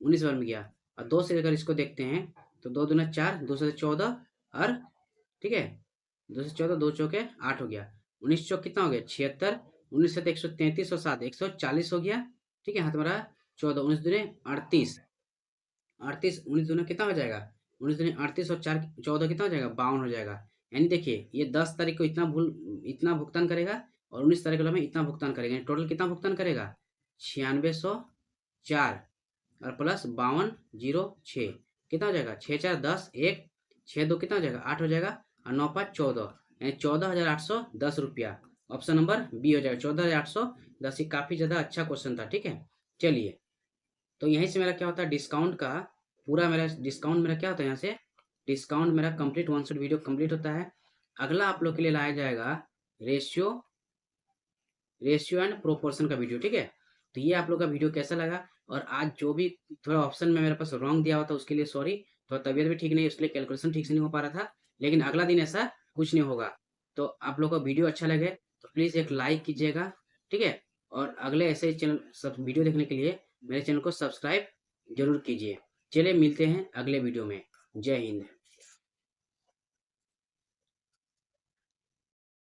19 बार में गया, और 2 से अगर इसको देखते हैं तो 2 दूना 4, 2 से 14 और, ठीक है, 2 से 14, 2 चौके 8 हो गया, 19 चौक कितना हो गया 76, 19 से 133 और 7 140 हो गया। ठीक है, हाथ में रहा 14, 19 दूने 38, 38 19 दूने कितना हो जाएगा, 19 दूने 38 और 4 14 कितना हो जाएगा, 52 हो जाएगा। यानी देखिए ये 10 तारीख को इतना भुगतान करेगा, और 19 तारीख को में इतना भुगतान करेगा, यानी टोटल कितना भुगतान करेगा, 9604 और प्लस 5206, कितना हो जाएगा, 6 4 10 1, 6 2 कितना हो जाएगा, 8 हो जाएगा, और 9 5 14, यानी 14,810 रुपया। ऑप्शन नंबर बी हो जाएगा 14,810। ये काफ़ी ज़्यादा अच्छा क्वेश्चन था, ठीक है। चलिए, तो यहीं से मेरा क्या होता है डिस्काउंट का, पूरा मेरा डिस्काउंट मेरा क्या होता है, यहाँ से डिस्काउंट मेरा complete, one shot video complete होता है। अगला आप लोग के लिए लाया जाएगा रेशियो एंड प्रोपोर्शन का वीडियो, ठीक है। तो ये आप लोग का वीडियो कैसा लगा, और आज जो भी थोड़ा ऑप्शन में मेरे पास रॉन्ग दिया हुआ था उसके लिए सॉरी, थोड़ा तबीयत भी ठीक नहीं है इसलिए कैलकुलेशन ठीक से नहीं हो पा रहा था, लेकिन अगला दिन ऐसा कुछ नहीं होगा। तो आप लोग को वीडियो अच्छा लगे तो प्लीज़ एक लाइक कीजिएगा, ठीक है। और अगले ऐसे चैनल सब वीडियो देखने के लिए मेरे चैनल को सब्सक्राइब जरूर कीजिए। चलिए मिलते हैं अगले वीडियो में। जय हिंद।